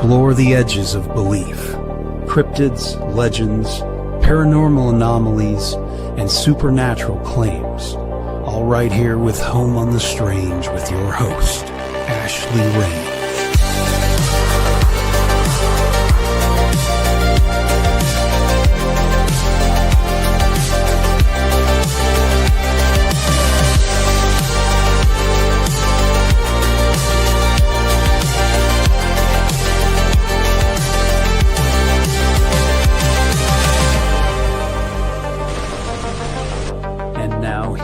explore the edges of belief, cryptids, legends, paranormal anomalies, and supernatural claims. All right here with Home on the Strange with your host, Ashley Rain.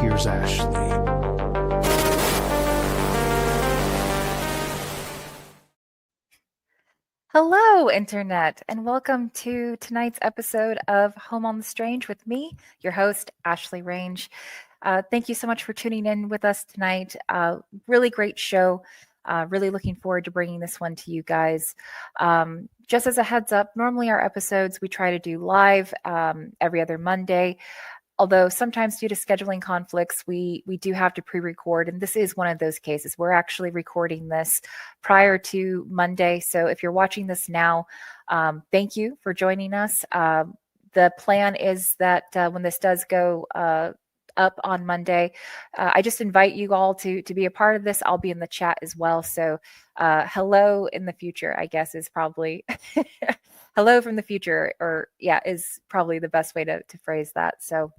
Here's Ashley. Hello, Internet, and welcome to tonight's episode of Home on the Strange with me, your host, Ashley Range. Thank you so much for tuning in with us tonight. Really great show. Really looking forward to bringing this one to you guys. Just as a heads up, normally our episodes we try to do live every other Monday. Although sometimes due to scheduling conflicts, we do have to pre-record, and this is one of those cases. We're actually recording this prior to Monday, so if you're watching this now, thank you for joining us. The plan is that when this does go up on Monday, I just invite you all to be a part of this. I'll be in the chat as well, so hello in the future, I guess, is probably... hello from the future, or is probably the best way to phrase that. So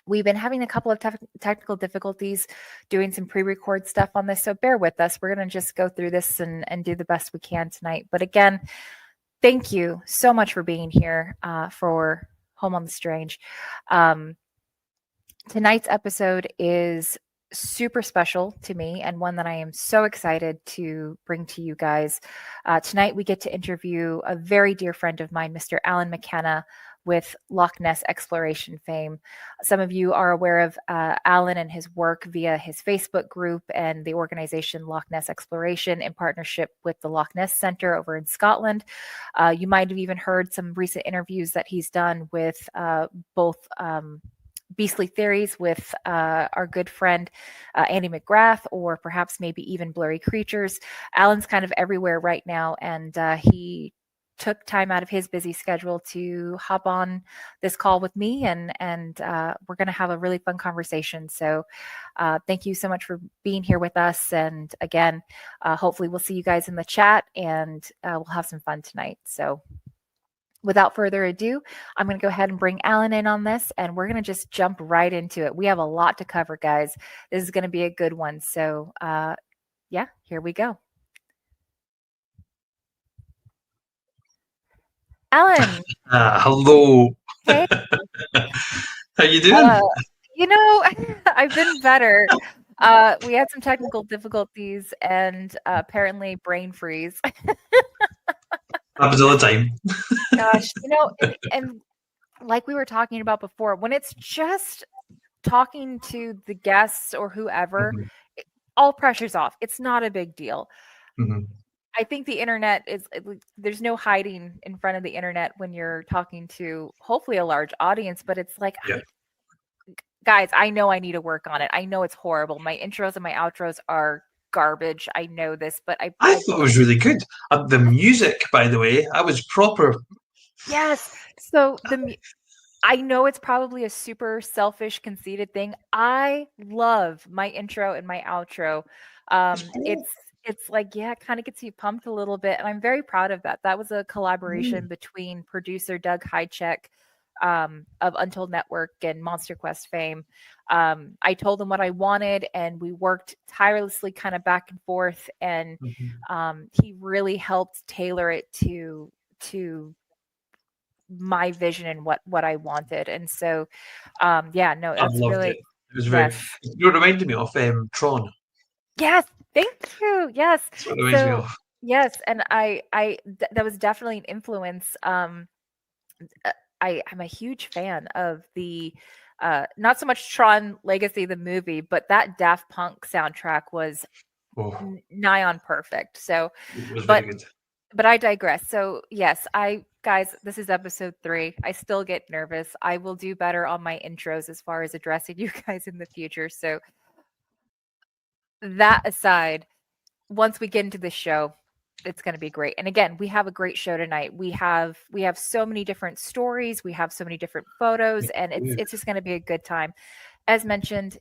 we've been having a couple of technical difficulties doing some pre-record stuff on this, so bear with us. We're going to just go through this and do the best we can tonight. But again, thank you so much for being here for Home on the Strange. Tonight's episode is super special to me and one that I am so excited to bring to you guys. Tonight we get to interview a very dear friend of mine, Mr. Alan McKenna, with Loch Ness Exploration fame. Some of you are aware of Alan and his work via his Facebook group and the organization Loch Ness Exploration in partnership with the Loch Ness Centre over in Scotland. You might have even heard some recent interviews that he's done with both Beastly Theories with our good friend Andy McGrath, or perhaps maybe even Blurry Creatures. Alan's kind of everywhere right now, and he took time out of his busy schedule to hop on this call with me, and we're going to have a really fun conversation. So thank you so much for being here with us, and again, hopefully we'll see you guys in the chat, and we'll have some fun tonight. So without further ado, I'm going to go ahead and bring Alan in on this, and we're going to just jump right into it. We have a lot to cover, guys. This is going to be a good one. So, here we go. Alan. Hello. Hey. How you doing? I've been better. We had some technical difficulties and apparently brain freeze. Happens all the time. Gosh, and like we were talking about before, when it's just talking to the guests or whoever, all pressure's off. It's not a big deal. Mm-hmm. I think the internet there's no hiding in front of the internet when you're talking to hopefully a large audience, but it's like, guys, I know I need to work on it. I know it's horrible. My intros and my outros are garbage. I know this, but I thought it was really good. The music, by the way, I was proper. Yes. So I know it's probably a super selfish, conceited thing. I love my intro and my outro. It's like, it kind of gets you pumped a little bit, and I'm very proud of that. That was a collaboration between producer Doug Highcheck of Untold Network and Monster Quest fame. I told him what I wanted, and we worked tirelessly kind of back and forth, and he really helped tailor it to my vision and what I wanted. And so that's really it. It was very you reminded me of Tron. Yes, thank you. Yes. That's what it reminds me of. Yes, and I that was definitely an influence. I'm a huge fan of the not so much Tron Legacy the movie, but that Daft Punk soundtrack was nigh on perfect. So, it was very good. But I digress. So yes, guys, this is episode 3. I still get nervous. I will do better on my intros as far as addressing you guys in the future. So that aside, once we get into the show, it's going to be great. And again, we have a great show tonight. We have so many different stories. We have so many different photos, and it's just going to be a good time. As mentioned,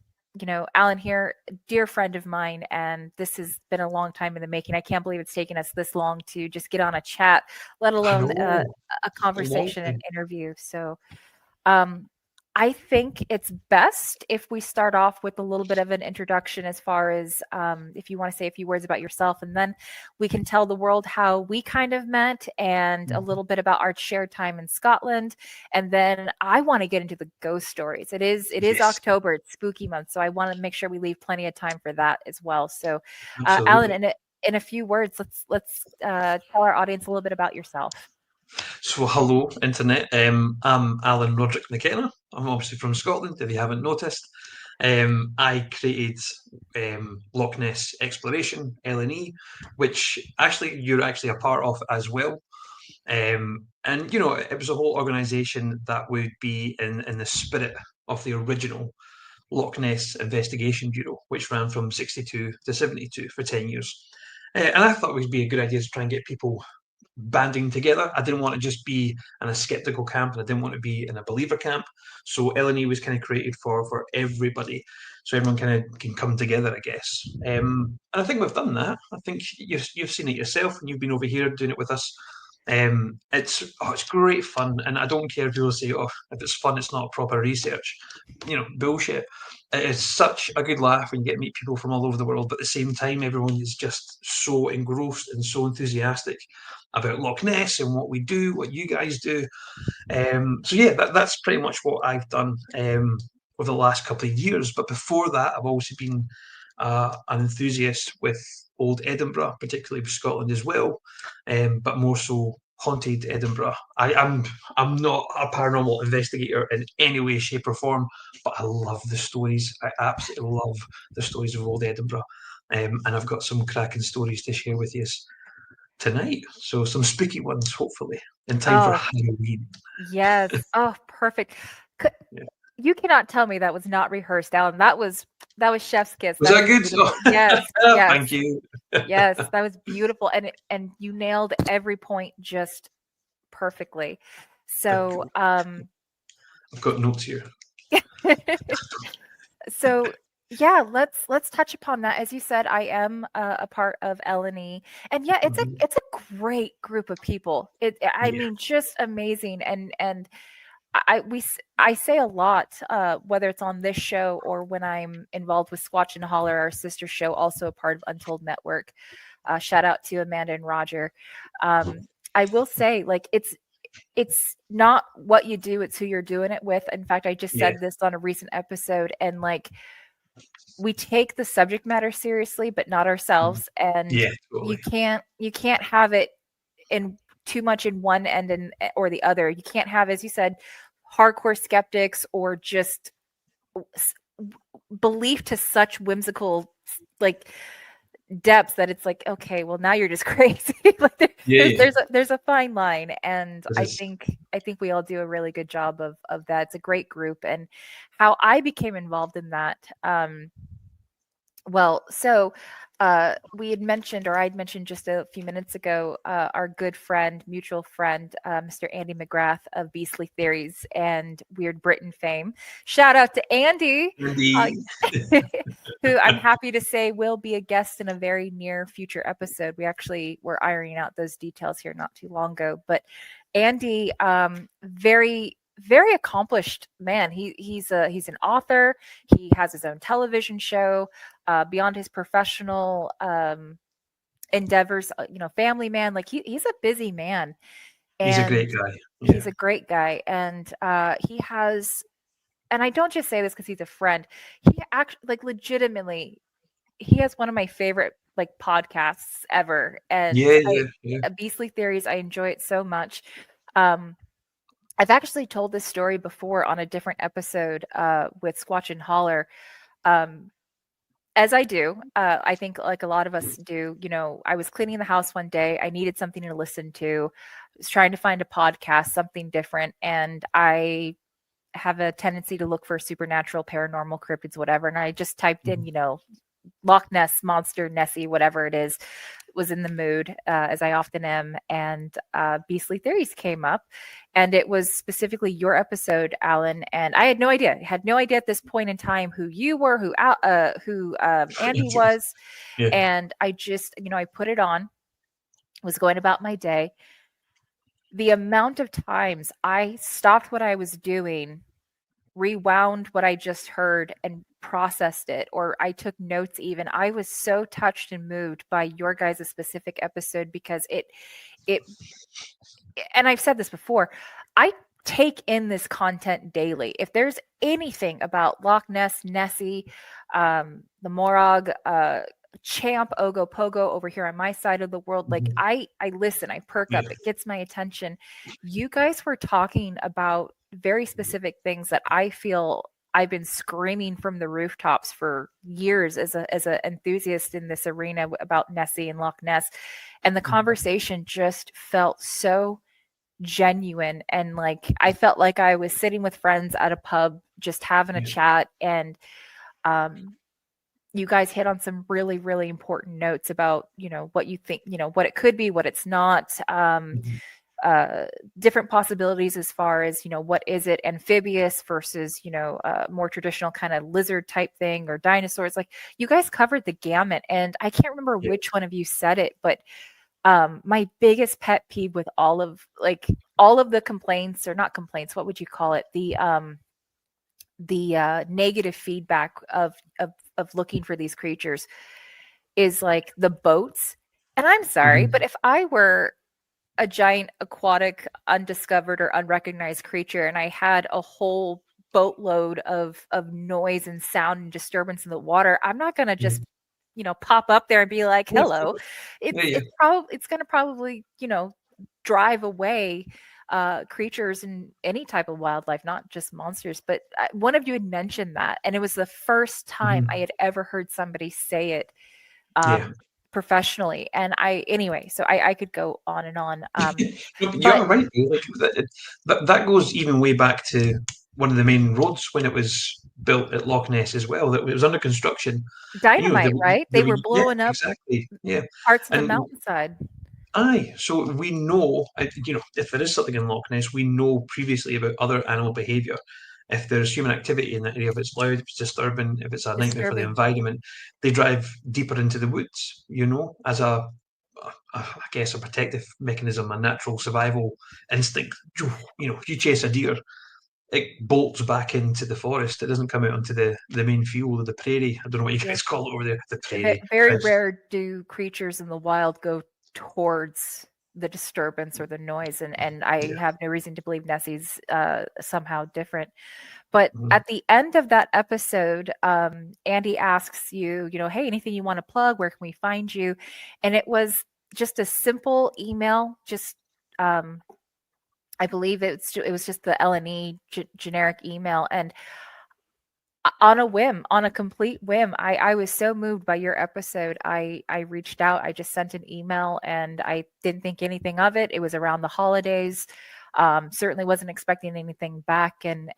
Alan here, dear friend of mine, and this has been a long time in the making. I can't believe it's taken us this long to just get on a chat, let alone a conversation and interview. So, I think it's best if we start off with a little bit of an introduction as far as if you want to say a few words about yourself, and then we can tell the world how we kind of met and a little bit about our shared time in Scotland. And then I want to get into the ghost stories. It is October, it's spooky month, so I want to make sure we leave plenty of time for that as well. So Alan, in a few words, let's tell our audience a little bit about yourself. So, hello, Internet. I'm Alan Roderick McKenna. I'm obviously from Scotland, if you haven't noticed. I created Loch Ness Exploration, LNE, which you're actually a part of as well. And, it was a whole organisation that would be in the spirit of the original Loch Ness Investigation Bureau, which ran from 62 to 72 for 10 years. And I thought it would be a good idea to try and get people banding together. I didn't want to just be in a skeptical camp, and I didn't want to be in a believer camp. So LNE was kind of created for everybody, so everyone kind of can come together, I guess. And I think we've done that. I think you've seen it yourself, and you've been over here doing it with us. It's great fun, and I don't care if people say, "Oh, if it's fun, it's not proper research." Bullshit. It is such a good laugh when you get to meet people from all over the world, but at the same time, everyone is just so engrossed and so enthusiastic about Loch Ness and what we do, what you guys do. So yeah, that's pretty much what I've done over the last couple of years. But before that, I've also been an enthusiast with old Edinburgh, particularly with Scotland as well, but more so haunted Edinburgh. I'm not a paranormal investigator in any way, shape, or form, but I love the stories. I absolutely love the stories of old Edinburgh, and I've got some cracking stories to share with you tonight. So some spooky ones, hopefully, in time for Halloween. Yes. Oh, perfect. You cannot tell me that was not rehearsed, Alan. That was chef's kiss. Was that good? Yes. Yes. Thank you. Yes, that was beautiful, and you nailed every point just perfectly. So I've got notes here. So yeah, let's touch upon that. As you said, I am a part of LNE, and yeah, it's a great group of people. I mean, just amazing, and I say a lot, whether it's on this show or when I'm involved with Squatch and Holler, our sister show, also a part of Untold Network. Shout out to Amanda and Roger. I will say, like, it's not what you do, it's who you're doing it with. In fact, I just said this on a recent episode, and like, we take the subject matter seriously, but not ourselves. And totally. you can't have it in too much in one end or the other. You can't have, as you said, hardcore skeptics or just belief to such whimsical like depths that it's like, okay, well, now you're just crazy. Like there's a fine line, and I think we all do a really good job of that. It's a great group. And how I became involved in that, we had mentioned, or I'd mentioned just a few minutes ago, our good friend, mutual friend, Mr. Andy McGrath of Beastly Theories and Weird Britain fame. Shout out to Andy, who I'm happy to say will be a guest in a very near future episode. We actually were ironing out those details here not too long ago. But Andy, very, very accomplished man. He's an author. He has his own television show. Beyond his professional endeavors, family man. Like he's a busy man. And he's a great guy. He's a great guy, and he has. And I don't just say this because he's a friend. He actually, like, legitimately, he has one of my favorite like podcasts ever. And Beastly Theories, I enjoy it so much. I've actually told this story before on a different episode with Squatch and Holler. As I do, I think like a lot of us do, I was cleaning the house one day. I needed something to listen to. I was trying to find a podcast, something different. And I have a tendency to look for supernatural, paranormal, cryptids, whatever. And I just typed in, Loch Ness, monster, Nessie, whatever it is. was in the mood, as I often am, and Beastly Theories came up, and it was specifically your episode, Alan. And I had no idea at this point in time who you were, who Andy was, and I just, I put it on, was going about my day. The amount of times I stopped what I was doing, rewound what I just heard, and processed it, or I took notes even. I was so touched and moved by your guys' specific episode, because it and I've said this before, I take in this content daily. If there's anything about Loch Ness, Nessie, the Morag, Champ, Ogopogo over here on my side of the world, like I listen, I perk up, it gets my attention. You guys were talking about very specific things that I feel I've been screaming from the rooftops for years as an enthusiast in this arena about Nessie and Loch Ness. And the conversation just felt so genuine, and like I felt like I was sitting with friends at a pub just having a chat. And you guys hit on some really, really important notes about, what you think, what it could be, what it's not, different possibilities as far as, what is it, amphibious versus, more traditional kind of lizard type thing, or dinosaurs. Like, you guys covered the gamut, and I can't remember which one of you said it, but my biggest pet peeve with all of the complaints, or not complaints, what would you call it? The negative feedback of looking for these creatures is like the boats. And I'm sorry, but if I were a giant aquatic undiscovered or unrecognized creature, and I had a whole boatload of noise and sound and disturbance in the water, I'm not going to just pop up there and be like, hello. It's going to probably drive away creatures and any type of wildlife, not just monsters. But one of you had mentioned that, and it was the first time I had ever heard somebody say it professionally. And so I could go on and on. You're right. Like, that goes even way back to one of the main roads when it was built at Loch Ness as well. That it was under construction. Dynamite, right? They were blowing up parts of the mountainside. Aye, so we know, if there is something in Loch Ness, we know previously about other animal behaviour. If there's human activity in that area, if it's loud, if it's disturbing, if it's a nightmare for the environment, they drive deeper into the woods, as I guess, a protective mechanism, a natural survival instinct. If you chase a deer, it bolts back into the forest. It doesn't come out onto the main field or the prairie. I don't know what you guys call it over there, the prairie. Very rare do creatures in the wild go towards the disturbance or the noise, and I have no reason to believe Nessie's somehow different. But at the end of that episode, Andy asks you, hey, anything you want to plug? Where can we find you? And it was just a simple email, just I believe it was just the LNE generic email. And on a complete whim, I was so moved by your episode. I reached out, I just sent an email, and I didn't think anything of it. It was around the holidays. Certainly wasn't expecting anything back. And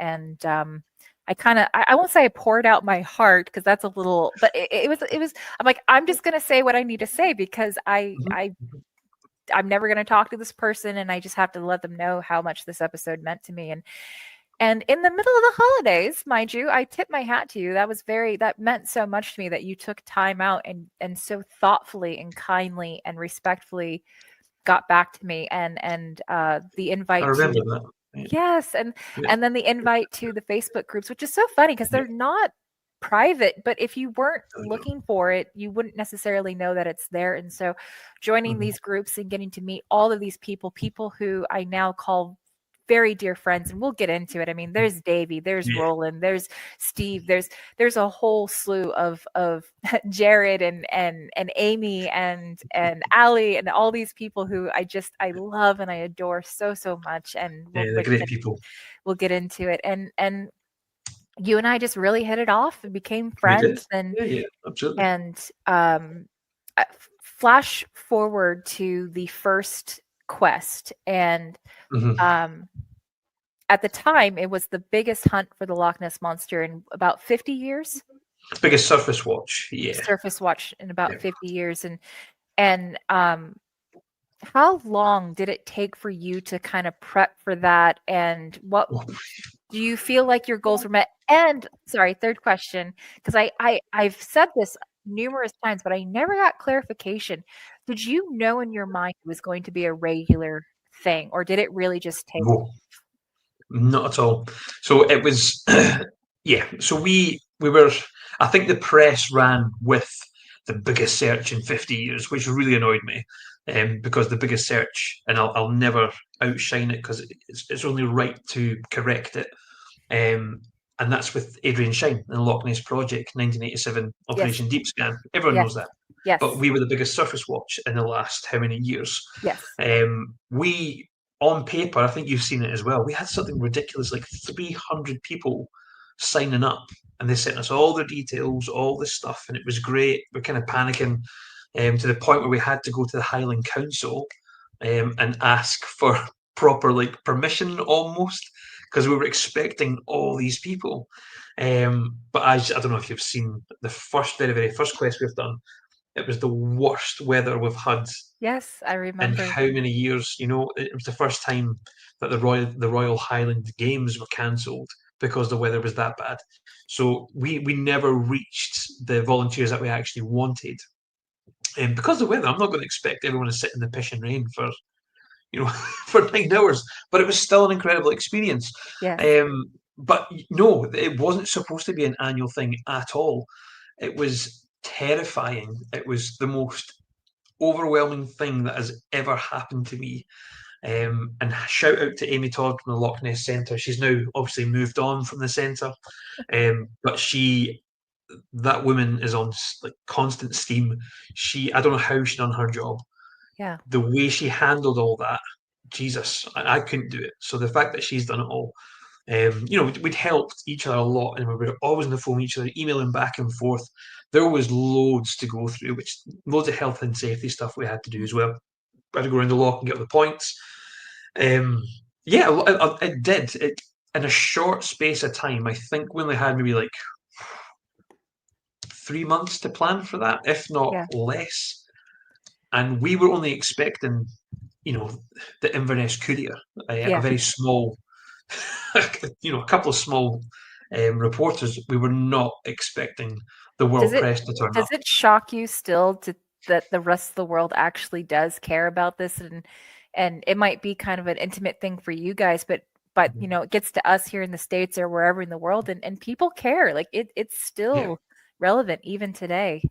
I won't say I poured out my heart, because that's a little, but it was, I'm like, I'm just going to say what I need to say, because I'm never going to talk to this person, and I just have to let them know how much this episode meant to me. And in the middle of the holidays, mind you, I tip my hat to you. That meant so much to me, that you took time out and so thoughtfully and kindly and respectfully got back to me. And the invite. I remember that. Yes. And then the invite to the Facebook groups, which is so funny, because they're not private, but if you weren't looking for it, you wouldn't necessarily know that it's there. And so joining these groups and getting to meet all of these people who I now call very dear friends, and we'll get into it. I mean, there's Davey, there's Roland, there's Steve, there's a whole slew of Jared and Amy and Allie, and all these people who I love and I adore so much. And they're great people. We'll get into it. And you and I just really hit it off and became friends. And absolutely. And flash forward to the first quest, and at the time it was the biggest hunt for the Loch Ness monster in about 50 years. Biggest surface watch in about 50 years. And And how long did it take for you to kind of prep for that? And what do you feel like your goals were met? And sorry, third question, because I've said this numerous times, but I never got clarification. Did you know in your mind it was going to be a regular thing, or did it really just take? No, not at all. So it was, yeah. So we were. I think the press ran with the biggest search in 50 years, which really annoyed me, because the biggest search, and I'll never outshine it because it's only right to correct it. And that's with Adrian Shine and the Loch Ness Project, 1987 Yes, Operation Deep Scan. Everyone yes, knows that. But yes, we were the biggest surface watch in the last how many years? yes. We, on paper, I think you've seen it as well. We had something ridiculous like 300 people signing up, and they sent us all their details, all this stuff, and it was great. We're kind of panicking, to the point where we had to go to the Highland Council, and ask for proper like permission almost, because we were expecting all these people. But I don't know if you've seen the very first quest we've done. It was the worst weather we've had Yes, I in remember. how many years? It was the first time that the Royal Highland Games were cancelled because the weather was that bad. So we never reached the volunteers that we actually wanted. And because of the weather, I'm not going to expect everyone to sit in the piss and rain for for 9 hours. But it was still an incredible experience. Yes. But no, it wasn't supposed to be an annual thing at all. It was terrifying. It was the most overwhelming thing that has ever happened to me. And shout out to Amy Todd from the Loch Ness Centre. She's now obviously moved on from the centre, but that woman is on like constant steam. I don't know how she done her job. Yeah. The way she handled all that, Jesus, I couldn't do it. So the fact that she's done it all, we'd helped each other a lot, and we were always on the phone with each other, emailing back and forth. There was loads to go through, which loads of health and safety stuff we had to do as well. We had to go around the loch and get the points. Yeah, it did. It in a short space of time. I think we only had maybe like 3 months to plan for that, if not Yeah. less. And we were only expecting, the Inverness Courier, a Yeah. very small, a couple of small reporters. We were not expecting the Does world it press to turn does up. it shock you still that the rest of the world actually does care about this, and it might be kind of an intimate thing for you guys, but it gets to us here in the States or wherever in the world, and people care. Like it's Yeah, still relevant even today.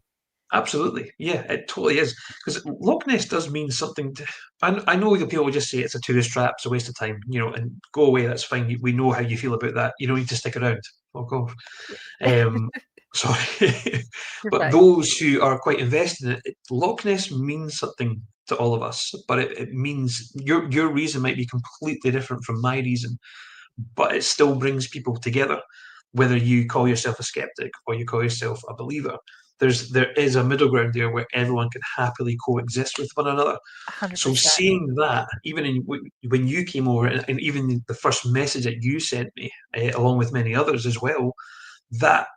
absolutely. Yeah, it totally is. Because Loch Ness does mean something. I know that people will just say it's a tourist trap, it's a waste of time, and go away. That's fine. We know how you feel about that. You don't need to stick around. Fuck off. Um, sorry, You're but fine. those who are quite invested in it, Loch Ness means something to all of us. But it means your reason might be completely different from my reason, but it still brings people together. Whether you call yourself a skeptic or you call yourself a believer, there is a middle ground there where everyone can happily coexist with one another. So 100%. seeing that, even when you came over, and even the first message that you sent me, along with many others as well, that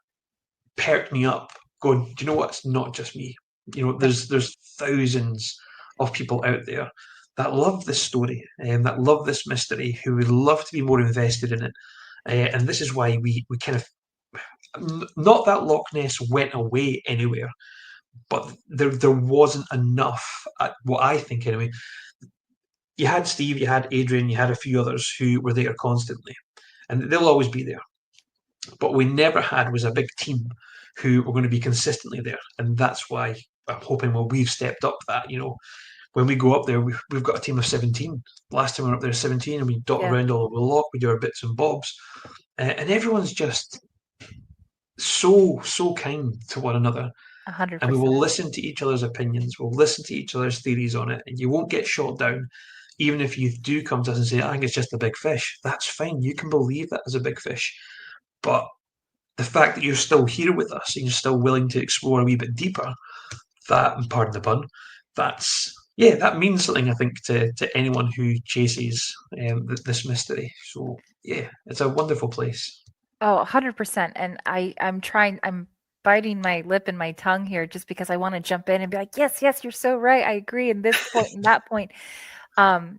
perked me up. Going, do you know what? It's not just me. No. There's thousands of people out there that love this story and that love this mystery, who would love to be more invested in it. And this is why we kind of, not that Loch Ness went away anywhere, but there wasn't enough. What I think anyway. You had Steve, you had Adrian, you had a few others who were there constantly, and they'll always be there. But we never had was a big team who were going to be consistently there, and that's why I'm hoping we've stepped up that. When we go up there, we've got a team of 17. Last time we were up there, 17, and we dot Yeah. around all over the loch. We do our bits and bobs, and everyone's just so kind to one another. And we 100%. will listen to each other's opinions. We'll listen to each other's theories on it, and you won't get shot down. Even if you do come to us and say, I think it's just a big fish, that's fine. You can believe that as a big fish. But the fact that you're still here with us and you're still willing to explore a wee bit deeper, that, and pardon the pun, that means something, I think, to anyone who chases this mystery. So yeah, it's a wonderful place. Oh, 100%. And I'm biting my lip and my tongue here just because I want to jump in and be like, yes, you're so right. I agree in this point and that point. And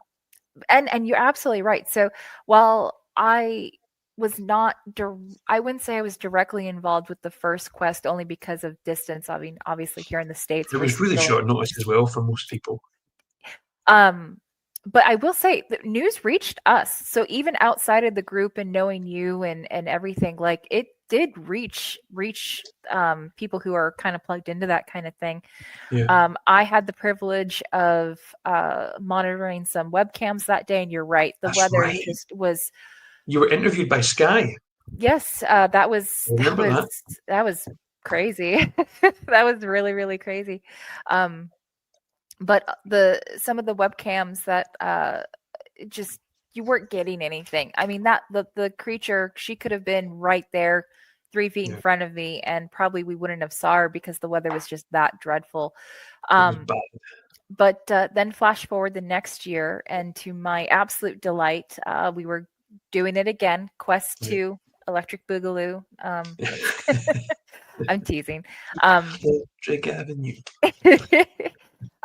you're absolutely right. So while I was not, I wouldn't say I was directly involved with the first quest only because of distance. I mean, obviously here in the States, It was really short notice as well for most people. But I will say the news reached us. So even outside of the group and knowing you and everything, like it did reach people who are kind of plugged into that kind of thing. Yeah. I had the privilege of monitoring some webcams that day, and you're right, the That's weather right. just was. You were interviewed by Sky. Yes, that was crazy. That was really, really crazy. But some of the webcams that just you weren't getting anything. I mean, that the creature, she could have been right there 3 feet in front of me, and probably we wouldn't have saw her because the weather was just that dreadful. But then flash forward the next year, and to my absolute delight, we were doing it again. Quest 2, Electric Boogaloo. I'm teasing. Drake Avenue.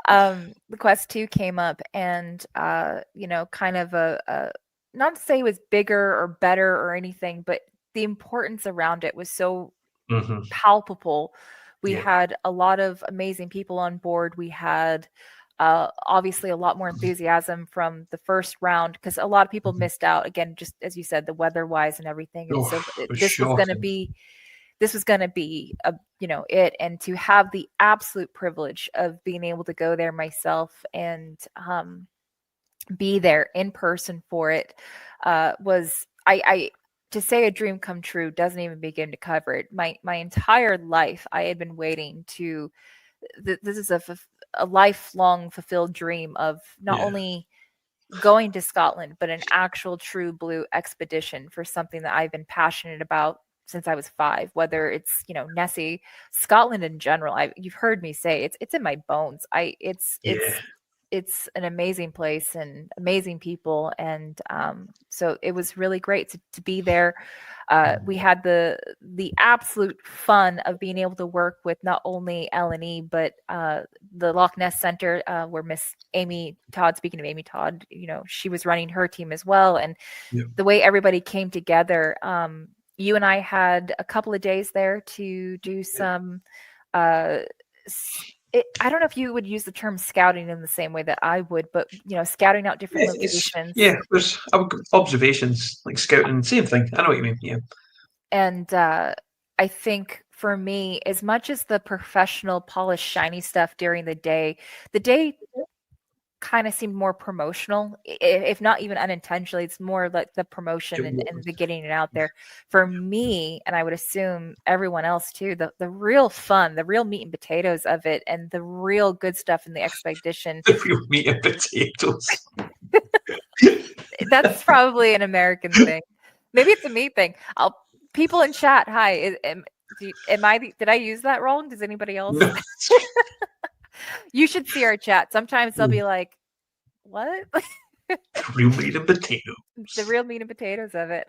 The Quest 2 came up, and kind of a not to say it was bigger or better or anything, but the importance around it was so palpable. We had a lot of amazing people on board. We had obviously a lot more enthusiasm from the first round because a lot of people missed out, again, just as you said, the weather wise and everything. And so this was going to be it. And to have the absolute privilege of being able to go there myself and be there in person for it was I to say a dream come true doesn't even begin to cover it. My entire life I had been waiting to. This is a lifelong fulfilled dream of not only going to Scotland, but an actual true blue expedition for something that I've been passionate about since I was 5, whether it's, Nessie, Scotland in general. You've heard me say it's in my bones. It's an amazing place and amazing people. And so it was really great to be there. We had the absolute fun of being able to work with not only L&E, but the Loch Ness Centre, where Miss Amy Todd, speaking of Amy Todd, she was running her team as well. And the way everybody came together, you and I had a couple of days there to do some I don't know if you would use the term scouting in the same way that I would, but scouting out different locations. There's observations, like scouting, same thing. I know what you mean. Yeah. And I think for me, as much as the professional, polished, shiny stuff during the day kind of seemed more promotional, if not even unintentionally. It's more like the promotion and the getting it out there. For me, and I would assume everyone else too, the real fun, the real meat and potatoes of it, and the real good stuff in the expedition. The real meat and potatoes. That's probably an American thing. Maybe it's a me thing. People in chat, hi. Did I use that wrong? Does anybody else? No. You should see our chat. Sometimes they'll be like, what? Real meat and potatoes. The real meat and potatoes of it.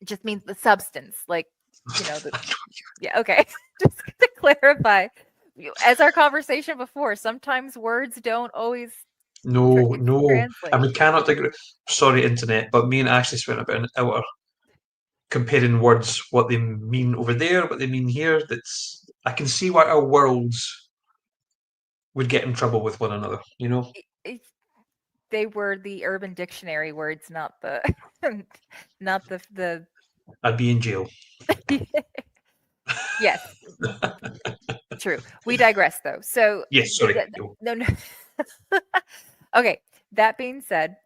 Just means the substance. Like, yeah, okay. Just to clarify. As our conversation before, sometimes words don't always translate. And we cannot agree. Sorry, internet, but me and Ashley spent about an hour comparing words, what they mean over there, what they mean here. I can see why our worlds would get in trouble with one another, They were the Urban Dictionary words, not the I'd be in jail. Yes. True. We digress though. So yes, sorry. No. Okay. That being said,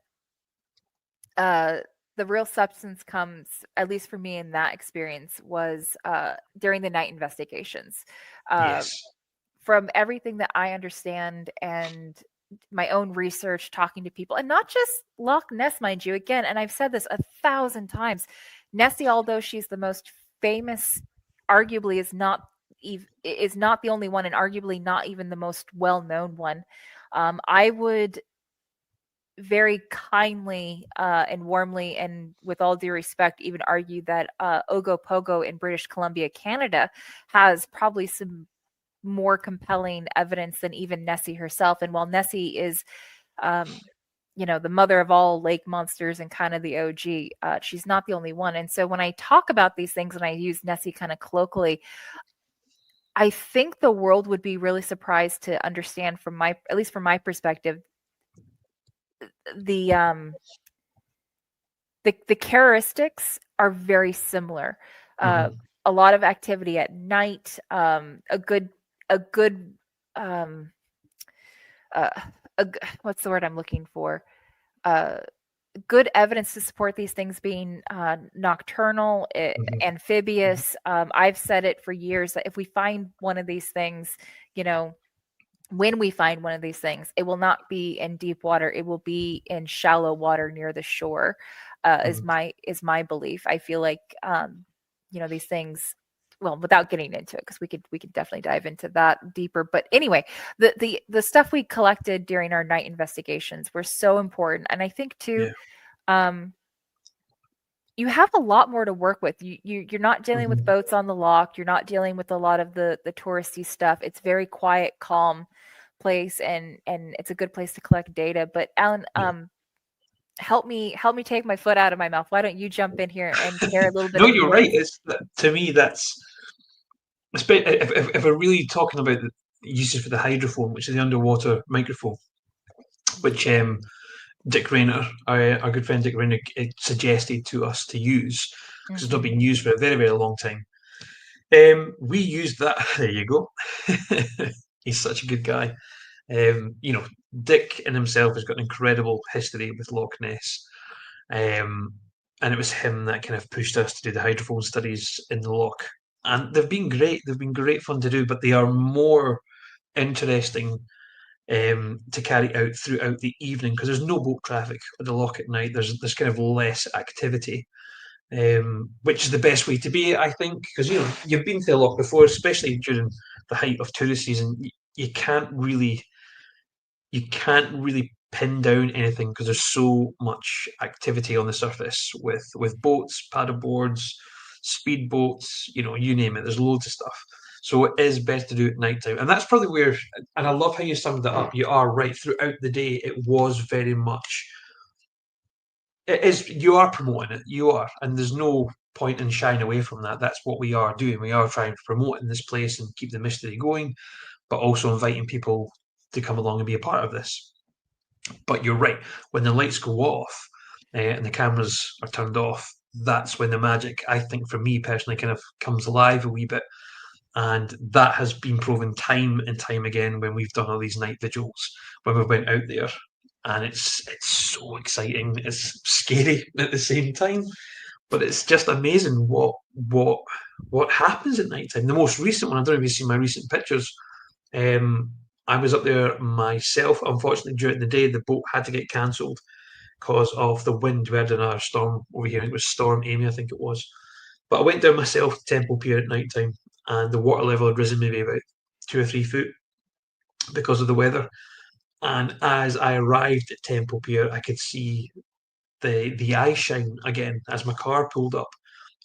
the real substance comes, at least for me in that experience, was during the night investigations. Yes. From everything that I understand and my own research, talking to people, and not just Loch Ness, mind you, again, and I've said this 1,000 times, Nessie, although she's the most famous, arguably is not the only one, and arguably not even the most well-known one. I would very kindly and warmly, and with all due respect, even argue that Ogopogo in British Columbia, Canada, has probably some more compelling evidence than even Nessie herself. And while Nessie is, the mother of all lake monsters and kind of the OG, she's not the only one. And so when I talk about these things and I use Nessie kind of colloquially, I think the world would be really surprised to understand at least from my perspective, the characteristics are very similar. A lot of activity at night, what's the word I'm looking for? Good evidence to support these things being nocturnal, amphibious. I've said it for years that if we find one of these things, when we find one of these things, it will not be in deep water. It will be in shallow water near the shore, is my belief. I feel like, these things, well, without getting into it, because we could definitely dive into that deeper. But anyway, the stuff we collected during our night investigations were so important. And I think too, you have a lot more to work with. You're not dealing with boats on the loch. You're not dealing with a lot of the touristy stuff. It's very quiet, calm place, and it's a good place to collect data. But Alan, help me take my foot out of my mouth. Why don't you jump in here and share a little bit? No, you're right. To me, that's if we're really talking about the uses for the hydrophone, which is the underwater microphone, which Dick Rayner, our good friend Dick Rayner, suggested to us to use, because it's not been used for a very, very long time. We used that. There you go. He's such a good guy. Dick in himself has got an incredible history with Loch Ness. And it was him that kind of pushed us to do the hydrophone studies in the loch. And they've been great. They've been great fun to do, but they are more interesting to carry out throughout the evening, because there's no boat traffic at the loch at night. There's kind of less activity, which is the best way to be, I think, because you've been to the loch before, especially during the height of tourist season. You can't really pin down anything because there's so much activity on the surface with boats, paddle boards, speed boats, you name it. There's loads of stuff. So it is best to do it at night time. And that's probably where, and I love how you summed that up. You are right. Throughout the day, it was very much, you are promoting it. You are. And there's no point in shying away from that. That's what we are doing. We are trying to promote in this place and keep the mystery going, but also inviting people to come along and be a part of this. But you're right. When the lights go off and the cameras are turned off, that's when the magic, I think, for me personally, kind of comes alive a wee bit. And that has been proven time and time again when we've done all these night vigils, when we went out there. And it's so exciting. It's scary at the same time, but it's just amazing what happens at night time. The most recent one, I don't know if you've seen my recent pictures. I was up there myself. Unfortunately, during the day, the boat had to get cancelled because of the wind. We had another storm over here. I think it was Storm Amy, I think it was. But I went down myself to Temple Pier at night time, and the water level had risen maybe about 2 or 3 foot because of the weather. And as I arrived at Temple Pier, I could see the eye shine again as my car pulled up.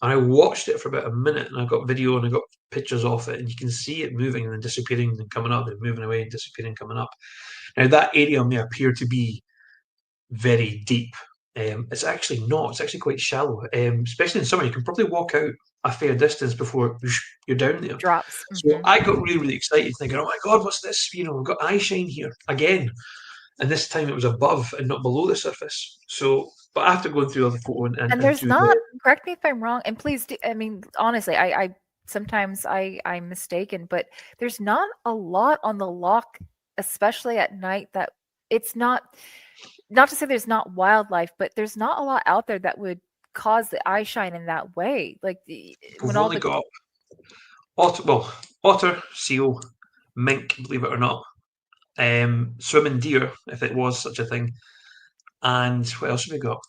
And I watched it for about a minute, and I got video and I got pictures of it, and you can see it moving and then disappearing and coming up, then moving away and disappearing, coming up. Now, that area may appear to be very deep. It's actually not. It's actually quite shallow, especially in summer. You can probably walk out a fair distance before you're down there. Drops. So I got really, really excited, thinking, "Oh my God, what's this? We've got eye shine here again." And this time it was above and not below the surface. So, but after going through all the photo and there's not. Correct me if I'm wrong, and please do. I mean, honestly, I sometimes I'm mistaken, but there's not a lot on the loch, especially at night. That it's not. Not to say there's not wildlife, but there's not a lot out there that would cause the eye shine in that way. Like we've only got otter, seal, mink, believe it or not, swimming deer, if it was such a thing, and what else have we got?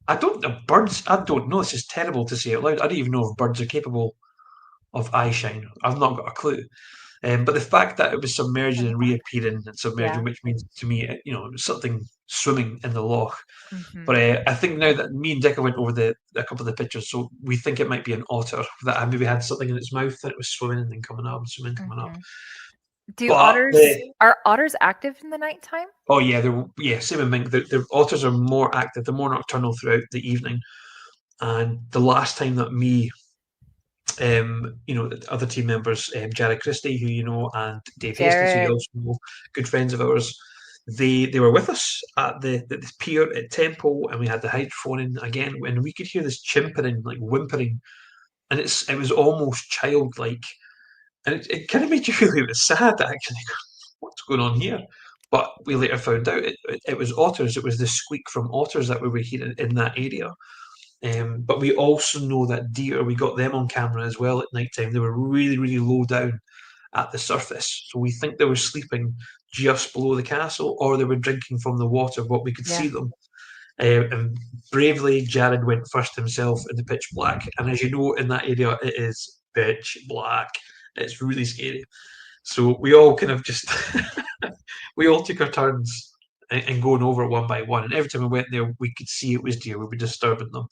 I don't know. Birds, I don't know. This is terrible to say out loud. I don't even know if birds are capable of eye shine. I've not got a clue. But the fact that it was submerging and reappearing and submerging, Yeah. which means to me, it was something swimming in the loch. Mhm. But I think now that me and Dick went over a couple of the pictures, so we think it might be an otter that maybe had something in its mouth that it was swimming and then coming up, swimming, coming up. Do But are otters active in the nighttime? oh yeah, same with mink. The otters are more active. They're more nocturnal throughout the evening. And the last time that me, the other team members, Jared Christie, who you know, and Dave Hastings, who you Jared. also know, good friends of ours, they were with us at the pier at Temple, and we had the hydrophone in again, and we could hear this chimpering, like whimpering, and it was almost childlike, and it kind of made you feel a bit sad actually. What's going on here? But we later found out it was otters. It was the squeak from otters that we were hearing in that area. But we also know that deer, we got them on camera as well at night time. They were really, really low down at the surface. So we think they were sleeping just below the castle or they were drinking from the water, but we could see them. And bravely, Jared went first himself in the pitch black. And as you know, in that area, it is pitch black. It's really scary. So we all kind of just, we all took our turns and going over one by one. And every time we went there, we could see it was deer. We were disturbing them.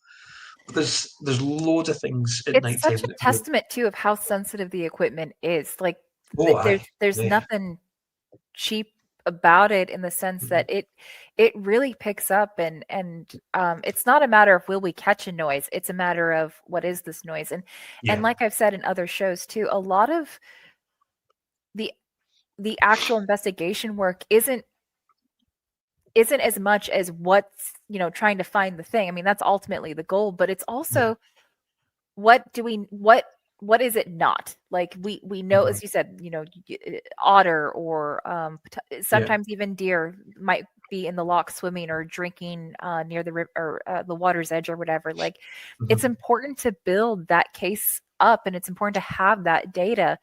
But there's loads of things at It's night such time. a testament too of how sensitive the equipment is. Like there's nothing cheap about it in the sense that it really picks up and it's not a matter of will we catch a noise, it's a matter of what is this noise. And like I've said in other shows too, a lot of the actual investigation work isn't as much as what's trying to find the thing. I mean, that's ultimately the goal, but it's also what is it not? Like we know, as you said, otter or sometimes even deer might be in the loch swimming or drinking near the river or the water's edge or whatever. Like it's important to build that case up, and it's important to have that data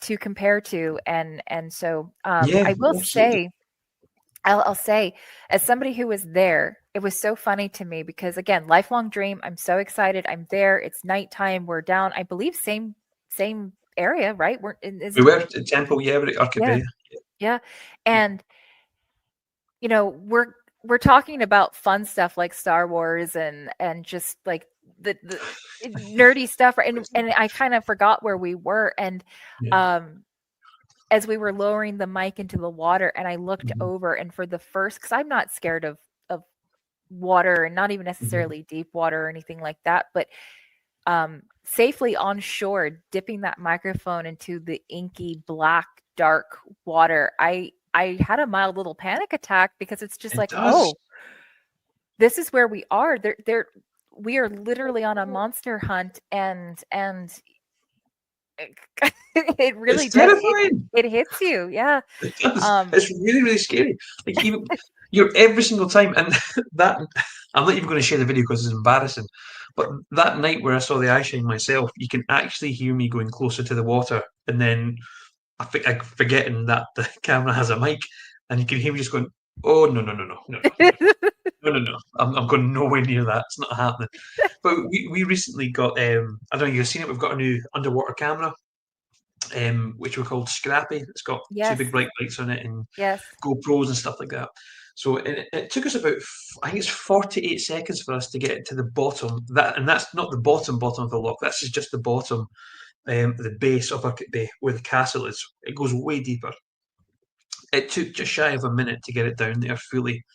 to compare to. And so I will say, I'll say, as somebody who was there, it was so funny to me because, again, lifelong dream. I'm so excited. I'm there. It's nighttime. We're down, I believe, same area, right? We were at Temple, we're at Archibald. Yeah. And, we're talking about fun stuff like Star Wars and just like the nerdy stuff. Right? And I kind of forgot where we were. And, as we were lowering the mic into the water and I looked over, and for the first, because I'm not scared of water, and not even necessarily deep water or anything like that, but safely on shore, dipping that microphone into the inky black dark water, I had a mild little panic attack because it's just oh, this is where we are. We are literally on a monster hunt, and it really does. It hits you, yeah. It does. It's really, really scary. Like even you're every single time, and that I'm not even going to share the video because it's embarrassing. But that night where I saw the eye shine myself, you can actually hear me going closer to the water, and then I think I'm forgetting that the camera has a mic, and you can hear me just going, "Oh no, no, no, no, no, no, no! I'm going nowhere near that. It's not happening." But we recently got I don't know, you've seen it. We've got a new underwater camera, which we called Scrappy. It's got two big bright lights on it and GoPros and stuff like that. So it took us about, I think it's 48 seconds for us to get to the bottom. And that's not the bottom of the loch. That's just the bottom, the base of where the castle is. It goes way deeper. It took just shy of a minute to get it down there fully.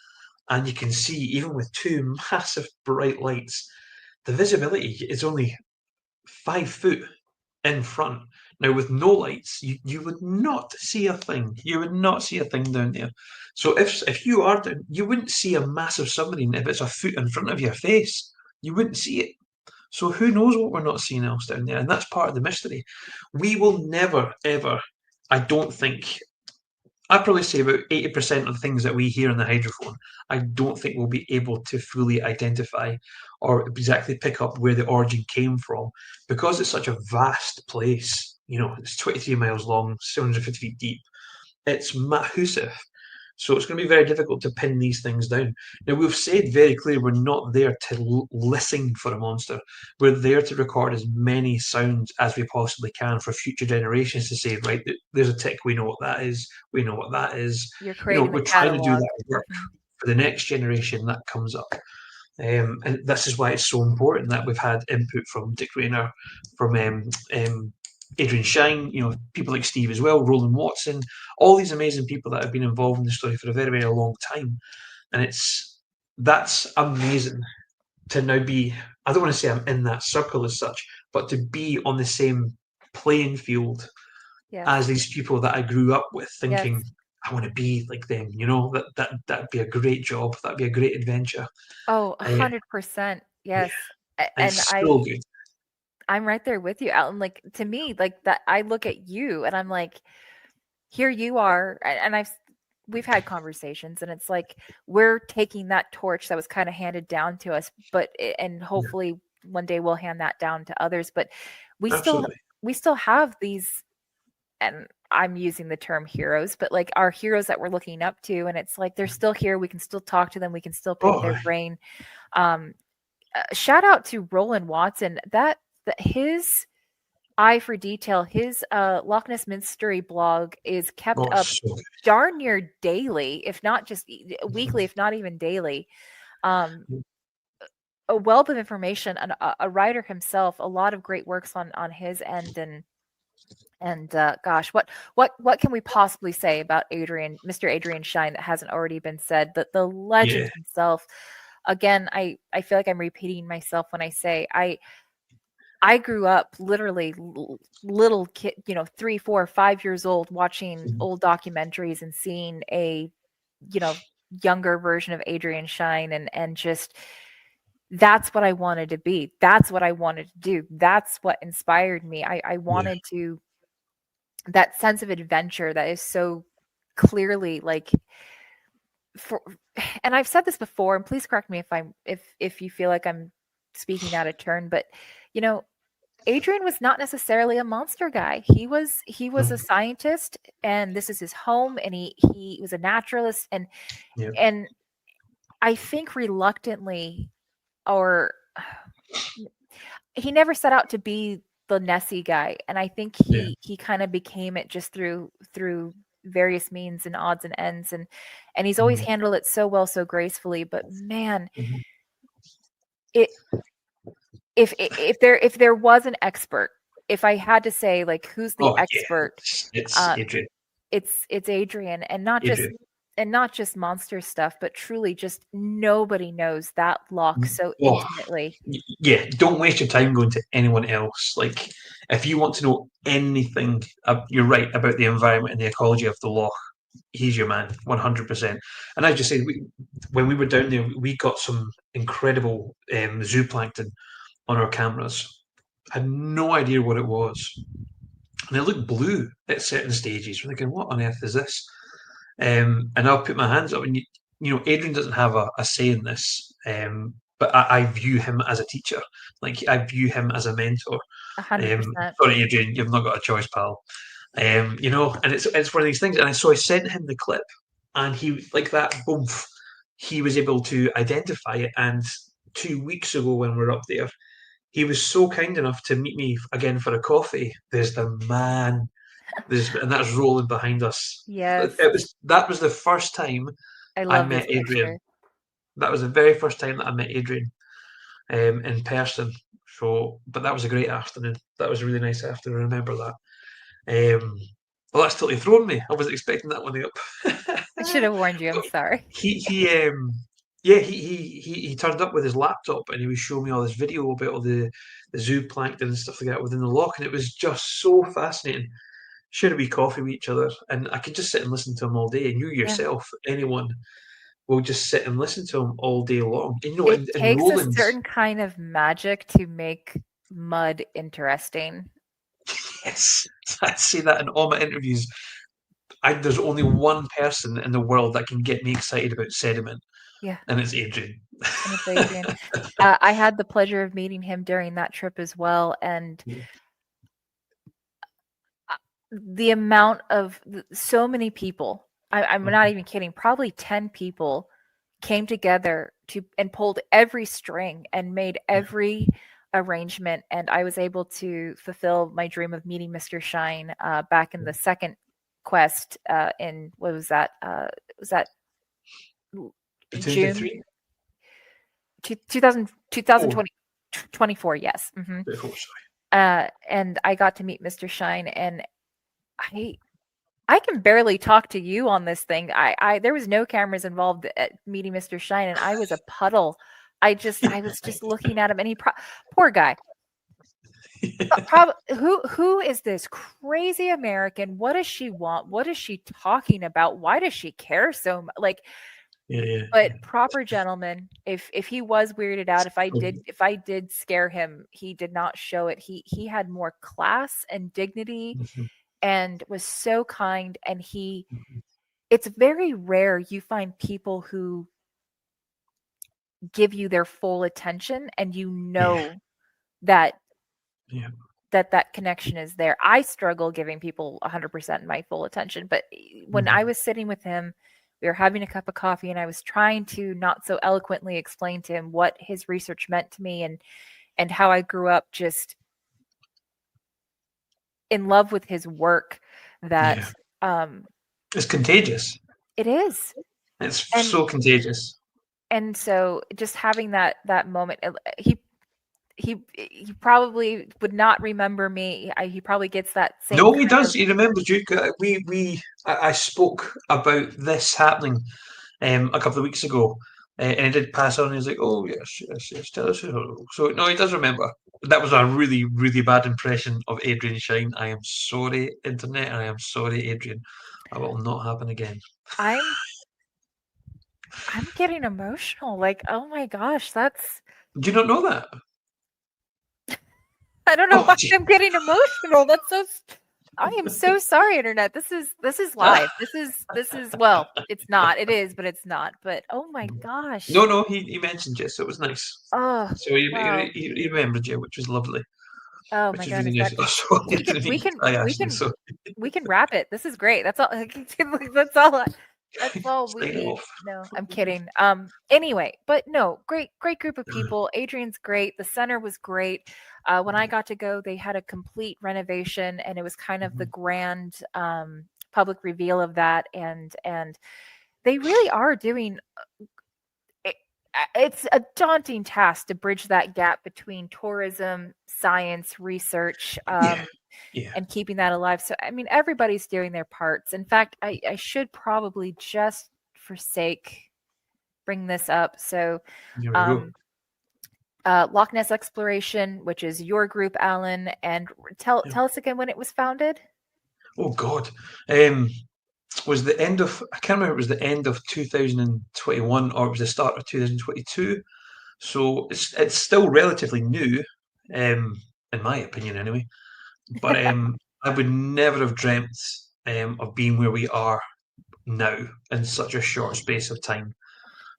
And you can see, even with two massive bright lights, the visibility is only 5 foot in front. Now, with no lights, you would not see a thing. You would not see a thing down there. So if you are down, you wouldn't see a massive submarine if it's a foot in front of your face. You wouldn't see it. So who knows what we're not seeing else down there? And that's part of the mystery. We will never, ever, I don't think, I'd probably say about 80% of the things that we hear on the hydrophone, I don't think we'll be able to fully identify or exactly pick up where the origin came from, because it's such a vast place. It's 23 miles long, 750 feet deep. It's massive. So it's going to be very difficult to pin these things down. Now, we've said very clearly we're not there to listen for a monster. We're there to record as many sounds as we possibly can for future generations to say, right, there's a tick, we know what that is, we know what that is. You're creating we're the trying to do catalog. that work for the next generation that comes up. And this is why it's so important that we've had input from Dick Rayner, from Adrian Shine, people like Steve as well, Roland Watson, all these amazing people that have been involved in the story for a very, very long time. And that's amazing to now be, I don't want to say I'm in that circle as such, but to be on the same playing field as these people that I grew up with, thinking, I want to be like them, that'd be a great job, that'd be a great adventure. Oh, 100%. Yes. And so good. I'm right there with you, Alan. Like, to me, like that, I look at you and I'm like, here you are. And we've had conversations, and it's like, we're taking that torch that was kind of handed down to us, and hopefully one day we'll hand that down to others. But we still have these, and I'm using the term heroes, but like our heroes that we're looking up to, and it's like, they're still here. We can still talk to them. We can still pick their brain. Shout out to Roland Watson, that his eye for detail, his Loch Ness Mystery blog is kept up darn near daily, if not just weekly, if not even daily. A wealth of information, and a writer himself, a lot of great works on his end. And gosh, what can we possibly say about Mr. Adrian Shine, that hasn't already been said? That the legend himself. Again, I feel like I'm repeating myself when I say I grew up literally little kid, 3, 4, 5 years old, watching old documentaries and seeing a, younger version of Adrian Shine, and just, that's what I wanted to be. That's what I wanted to do. That's what inspired me. I wanted to, that sense of adventure that is so clearly like, and I've said this before, and please correct me if you feel like I'm speaking out of turn, but Adrian was not necessarily a monster guy. He was a scientist, and this is his home, and he was a naturalist, and I think reluctantly, or he never set out to be the Nessie guy, and I think he kind of became it just through various means and odds and ends, and he's always handled it so well, so gracefully. But man, if there was an expert, if I had to say, like, who's the expert, it's Adrian. It's Adrian, and not just monster stuff, but truly just nobody knows that loch so intimately. Yeah, don't waste your time going to anyone else. Like, if you want to know anything, you're right about the environment and the ecology of the loch, he's your man, 100%. And I just said, when we were down there, we got some incredible zooplankton on our cameras. I had no idea what it was, and it looked blue at certain stages. We're thinking, what on earth is this? And I'll put my hands up, and Adrian doesn't have a say in this, but I view him as a teacher. Like, I view him as a mentor. 100%. Sorry, Adrian, you've not got a choice, pal. And it's one of these things. And so I sent him the clip, and he, like that, boom, he was able to identify it. And 2 weeks ago, when we were up there, he was so kind enough to meet me again for a coffee. There's the man. And that's rolling behind us. Yes. That was the first time I met Adrian. That was the very first time that I met Adrian in person. So, but that was a great afternoon. That was a really nice afternoon. I remember that. Well, that's totally thrown me. I wasn't expecting that one up. I should have warned you. I'm sorry. He turned up with his laptop, and he was showing me all this video about all the zooplankton and stuff like that within the loch, and it was just so fascinating. Share a wee coffee with each other, and I could just sit and listen to him all day. And you yourself, anyone, will just sit and listen to him all day long. And, it takes a certain kind of magic to make mud interesting. Yes, I say that in all my interviews. There's only one person in the world that can get me excited about sediment. Yeah, and it's Adrian. I had the pleasure of meeting him during that trip as well, and the amount of so many people I'm not even kidding, probably 10 people came together and pulled every string and made every arrangement, and I was able to fulfill my dream of meeting Mr. Shine back in the second quest in what was that? Was that June 2020, 24? Yes. Mm-hmm. And I got to meet Mr. Shine, and I can barely talk to you on this thing. There was no cameras involved at meeting Mr. Shine, and I was a puddle. I was just looking at him, and poor guy. Who is this crazy American? What does she want? What is she talking about? Why does she care so much? Like, but proper gentleman. If he was weirded out, if I did scare him, he did not show it. He had more class and dignity, and was so kind. And it's very rare you find people who give you their full attention, and that that connection is there. I struggle giving people 100% my full attention, but when I was sitting with him, we were having a cup of coffee, and I was trying to not so eloquently explain to him what his research meant to me, and how I grew up just in love with his work. That it's contagious. It is. It's so contagious. And so just having that moment, he probably would not remember me. He probably gets that same. No, he does. He remembers you. I spoke about this happening a couple of weeks ago, and he did pass on. And he's like, "Oh yes, tell us." So no, he does remember. That was a really, really bad impression of Adrian Shine. I am sorry, internet. I am sorry, Adrian. That will not happen again. I'm getting emotional. Like, oh my gosh, that's. Do you not know that? I don't know why I'm getting emotional. That's so. I am so sorry, internet. This is live. This is well, it's not. It is, but it's not. But oh my gosh. No, he mentioned you, so it was nice. Oh, so he remembered you, which was lovely. Oh my god! We can wrap it. This is great. That's all. That's all. That's all we need. No, I'm kidding. Anyway, but no, great group of people. Adrian's great. The center was great. When I got to go, they had a complete renovation, and it was kind of the grand public reveal of that. And they really are doing. It's a daunting task to bridge that gap between tourism, science, research, and keeping that alive. So, I mean, everybody's doing their parts. In fact, I should probably just for sake bring this up. So, Loch Ness Exploration, which is your group, Alan, and tell us again when it was founded. Oh God. Was the end of, I can't remember, it was the end of 2021 or it was the start of 2022. So it's still relatively new, in my opinion anyway. But I would never have dreamt of being where we are now in such a short space of time.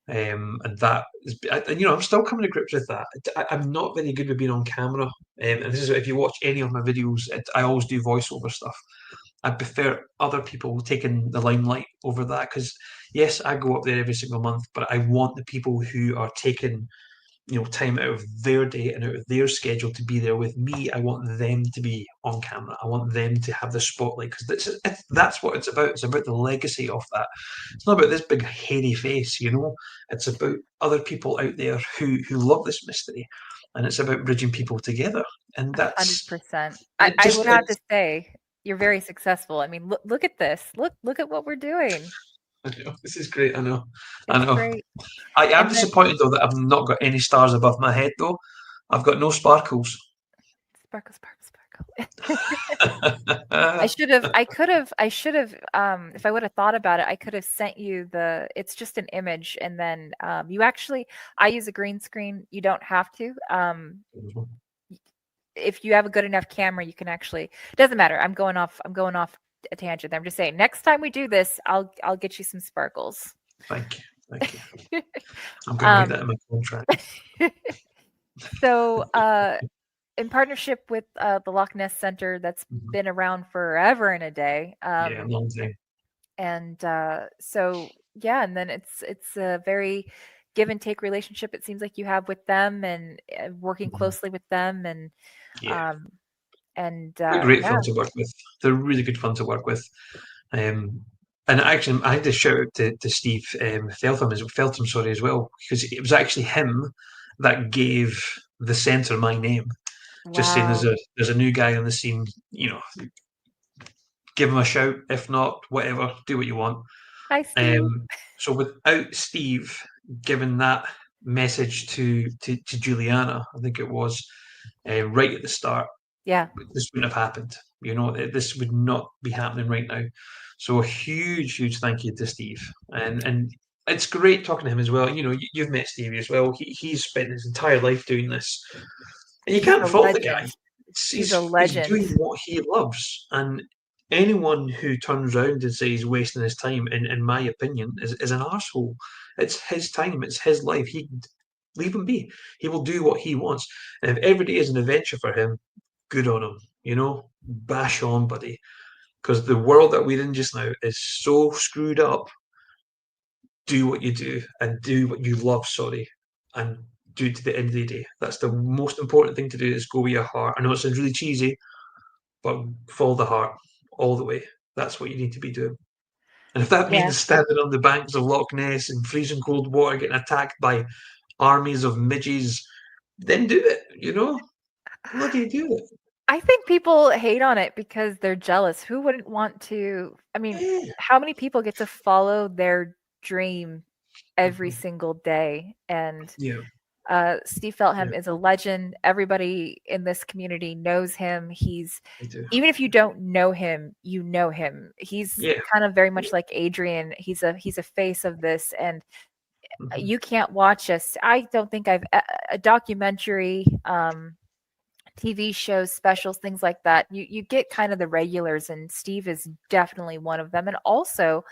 And that is, I'm still coming to grips with that. I'm not very good with being on camera. And this is, if you watch any of my videos, I always do voiceover stuff. I prefer other people taking the limelight over that because, yes, I go up there every single month, but I want the people who are taking, time out of their day and out of their schedule to be there with me. I want them to be on camera. I want them to have the spotlight because that's what it's about. It's about the legacy of that. It's not about this big hairy face, It's about other people out there who love this mystery, and it's about bridging people together. And that's 100%. I would have to say. You're very successful. I mean, look at this. Look at what we're doing. I know. This is great. I know. Great. I am disappointed though that I've not got any stars above my head though. I've got no sparkles. Sparkle. I should have. If I would have thought about it, I could have sent you it's just an image, and then I use a green screen. You don't have to. If you have a good enough camera, you can actually. It doesn't matter. I'm going off a tangent. I'm just saying. Next time we do this, I'll get you some sparkles. Thank you. I'm going to write that in my contract. So, in partnership with the Loch Ness Centre, that's been around forever and a day. Yeah, a long time. And so yeah, and then it's a very give and take relationship it seems like you have with them, and working closely with them, and Yeah, um and they're great yeah. fun to work with. They're really good fun to work with. Um, and actually, I had to shout out to Steve Feltham, sorry, as well, because it was actually him that gave the centre my name. Just saying, Wow. there's a new guy on the scene. Give him a shout. If not, whatever, do what you want. Hi, Steve. So without Steve giving that message to Juliana, I think it was right at the start, Yeah. this wouldn't have happened. This would not be happening right now. So a huge thank you to Steve, and it's great talking to him as well. You've met Stevie as well. He's spent his entire life doing this, and you He's can't a fault the guy. legend. He's a He's legend. doing what he loves, and anyone who turns around and says he's wasting his time, in my opinion, is an arsehole. It's his time. It's his life. He leave him be. He will do what he wants, and if every day is an adventure for him, good on him. Bash on, buddy. Because the world that we're in just now is so screwed up. Do what you do and do what you love, sorry, and do it to the end of the day. That's the most important thing to do, is go with your heart. I know it sounds really cheesy, but follow the heart all the way. That's what you need to be doing. And if that Yeah. means standing on the banks of Loch Ness in freezing cold water getting attacked by armies of midges, then do it. Bloody do it. I think people hate on it because they're jealous. Who wouldn't want to? I mean, Yeah. how many people get to follow their dream every Mhm. single day? And Yeah. Steve Yeah. Feltham is a legend. Everybody in this community knows him. He's I do. Even if you don't know him, you know him. He's Yeah. kind of very much like Adrian. He's a face of this, and Mhm. you can't watch us. I don't think I've a documentary, TV shows, specials, things like that. You get kind of the regulars, and Steve is definitely one of them. And also,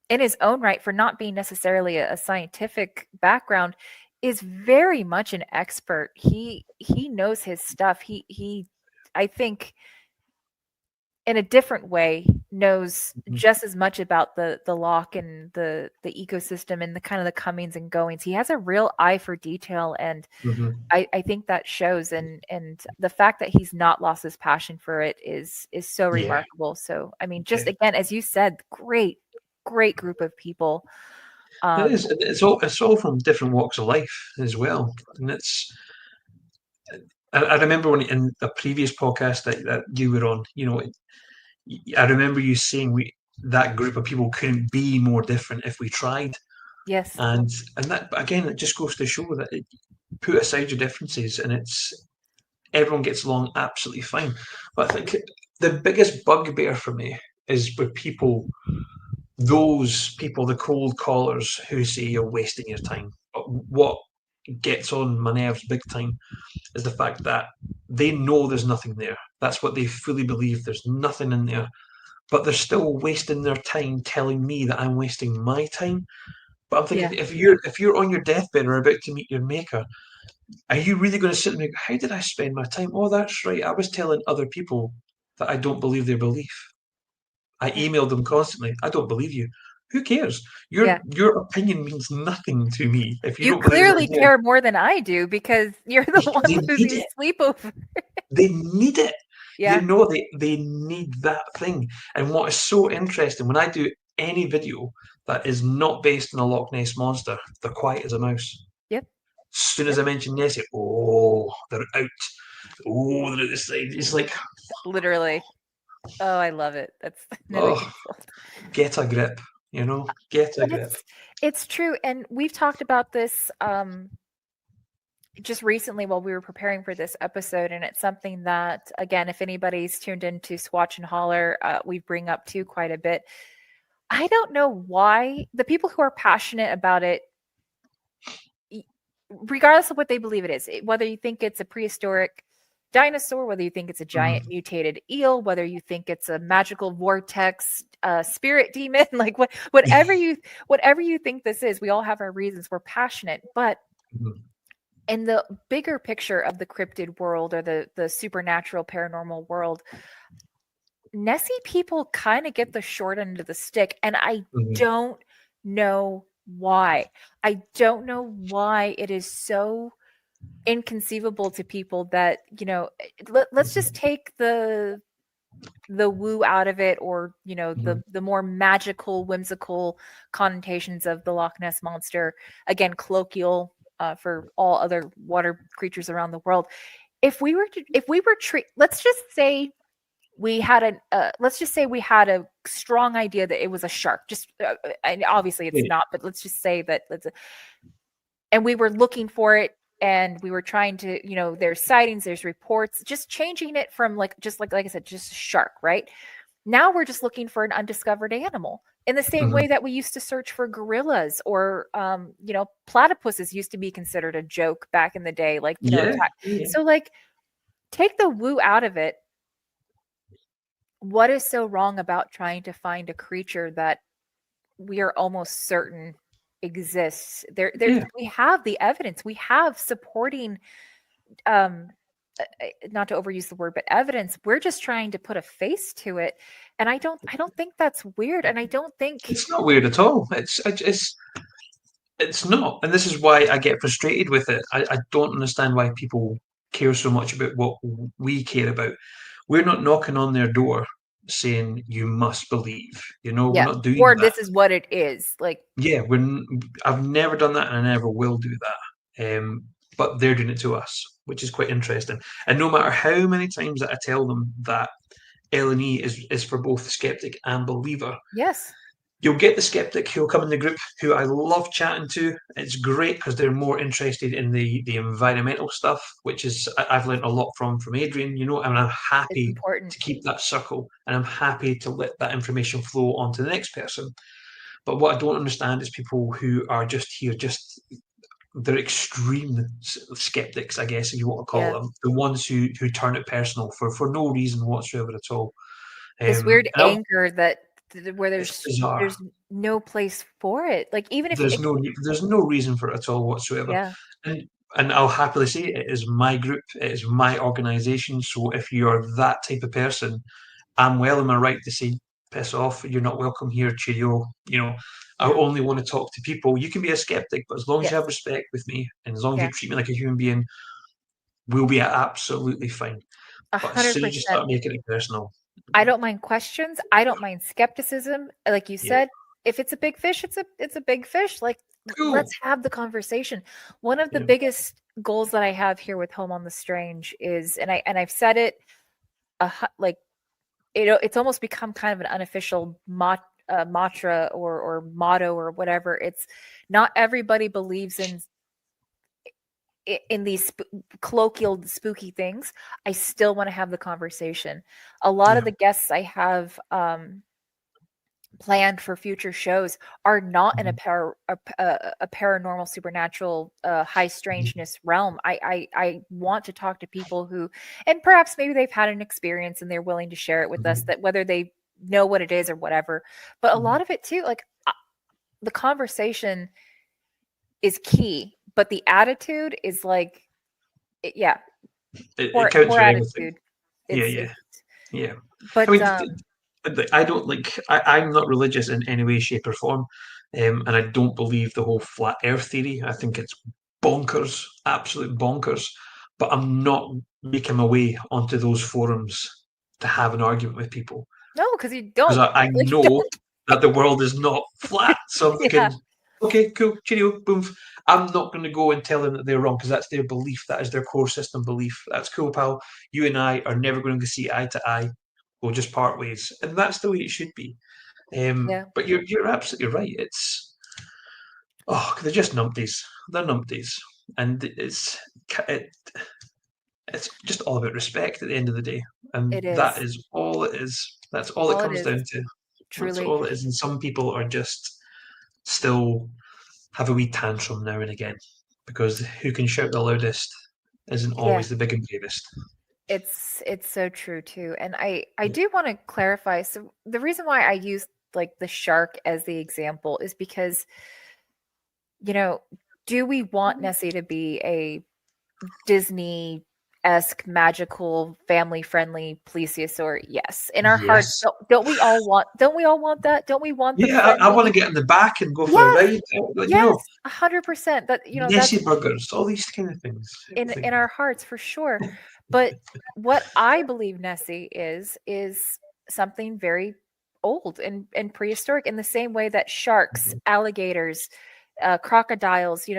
in his own right, for not being necessarily a scientific background, is very much an expert. He knows his stuff. He I think in a different way knows Mhm. just as much about the loch and the ecosystem and the kind of the comings and goings. He has a real eye for detail, and Mhm. I think that shows, and the fact that he's not lost his passion for it is so Yeah. remarkable. So I mean, just Yeah. again, as you said, great group of people. It is. It's all from different walks of life as well, and it's. I remember when in the previous podcast that you were on, I remember you saying that group of people couldn't be more different if we tried, Yes. and that again, it just goes to show that put aside your differences, and everyone gets along absolutely fine. But I think the biggest bugbear for me is with those people, the cold callers who say you're wasting your time. But what gets on my nerves big time is the fact that they know there's nothing there. That's what they fully believe. There's nothing in there. But they're still wasting their time telling me that I'm wasting my time. But I'm Yeah. thinking, if you're on your deathbed or about to meet your maker, are you really going to sit and go, how did I spend my time? Oh, that's right. I was telling other people that I don't believe their belief. I Yeah. emailed them constantly. I don't believe you. Who cares? Your Yeah. your opinion means nothing to me if you You don't believe in clearly it. care more than I do because you're the They one need losing it. sleep over. They need it. Yeah. They need that thing. And what is so interesting, when I do any video that is not based on a Loch Ness monster, they're quiet as a mouse. Yep. As soon as Yep. I mention Nessie, oh, they're out. Oh, they're at the side. It's like, Literally. Oh, I love it. That's no oh, insult. get a grip, get a But grip. it's true, and we've talked about this just recently while we were preparing for this episode, and it's something that, again, if anybody's tuned into Swatch and Holler, we bring up too quite a bit. I don't know why the people who are passionate about it, regardless of what they believe it is, whether you think it's a prehistoric dinosaur, whether you think it's a giant Mhm. mutated eel, whether you think it's a magical vortex spirit demon, like whatever you think this is, we all have our reasons. We're passionate, but Mhm. in the bigger picture of the cryptid world or the supernatural paranormal world, Nessie people kind of get the short end of the stick, and I Mhm. don't know why. I don't know why it is so inconceivable to people that, let's just take the woo out of it, or Mhm. the more magical, whimsical connotations of the Loch Ness monster, again colloquial for all other water creatures around the world. Let's just say we had a strong idea that it was a shark, just and obviously it's Yeah. not, but let's just say that and we were looking for it, and we were trying to, there's sightings, there's reports, just changing it from like I said, just a shark, right? Now we're just looking for an undiscovered animal, in the same Mhm. way that we used to search for gorillas, or platypuses used to be considered a joke back in the day, like, Yeah. attack. Yeah. So, like, take the woo out of it. What is so wrong about trying to find a creature that we are almost certain exists? Yeah. We have the evidence, we have supporting, um not to overuse the word, but evidence. We're just trying to put a face to it, and I don't think that's weird, and I don't think. It's not weird at all. It's not, and this is why I get frustrated with it. I don't understand why people care so much about what we care about. We're not knocking on their door saying you must believe. We're Yeah, not doing or that. this is what it is, like. Yeah, I've never done that, and I never will do that. But they're doing it to us, which is quite interesting. And no matter how many times that I tell them that L&E is for both skeptic and believer, Yes. you'll get the skeptic who'll come in the group, who I love chatting to. It's great because they're more interested in the environmental stuff, which is I've learned a lot from Adrian, and I'm It's happy important. to keep that circle, and I'm happy to let that information flow on to the next person. But what I don't understand is people who are just here, they're extreme skeptics, I guess, if you want to call Yeah, them, the ones who turn it personal for no reason whatsoever at all. this weird And anger that where it's there's bizarre. there's no place for it, like, even if There's no reason for it at all whatsoever. yeah, And and I'll happily say it is my group, it is my organisation. So if you're that type of person, I'm well in my right to say, piss off, you're not welcome here, cheerio. I yeah, only want to talk to people. You can be a skeptic, but as long as you yes, have respect with me, and as long as you yeah, treat me like a human being, we'll be absolutely fine. But as soon as you 100%. start making it personal, I don't mind questions. I don't mind skepticism. Like you yeah, said, if it's a big fish, it's a big fish. Like, let's cool. have the conversation. One of the Yeah. biggest goals that I have here with Home on the Strange is, and I've said it, like, it's almost become kind of an unofficial mantra, or motto, or whatever. It's not everybody believes in these colloquial spooky things. I still want to have the conversation. A lot of Yeah. the guests I have planned for future shows are not in Mhm. a paranormal, supernatural, high Mhm. strangeness realm. I want to talk to people who, and perhaps maybe they've had an experience and they're willing to share it with us, Mhm. that whether they know what it is or whatever. But a Mhm. lot of it too, like, the conversation is key, but the attitude is like, yeah, It poor counts poor for everything. attitude. Yeah, It's yeah, yeah. I but mean, I don't like. I'm not religious in any way, shape, or form, and I don't believe the whole flat Earth theory. I think it's bonkers, absolute bonkers. But I'm not making my way onto those forums to have an argument with people no, because you because don't, I like, you know don't. that the world is not flat. So I'm Yeah, thinking, okay, cool, cheerio, boom. I'm not going to go and tell them that they're wrong because that's their belief. That is their core system belief. That's cool, pal. You and I are never going to see eye to eye. We'll just part ways, and that's the way it should be. yeah, But you're absolutely right. They're just numpties. They're numpties, and it, it's just all about respect at the end of the day, and it that is. is all it is. That's It's all it all it comes is, down to. That's truly. all it is. And some people are just still have a wee tantrum now and again because who can shout the loudest isn't Yeah, always the big and bravest. it's so true too. And I do want to clarify. So the reason why I use, like, the shark as the example is because, you know, do we want Nessie to be a Disney esque, magical, family friendly plesiosaur. Yes, in our hearts, Yes. don't we all want? Don't we all want that? Don't we want the Yeah, friendly? I want to get in the back and go for a Yes, ride. Like, you yes, know, 100%. That that's Nessie burgers, all these kind of things. in Everything. our hearts for sure. But what I believe Nessie is something very old and prehistoric, in the same way that sharks, alligators, crocodiles,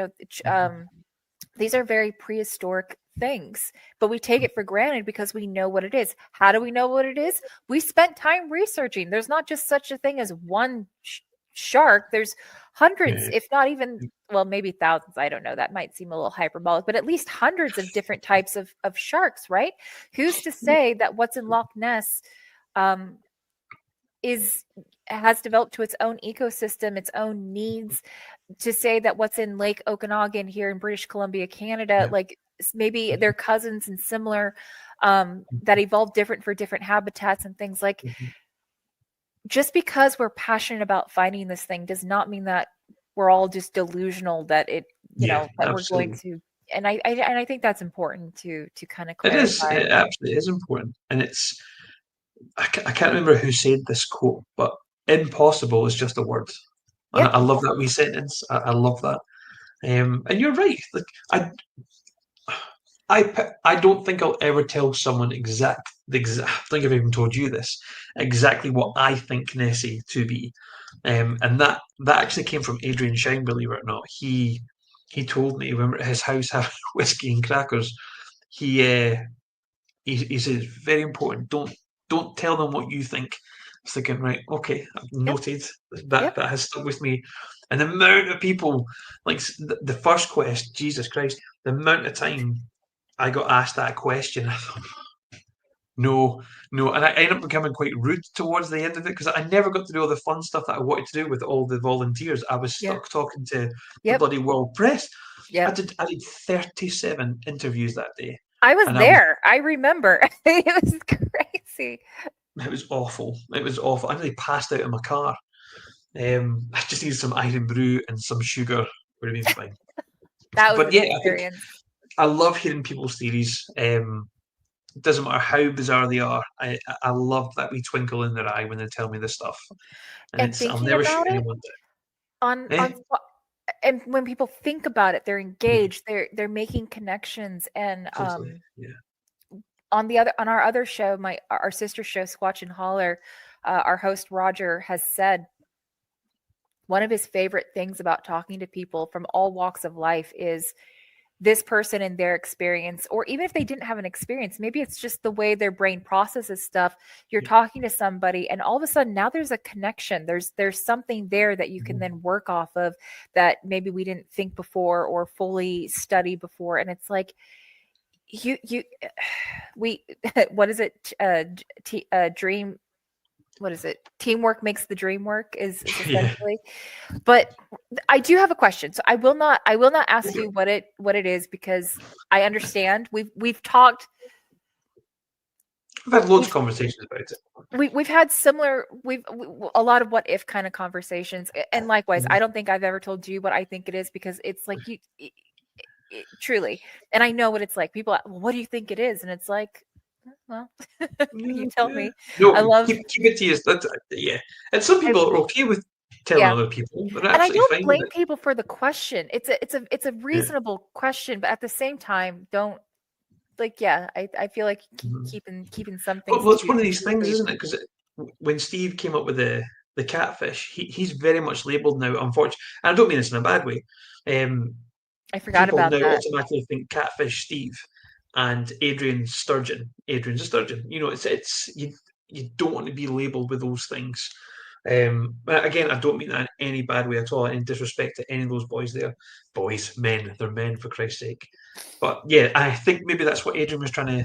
these are very prehistoric things, but we take it for granted because we know what it is. How do we know what it is? We spent time researching. There's not just such a thing as one shark. There's hundreds, Yeah. if not even, well, maybe thousands. I don't know. That might seem a little hyperbolic, but at least hundreds of different types of sharks, right? Who's to say that what's in Loch Ness um, has developed to its own ecosystem, its own needs? To say that what's in Lake Okanagan here in British Columbia, Canada, like maybe they're cousins and similar, that evolved different for different habitats and things. Like, just because we're passionate about finding this thing does not mean that we're all just delusional that it, that we're going to. And I think that's important to kind of clarify. It is. It absolutely is important, and it's. I can't remember who said this quote, but impossible is just a word. And I love that wee sentence. I love that. And you're right. Like I don't think I'll ever tell someone I think I've even told you this, exactly what I think Nessie to be. And that actually came from Adrian Shine, believe it or not. He told me when we were at his house having whiskey and crackers, he says, very important, don't tell them what you think. I was thinking, right, okay, I've noted that has stuck with me. And the amount of people, like the first question, Jesus Christ, the amount of time I got asked that question, I thought, no, and I ended up becoming quite rude towards the end of it because I never got to do all the fun stuff that I wanted to do with all the volunteers. I was stuck talking to the bloody world press. I did 37 interviews that day. I was there. I remember. It was crazy. It was awful. It was awful. I nearly passed out in my car. I just needed some iron brew and some sugar. Would have been fine. That was but an experience. I love hearing people's theories. It doesn't matter how bizarre they are. I love that wee twinkle in their eye when they tell me this stuff. And I'll never shoot anyone down. And when people think about it, they're engaged. They're making connections. And totally. on our other show, our sister show, Squatch and Holler, our host Roger has said one of his favorite things about talking to people from all walks of life is this person and their experience, or even if they didn't have an experience, maybe it's just the way their brain processes stuff. You're talking to somebody and all of a sudden now there's a connection. There's something there that you can then work off of that maybe we didn't think before or fully study before. And it's like, what is it? Dream. What is it? Teamwork makes the dream work is essentially. But I do have a question. So I will not ask you what it is, because I understand we've talked. We've had loads of conversations about it. We've had similar, a lot of what if kind of conversations. And likewise, I don't think I've ever told you what I think it is, because it's like truly, and I know what it's like. People, well, what do you think it is? And it's like, well, you tell me. No, I love keep it to yourself. And some people are okay with telling other people. And I don't blame people for the question. It's a reasonable question, but at the same time, don't I feel like keeping something. Well, it's one of these things, isn't it? Because when Steve came up with the catfish, he's very much labelled now. Unfortunately, and I don't mean this in a bad way. I forgot about that. People now automatically think catfish Steve and Adrian's sturgeon. Adrian's a sturgeon. It's you don't want to be labelled with those things. Again, I don't mean that in any bad way at all, in disrespect to any of those boys there. Boys, men, they're men, for Christ's sake. But yeah, I think maybe that's what Adrian was trying to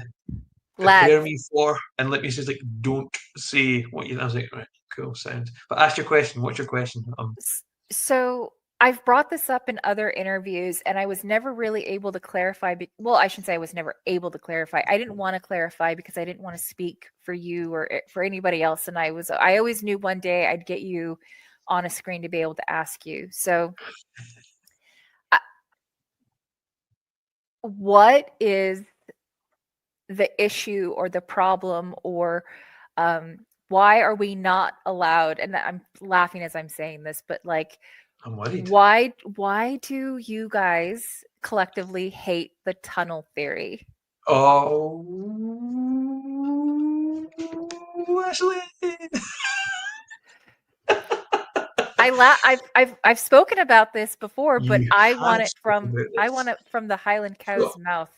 prepare me for, and let me say, like, don't say what you. I was like, right, cool, sound. But ask your question. What's your question? So I've brought this up in other interviews, and I was never really able to clarify. Well, I shouldn't say I was never able to clarify. I didn't want to clarify because I didn't want to speak for you or for anybody else. And I always knew one day I'd get you on a screen to be able to ask you. So what is the issue or the problem, or why are we not allowed, and I'm laughing as I'm saying this, but like, I'm worried. why do you guys collectively hate the tunnel theory? Oh, Ashley. I've spoken about this before, but You I have want it spoken about this. from the Highland cow's So, mouth.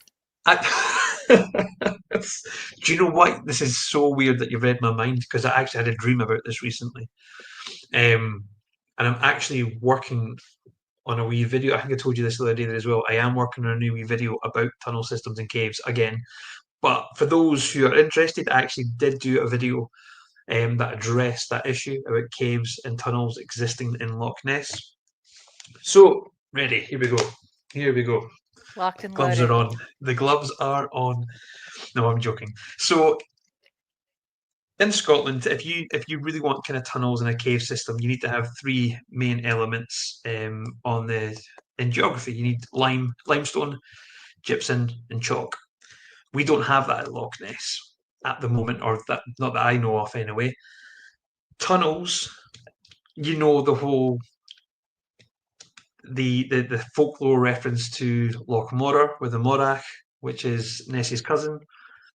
do you know what? This is so weird that you've read my mind, because I actually had a dream about this recently. And I'm actually working on a wee video. I think I told you this the other day as well. I am working on a new wee video about tunnel systems and caves again. But for those who are interested, I actually did do a video that addressed that issue about caves and tunnels existing in Loch Ness. So, ready, here we go. Here we go. Locked and Gloves loaded. are on. The gloves are on. No, I'm joking. So, in Scotland, if you really want kind of tunnels in a cave system, you need to have three main elements in geography. You need limestone, gypsum, and chalk. We don't have that at Loch Ness at the moment, or that not that I know of anyway. Tunnels, you know, the folklore reference to Loch Morar with the Morach, which is Nessie's cousin.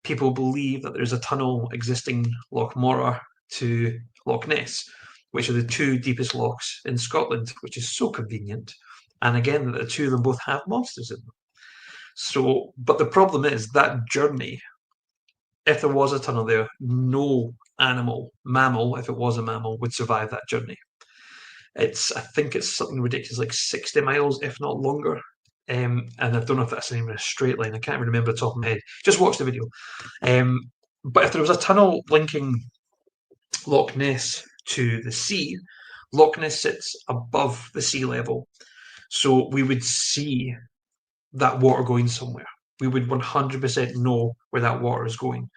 People believe that there's a tunnel existing Loch Morar to Loch Ness, which are the two deepest lochs in Scotland, which is so convenient. And again, the two of them both have monsters in them. So, but the problem is that journey, if there was a tunnel there, no mammal, if it was a mammal, would survive that journey. I think it's something ridiculous, like 60 miles, if not longer. And I don't know if that's even a straight line. I can't even remember the top of my head. Just watch the video. But if there was a tunnel linking Loch Ness to the sea, Loch Ness sits above the sea level. So we would see that water going somewhere. We would 100% know where that water is going.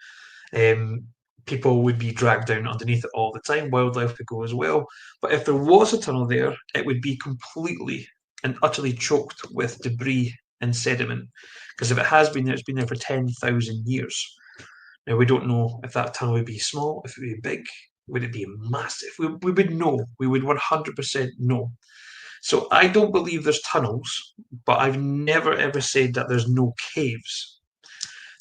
People would be dragged down underneath it all the time. Wildlife could go as well. But if there was a tunnel there, it would be completely and utterly choked with debris and sediment. Because if it has been there, it's been there for 10,000 years. Now, we don't know if that tunnel would be small, if it would be big, would it be massive? We would know. We would 100% know. So I don't believe there's tunnels, but I've never ever said that there's no caves.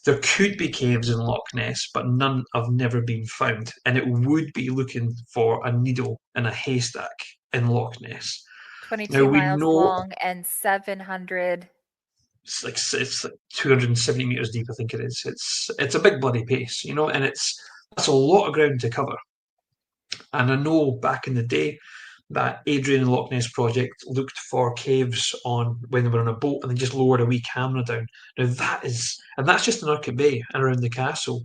There could be caves in Loch Ness, but none have never been found. And it would be looking for a needle in a haystack in Loch Ness. Now 22 we miles know long and 700. it's like 270 meters deep. I think it is. It's a big bloody pace, you know, and that's a lot of ground to cover. And I know back in the day that Adrian and Loch Ness Project looked for caves on when they were on a boat, and they just lowered a wee camera down. Now that's just in Urquhart Bay and around the castle.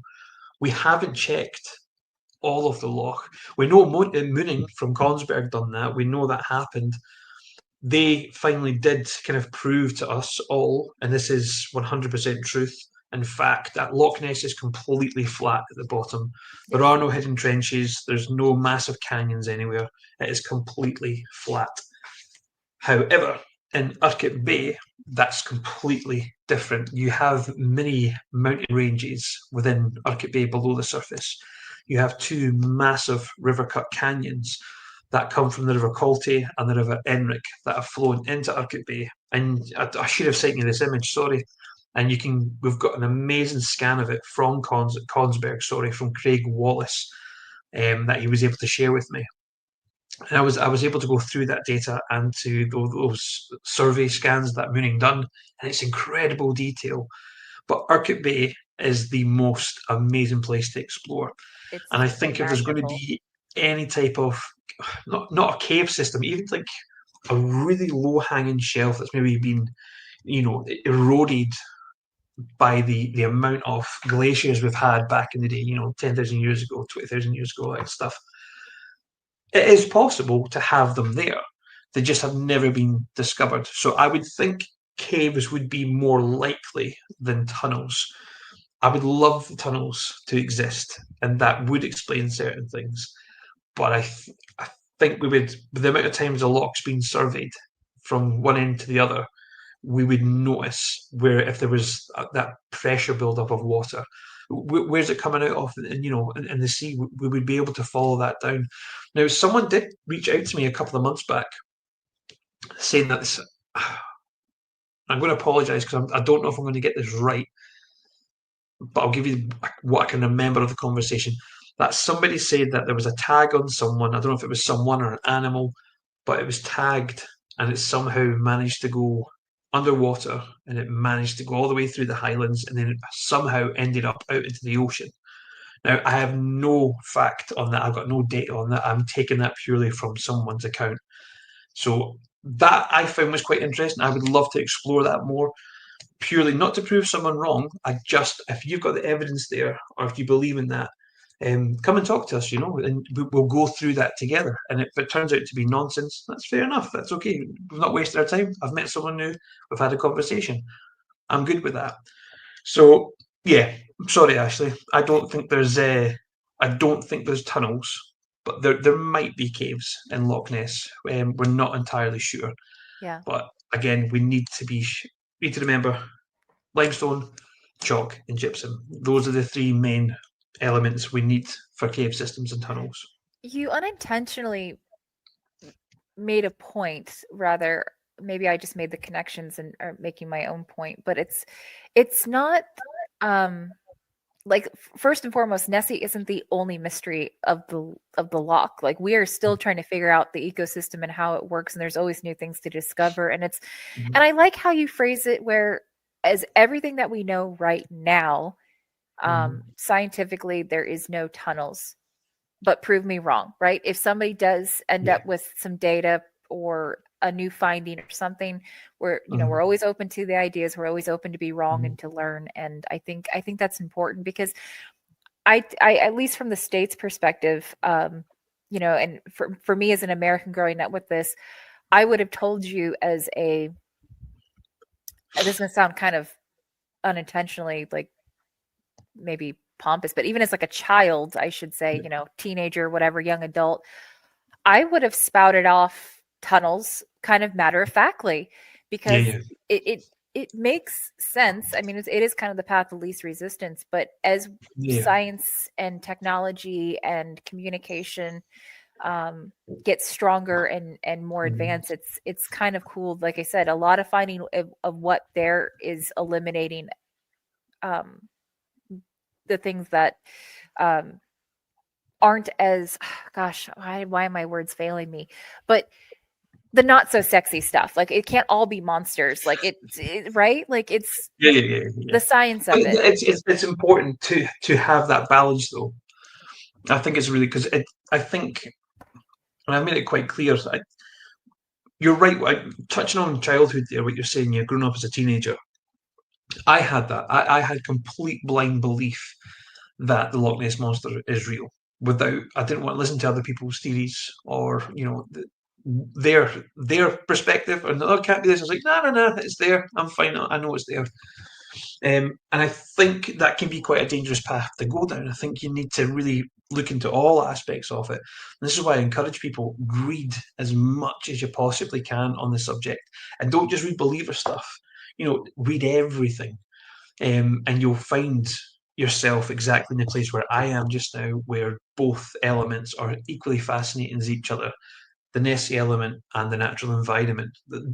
We haven't checked all of the loch. We know Mooning from Consberg done that. We know that happened. They finally did kind of prove to us all, and this is 100% truth, in fact, that Loch Ness is completely flat at the bottom. There are no hidden trenches, there's no massive canyons anywhere. It is completely flat. However, in Urquhart Bay, that's completely different. You have many mountain ranges within Urquhart Bay below the surface. You have two massive river cut canyons that come from the River Colty and the River Enric that have flown into Urquhart Bay. And I should have sent you this image, sorry. And we've got an amazing scan of it from Consberg, from Craig Wallace, that he was able to share with me. And I was able to go through that data and to those survey scans that Mooning done, and it's incredible detail. But Urquhart Bay is the most amazing place to explore. And I think if there's going to be any type of not a cave system, even like a really low hanging shelf that's maybe been, eroded by the amount of glaciers we've had back in the day, 10,000 years ago, 20,000 years ago, that stuff. It is possible to have them there. They just have never been discovered. So I would think caves would be more likely than tunnels. I would love the tunnels to exist, and that would explain certain things. But I think we would, with the amount of times a loch's been surveyed from one end to the other, we would notice where if there was that pressure buildup of water, where's it coming out of, and in the sea, we would be able to follow that down. Now, someone did reach out to me a couple of months back saying that this, I'm going to apologise because I don't know if I'm going to get this right, but I'll give you what I can remember of the conversation. That somebody said that there was a tag on someone. I don't know if it was someone or an animal, but it was tagged and it somehow managed to go underwater and it managed to go all the way through the Highlands and then it somehow ended up out into the ocean. Now, I have no fact on that. I've got no data on that. I'm taking that purely from someone's account. So that I found was quite interesting. I would love to explore that more, purely not to prove someone wrong. If you've got the evidence there, or if you believe in that, come and talk to us, and we'll go through that together. And if it turns out to be nonsense, that's fair enough. That's okay. We've not wasted our time. I've met someone new. We've had a conversation. I'm good with that. So yeah, sorry, Ashley. I don't think there's tunnels, but there might be caves in Loch Ness. We're not entirely sure. Yeah. But again, we need to remember limestone, chalk, and gypsum. Those are the three main elements we need for cave systems and tunnels. You unintentionally made a point, rather, maybe I just made the connections and are making my own point, but it's not like, first and foremost, Nessie isn't the only mystery of the loch. Like, we are still trying to figure out the ecosystem and how it works, and there's always new things to discover. And and I like how you phrase it, where as everything that we know right now, scientifically, there is no tunnels, but prove me wrong, right? If somebody does end up with some data or a new finding or something, we're always open to the ideas. We're always open to be wrong and to learn. And I think that's important, because I at least from the States perspective, and for me as an American growing up with this, I would have told you this is going to sound kind of unintentionally, like, maybe pompous, but even as like a child, I should say, teenager, whatever, young adult, I would have spouted off tunnels kind of matter of factly, because it makes sense. I mean, it is kind of the path of least resistance, but as science and technology and communication gets stronger and more advanced, it's kind of cool. Like I said, a lot of finding of what there is eliminating the things that aren't as, gosh, why are my words failing me? But the not so sexy stuff, like, it can't all be monsters, like right? Like, it's the science of it. It's important to have that balance, though. I think it's really, because I think, and I made it quite clear. You're right. Touching on childhood there, what you're saying, you're growing up as a teenager. I had that. I had complete blind belief that the Loch Ness monster is real. I didn't want to listen to other people's theories, or their perspective. And it can't be this. I was like, no, it's there. I'm fine. I know it's there. And I think that can be quite a dangerous path to go down. I think you need to really look into all aspects of it. And this is why I encourage people, read as much as you possibly can on the subject, and don't just read believer stuff. Read everything, and you'll find yourself exactly in the place where I am just now, where both elements are equally fascinating as each other. The Nessie element and the natural environment.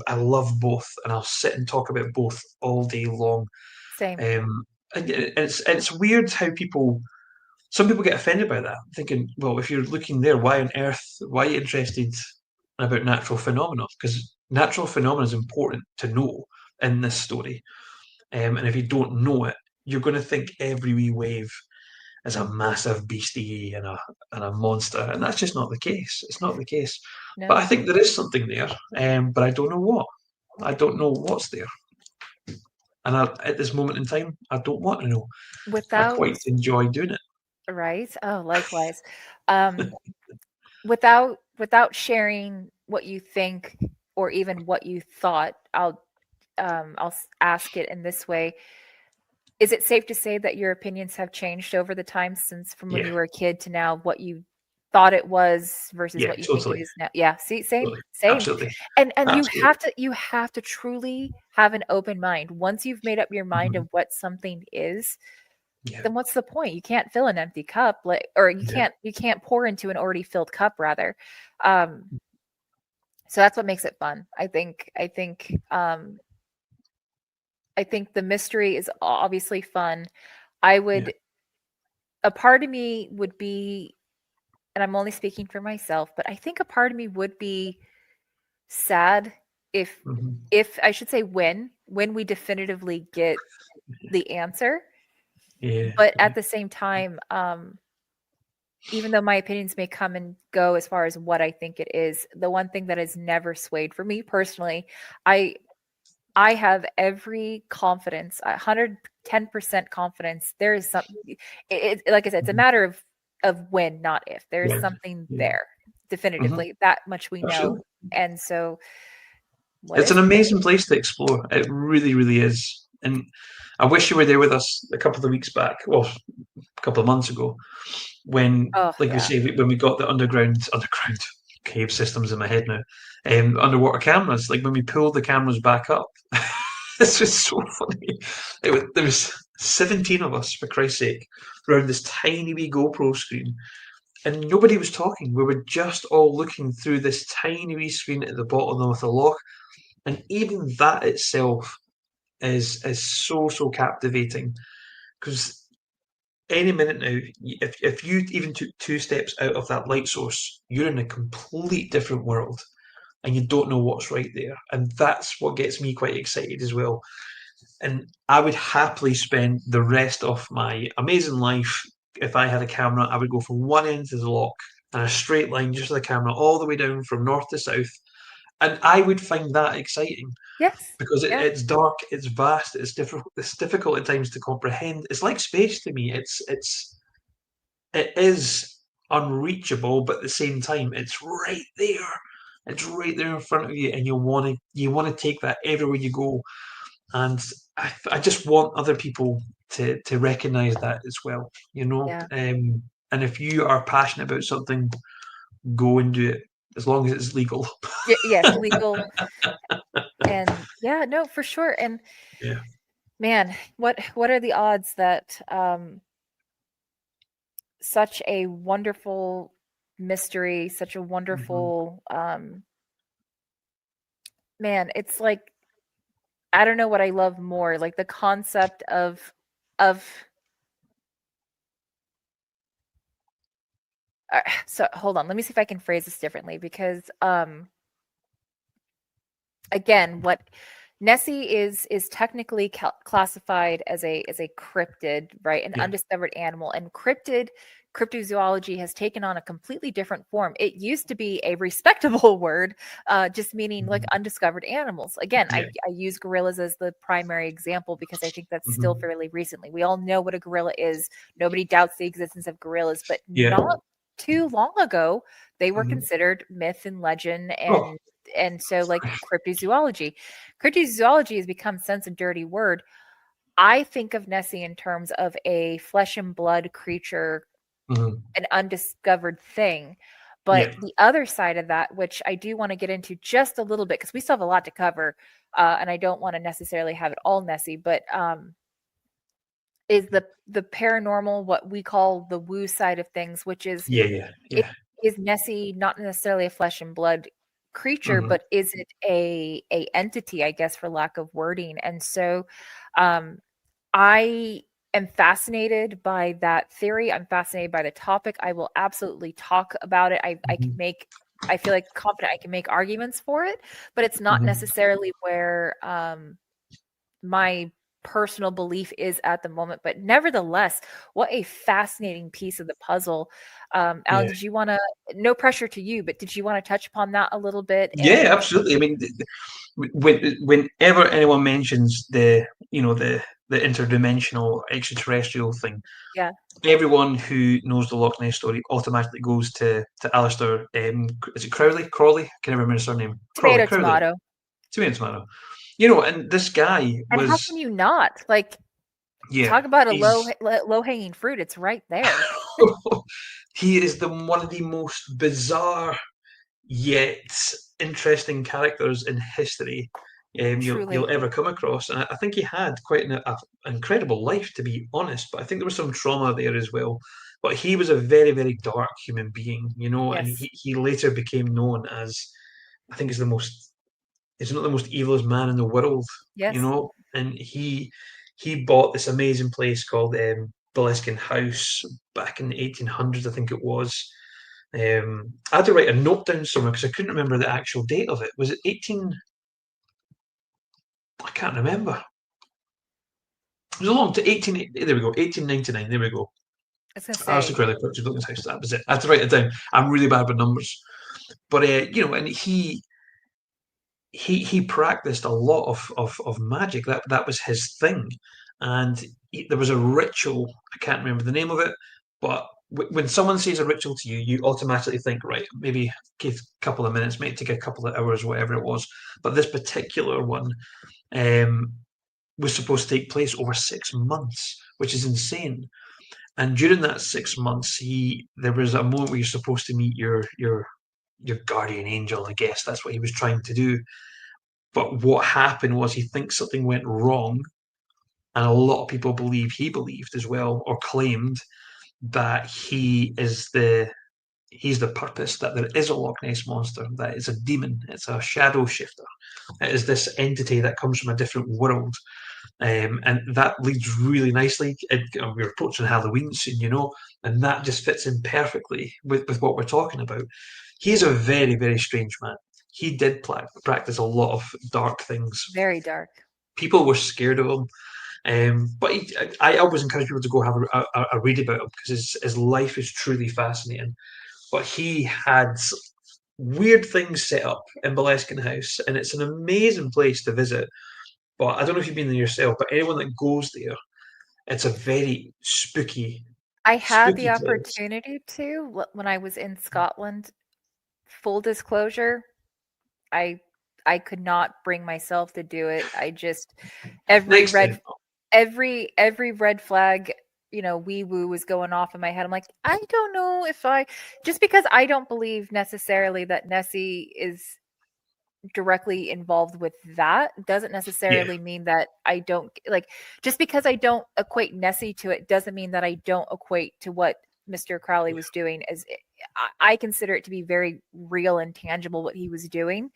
I love both, and I'll sit and talk about both all day long. Same. And it's weird how some people get offended by that, thinking, well, if you're looking there, why on earth, why are you interested about natural phenomena? Because natural phenomena is important to know in this story. And if you don't know it, you're going to think every wee wave is a massive beastie and a monster, and that's just not the case. It's not the case. No. But I think there is something there, but I don't know what. I don't know what's there. And at this moment in time, I don't want to know. I quite enjoy doing it. Right. Oh, likewise. Without sharing what you think or even what you thought, I'll ask it in this way. Is it safe to say that your opinions have changed over the time, since from when you were a kid to now, what you thought it was versus Yeah, what you think it totally. is now. Yeah, see, same, Totally. same. Absolutely. And Absolutely. you have to truly have an open mind. Once you've made up your mind Mhm. of what something is, Yeah. then what's the point? You can't fill an empty cup, like, or Yeah. you can't pour into an already filled cup, rather. So that's what makes it fun. I think the mystery is obviously fun. I Yeah. would, a part of me would be, and I'm only speaking for myself, but I think a part of me would be sad if Mhm. I should say when we definitively get the answer. Yeah. But Yeah. at the same time, even though my opinions may come and go as far as what I think it is, the one thing that has never swayed for me personally, I have every confidence, 110% confidence. There is something. Like I said, it's a Mhm. matter of when, not if. There is Yeah. something Yeah. there, Mhm. definitively. That much we know. Absolutely. And so, what It's is an it? amazing place to explore. It really, really is. And I wish you were there with us a couple of weeks back, well, a couple of months ago, when, Oh like we yeah. say, when we got the underground cave systems in my head now, underwater cameras. Like when we pulled the cameras back up, this was so funny. There was 17 of us, for Christ's sake, around this tiny wee GoPro screen, and nobody was talking. We were just all looking through this tiny wee screen at the bottom of the loch, and even that itself is so captivating, because any minute now, if you even took 2 steps out of that light source, you're in a complete different world, and you don't know what's right there, and that's what gets me quite excited as well. And I would happily spend the rest of my amazing life, if I had a camera, I would go from one end to the loch in a straight line, just with the camera all the way down from north to south, and I would find that exciting, Yes. because Yeah. it's dark, it's vast, it's difficult at times to comprehend. It's like space to me. It is unreachable, but at the same time, it's right there. It's right there in front of you, and you want to take that everywhere you go. And I just want other people to recognize that as well. Yeah. And if you are passionate about something, go and do it, as long as it's legal. Yes, legal. And yeah, no, for sure. And Yeah. man, what are the odds that such a wonderful mystery, such a Mhm. wonderful man, it's like, I don't know what I love more, like the concept of so hold on, let me see if I can phrase this differently, because again, what Nessie is technically classified as a cryptid, right? An Yeah. undiscovered animal. And cryptozoology has taken on a completely different form. It used to be a respectable word, just meaning like Mhm. undiscovered animals. Again, Yeah. I use gorillas as the primary example because I think that's still Mhm. fairly recently. We all know what a gorilla is. Nobody doubts the existence of gorillas, but Yeah. not too long ago, they were Mhm. considered myth and legend, Oh, and so like cryptozoology has become since a dirty word. I think of Nessie in terms of a flesh and blood creature, mhm. an undiscovered thing. But Yeah. the other side of that, which I do want to get into just a little bit, because we still have a lot to cover, and I don't want to necessarily have it all Nessie, but is the paranormal, what we call the woo side of things, which is, Yeah. Yeah. it Yeah. is Nessie not necessarily a flesh and blood creature, Mhm. but is it a entity, I guess, for lack of wording? And so, um, I am fascinated by that theory. I'm fascinated by the topic. I will absolutely talk about it. I can Mhm. make, I feel like confident I can make arguments for it, but it's not Mhm. necessarily where my personal belief is at the moment. But nevertheless, what a fascinating piece of the puzzle. Alan, Yeah. did you want to, no pressure to you, but did you want to touch upon that a little bit? Yeah, And absolutely. I mean, whenever anyone mentions the interdimensional extraterrestrial thing, yeah, everyone who knows the Loch Ness story automatically goes to Alistair. Is it Crowley? Crawley? I can never remember his surname. Crawley. tomato, Crowley. tomato. Tomato. Tomato. And this guy And how was. can you not? Like, Yeah, Talk about a he's low hanging fruit. It's right there. he is one of the most bizarre yet interesting characters in history you'll Truly. ever come across. And I think he had quite an incredible life, to be honest. But I think there was some trauma there as well. But he was a very, very dark human being, and Yes. he later became known as, I think, is not the most evilest man in the world, Yes. And he bought this amazing place called Beliskin House back in the 1800s, I think it was. I had to write a note down somewhere because I couldn't remember the actual date of it. Was it 18? I can't remember. It was a long to 18. There we go, 1899. There we go. I was gonna Arthur say, Crowley Cryptozoology's house. That was it. I had to write it down. I'm really bad with numbers, but and he practiced a lot of magic. That was his thing, and there was a ritual. I can't remember the name of it, but when someone says a ritual to you, you automatically think, right, maybe a couple of minutes, might take a couple of hours, whatever it was. But this particular one was supposed to take place over 6 months, which is insane. And during that 6 months, there was a moment where you're supposed to meet your guardian angel. I guess that's what he was trying to do. But what happened was he thinks something went wrong, and a lot of people believe he believed as well, or claimed that he's the purpose, that there is a Loch Ness monster, that it's a demon, it's a shadow shifter, it is this entity that comes from a different world. And that leads really nicely. We're approaching Halloween soon, and that just fits in perfectly with what we're talking about. He's a very, very strange man. He did practice a lot of dark things. very dark. People were scared of him. But I always encourage people to go have a read about him because his life is truly fascinating. But he had weird things set up in Beliskin House, and it's an amazing place to visit. But I don't know if you've been there yourself, but anyone that goes there, it's a very spooky, I had the spooky place. opportunity to when I was in Scotland. Full disclosure, I could not bring myself to do it. I just every red flag, wee woo was going off in my head. I'm like, I don't know if just because I don't believe necessarily that Nessie is directly involved with that doesn't necessarily mean that I don't just because I don't equate Nessie to it doesn't mean that I don't equate to what Mr. Crowley was doing. As I consider it to be very real and tangible what he was doing.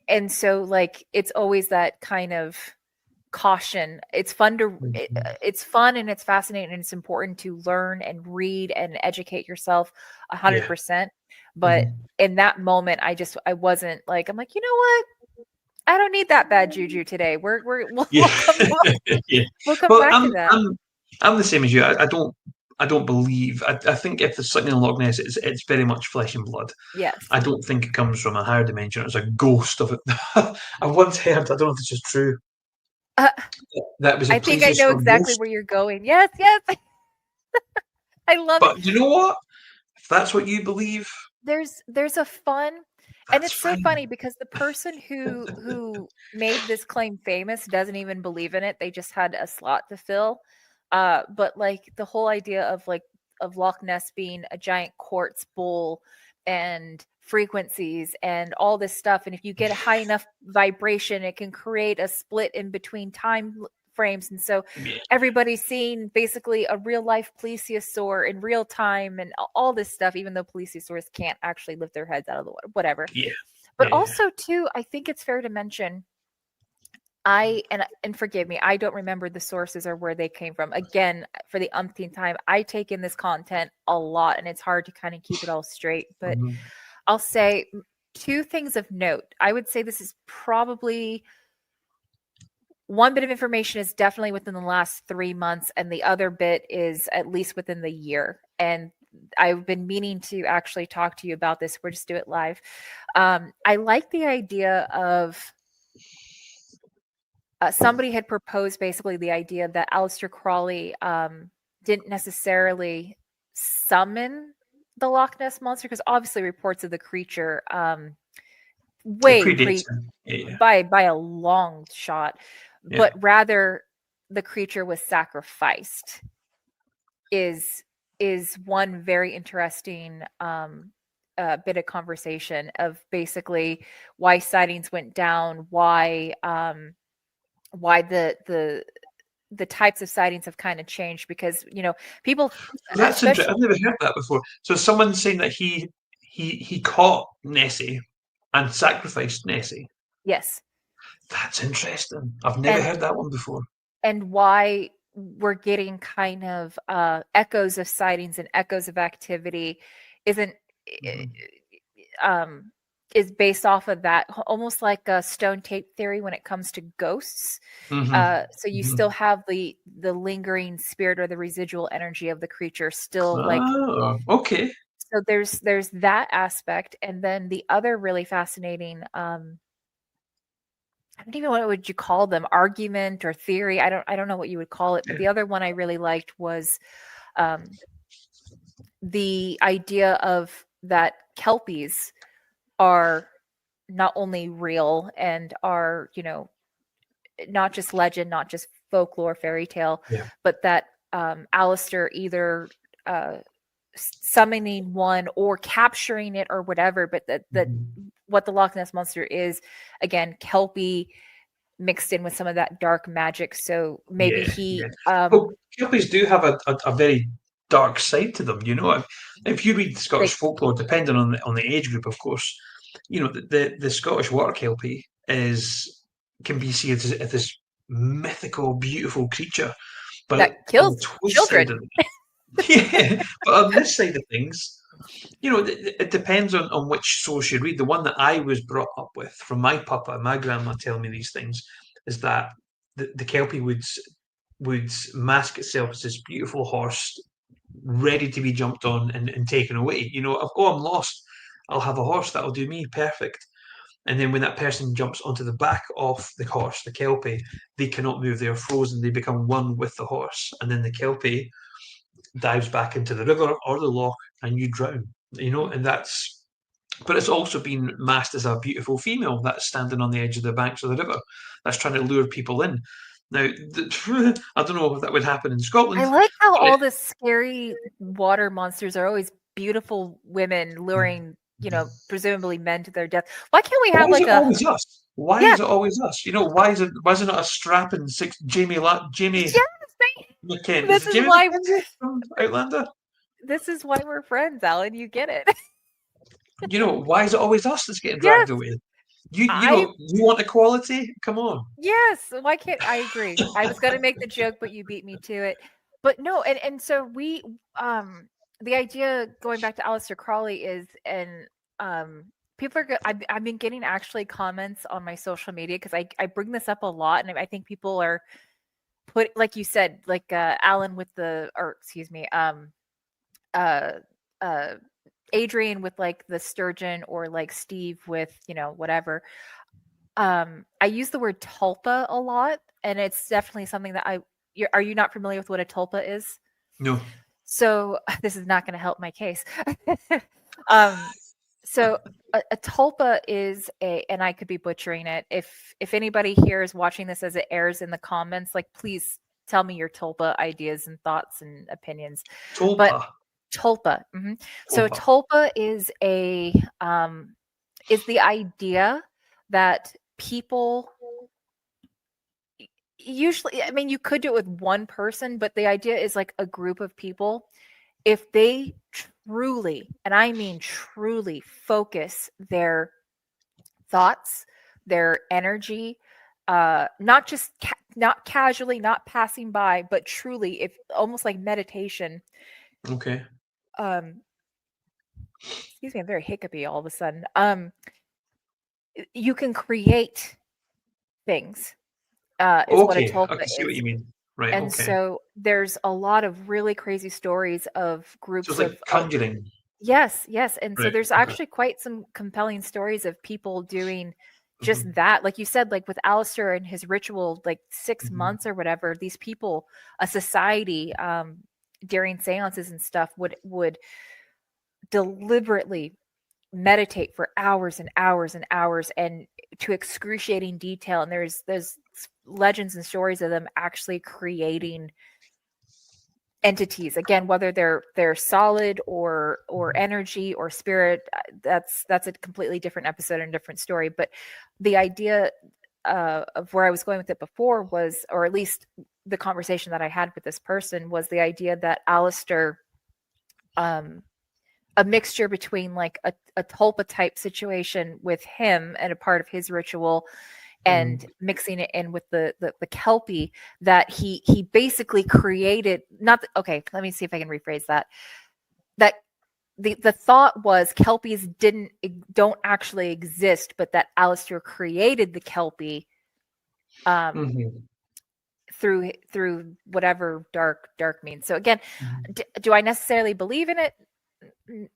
And so it's always that kind of caution. It's fun it's fun and it's fascinating and it's important to learn and read and educate yourself 100%. But in that moment, I wasn't I'm like, you know what? I don't need that bad juju today. We'll come back to that. I'm the same as you. I don't believe. I think if there's something in Loch Ness, it's very much flesh and blood. Yes. I don't think it comes from a higher dimension. It's a ghost of it. I once heard. I don't know if this is true. That was. I think I know exactly where you're going. Yes. I love it. But you know what? If that's what you believe, there's a fun. And it's so funny because the person who made this claim famous doesn't even believe in it. They just had a slot to fill. But the whole idea of Loch Ness being a giant quartz bowl and frequencies and all this stuff. And if you get a high enough vibration, it can create a split in between time frames. And so everybody's seeing basically a real life plesiosaur in real time and all this stuff, even though plesiosaurs can't actually lift their heads out of the water, whatever. But also too, I think it's fair to mention, and forgive me, I don't remember the sources or where they came from. Again, for the umpteenth time, I take in this content a lot and it's hard to kind of keep it all straight. But I'll say two things of note. I would say this is probably one bit of information is definitely within the last 3 months, and the other bit is at least within the year. And I've been meaning to actually talk to you about this. We'll just do it live. I like the idea of somebody had proposed basically the idea that Aleister Crowley didn't necessarily summon the Loch Ness monster, because obviously reports of the creature by a long shot. but rather the creature was sacrificed is one very interesting bit of conversation of basically why sightings went down, why the types of sightings have kind of changed, because people, That's interesting. I've never heard that before. So someone's saying that he caught Nessie and sacrificed Nessie. Yes. That's interesting. I've never heard that one before. And why we're getting kind of echoes of sightings and echoes of activity isn't is based off of that, almost like a stone tape theory when it comes to ghosts. So you still have the lingering spirit or the residual energy of the creature still okay. So there's that aspect, and then the other really fascinating I don't even know what would you call them, argument or theory. I don't know what you would call it, but the other one I really liked was the idea of that Kelpies are not only real and are, not just legend, not just folklore, fairy tale, but that Alistair either summoning one or capturing it or whatever, but that what the Loch Ness Monster is, again, Kelpie mixed in with some of that dark magic. So maybe Kelpies do have a very dark side to them. If you read Scottish folklore, depending on the age group, of course, the Scottish water Kelpie can be seen as this mythical, beautiful creature, but that kills children. But on this side of things, it depends on which source you read. The one that I was brought up with from my papa and my grandma telling me these things is that the Kelpie would mask itself as this beautiful horse ready to be jumped on and taken away. I'm lost, I'll have a horse that'll do me perfect. And then when that person jumps onto the back of the horse, the Kelpie, they cannot move, they're frozen, they become one with the horse. And then the Kelpie dives back into the river or the loch and you drown, and that's, but it's also been masked as a beautiful female that's standing on the edge of the banks of the river that's trying to lure people in. Now, I don't know if that would happen in Scotland. I like how all the scary water monsters are always beautiful women luring, presumably men to their death. Why can't we have always us? Why is it always us? Why is it not a strapping Jamie McKenna? This is why from Outlander. This is why we're friends, Alan. You get it. Why is it always us that's getting dragged away? You want equality? Come on. Yes. Why can't I agree? I was going to make the joke, but you beat me to it. But no, and so we the idea, going back to Aleister Crowley, is, and people are good. I've been getting actually comments on my social media because I bring this up a lot, and I think people are like you said, like Alan with Adrian with like the sturgeon, or like Steve with whatever. I use the word tulpa a lot, and it's definitely something that are you not familiar with what a tulpa is? No. So this is not going to help my case. So a tulpa is and I could be butchering it. If anybody here is watching this as it airs in the comments, like, please tell me your tulpa ideas and thoughts and opinions. Tulpa. But tulpa. Mm-hmm. So a tulpa is is the idea that people usually, I mean, you could do it with one person, but the idea is like a group of people, if they truly, and I mean truly, focus their thoughts, their energy, not just not casually, not passing by, but truly, if almost like meditation. Okay. Excuse me, I'm very hiccupy all of a sudden. You can create things. Is what a tulpa I can see what you mean. Right. And so there's a lot of really crazy stories of groups so it's like of conjuring. Yes. And so there's actually quite some compelling stories of people doing just that. Like you said, like with Alistair and his ritual, like 6 months or whatever, these people, a society, during seances and stuff would deliberately meditate for hours and hours and hours, and to excruciating detail. And there's legends and stories of them actually creating entities, again, whether they're solid or energy or spirit. That's a completely different episode and different story. But the idea of where I was going with it before was, or at least the conversation that I had with this person, was the idea that Alistair, a mixture between like a tulpa type situation with him and a part of his ritual, and mixing it in with the Kelpie, that he basically created, okay, let me see if I can rephrase that. That the thought was Kelpies don't actually exist, but that Alistair created the Kelpie through whatever dark means. So again, do I necessarily believe in it?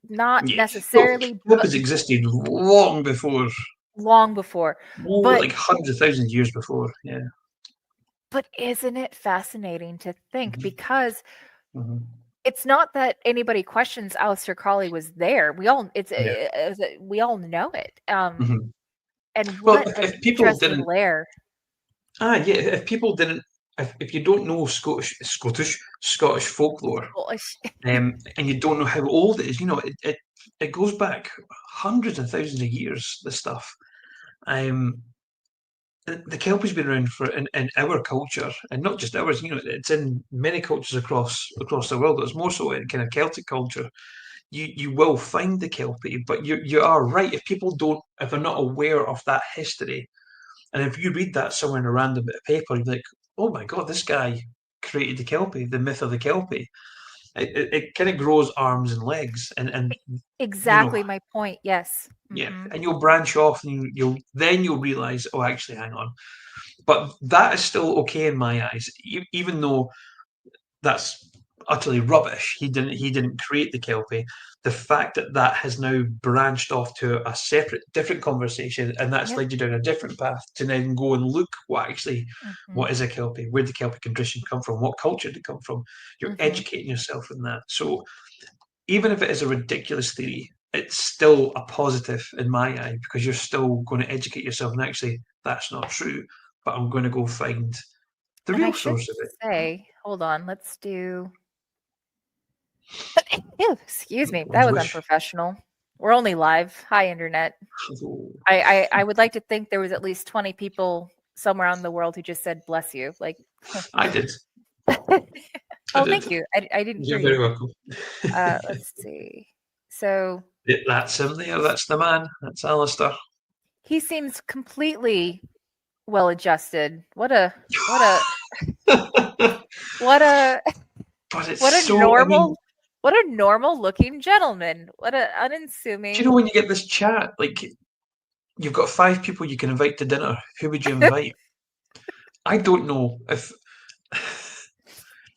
Not necessarily. Well, Kelpies existed long before. But like hundreds of thousands of years before. Yeah. But isn't it fascinating to think, because it's not that anybody questions Aleister Crowley was there. We all we all know it. And what if people didn't layer. If people didn't, if you don't know Scottish folklore, and you don't know how old it is, you know, it goes back hundreds and thousands of years, this stuff. The Kelpie's been around for in our culture, and not just ours. You know, it's in many cultures across the world. It's more so in kind of Celtic culture. You will find the Kelpie, but you are right. If they're not aware of that history, and if you read that somewhere in a random bit of paper, you're like, oh my god, this guy created the Kelpie, the myth of the Kelpie. It kind of grows arms and legs, and exactly my point. Yes. Yeah, and you'll branch off, and you'll realize, oh, actually, hang on. But that is still okay in my eyes, even though that's utterly rubbish. He didn't create the Kelpie. The fact that has now branched off to a separate, different conversation, and that's led you down a different path to then go and look what is a Kelpie? Where did the Celtic tradition come from? What culture did it come from? You're educating yourself in that. So even if it is a ridiculous theory, it's still a positive in my eye, because you're still going to educate yourself. And actually, that's not true, but I'm going to go find the real source of it. Hold on, let's do. Ew, excuse me, that was unprofessional. We're only live. Hi, internet. I would like to think there was at least 20 people somewhere around the world who just said "bless you." Like I did. Thank you. I didn't. You're very welcome. Let's see. So that's him there. That's the man. That's Alistair. He seems completely well adjusted. What a normal looking gentleman. What a unassuming. Do you know when you get this chat, like you've got 5 people you can invite to dinner, who would you invite? I don't know if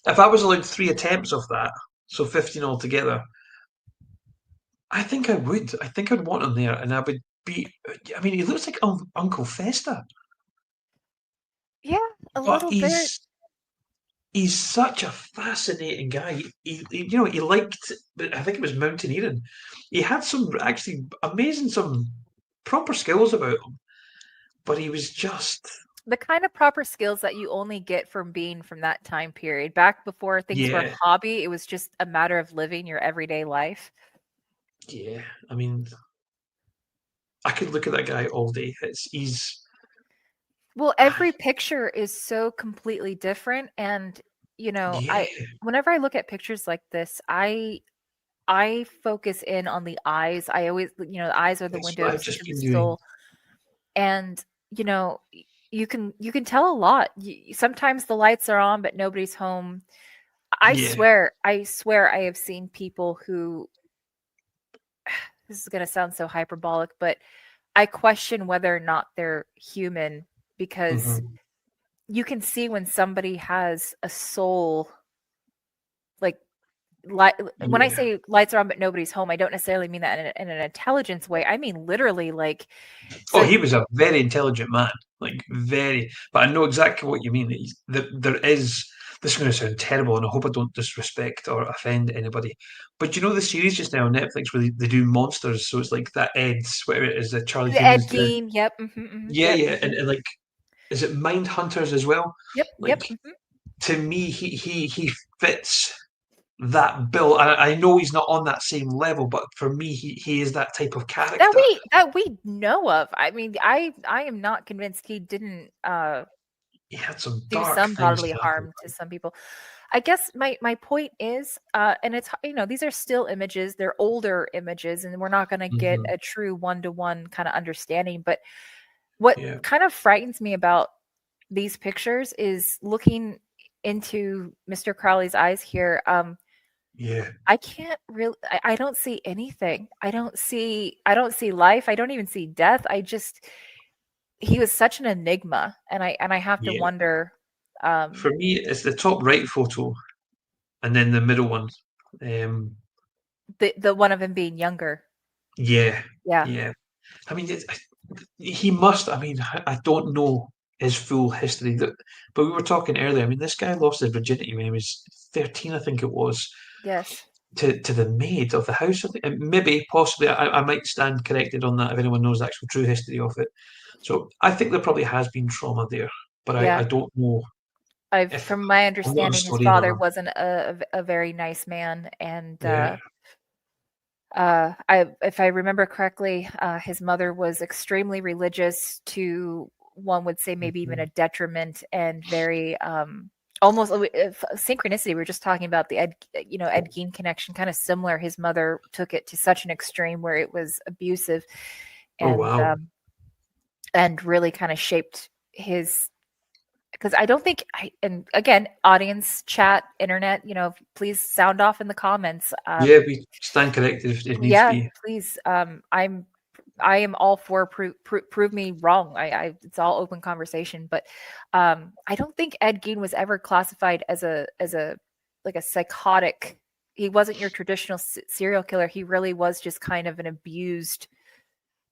I was allowed 3 attempts of that, so 15 altogether, I think I would. I think I'd want him there, and I would be. I mean, he looks like Uncle Fester. Yeah, little bit. He's such a fascinating guy. He liked. I think it was mountaineering. He had some actually amazing, some proper skills about him, but he was just the kind of proper skills that you only get from being from that time period. Back before things were a hobby, it was just a matter of living your everyday life. Yeah, I mean, I could look at that guy all day. Every picture is so completely different, and whenever I look at pictures like this, I focus in on the eyes. I always, the eyes are the windows to the soul, and you can tell a lot. Sometimes the lights are on, but nobody's home. I swear I have seen people who. This is going to sound so hyperbolic, but I question whether or not they're human, because you can see when somebody has a soul. Like, when I say lights are on but nobody's home, I don't necessarily mean that in an intelligence way. I mean literally, like. He was a very intelligent man, like very. But I know exactly what you mean. There is this is going to sound terrible, and I hope I don't disrespect or offend anybody. But you know the series just now on Netflix where they do monsters, so it's like that Ed's whatever it is that Charlie The Hume Ed is doing. Gein, yep. Mm-hmm, Yeah, yep. yeah, and like, is it Mind Hunters as well? Yep, Like, yep. Mm-hmm. to me, he fits that bill. I know he's not on that same level, but for me, he is that type of character. That we know of. I mean, I am not convinced he didn't He had some do dark some things bodily happen. harm to some people. I guess my point is, and it's, you know, these are still images, they're older images, and we're not going to get Mhm. a true one-to-one kind of understanding. But what Yeah, kind of frightens me about these pictures is looking into Mr. Crowley's eyes here. yeah, I can't really, I don't see anything. I don't see life. I don't even see death. He was such an enigma, and I have to yeah. wonder. For me, it's the top right photo, and then the middle one. The one of him being younger. Yeah, Yeah. yeah. I mean, he must. I mean, I don't know his full history, but we were talking earlier. I mean, this guy lost his virginity when he was 13, I think it was, Yes. to the maid of the house. I think. And maybe, possibly, I might stand corrected on that if anyone knows the actual true history of it. So I think there probably has been trauma there, but I Yeah. don't know if From my I'm not a understanding, his historian father or wasn't a very nice man, and yeah. if I remember correctly, his mother was extremely religious to, one would say, maybe even Mhm. a detriment, and very almost synchronicity. We were just talking about the Ed Gein connection, kind of similar. His mother took it to such an extreme where it was abusive, Oh and wow. really kind of shaped his, because I don't think and again, audience, chat, internet, please sound off in the comments. Yeah, we stand corrected if needs Yeah, be. please. I am all for prove me wrong. It's all open conversation, but I don't think Ed Gein was ever classified as a like a psychotic. He wasn't your traditional serial killer. He really was just kind of an abused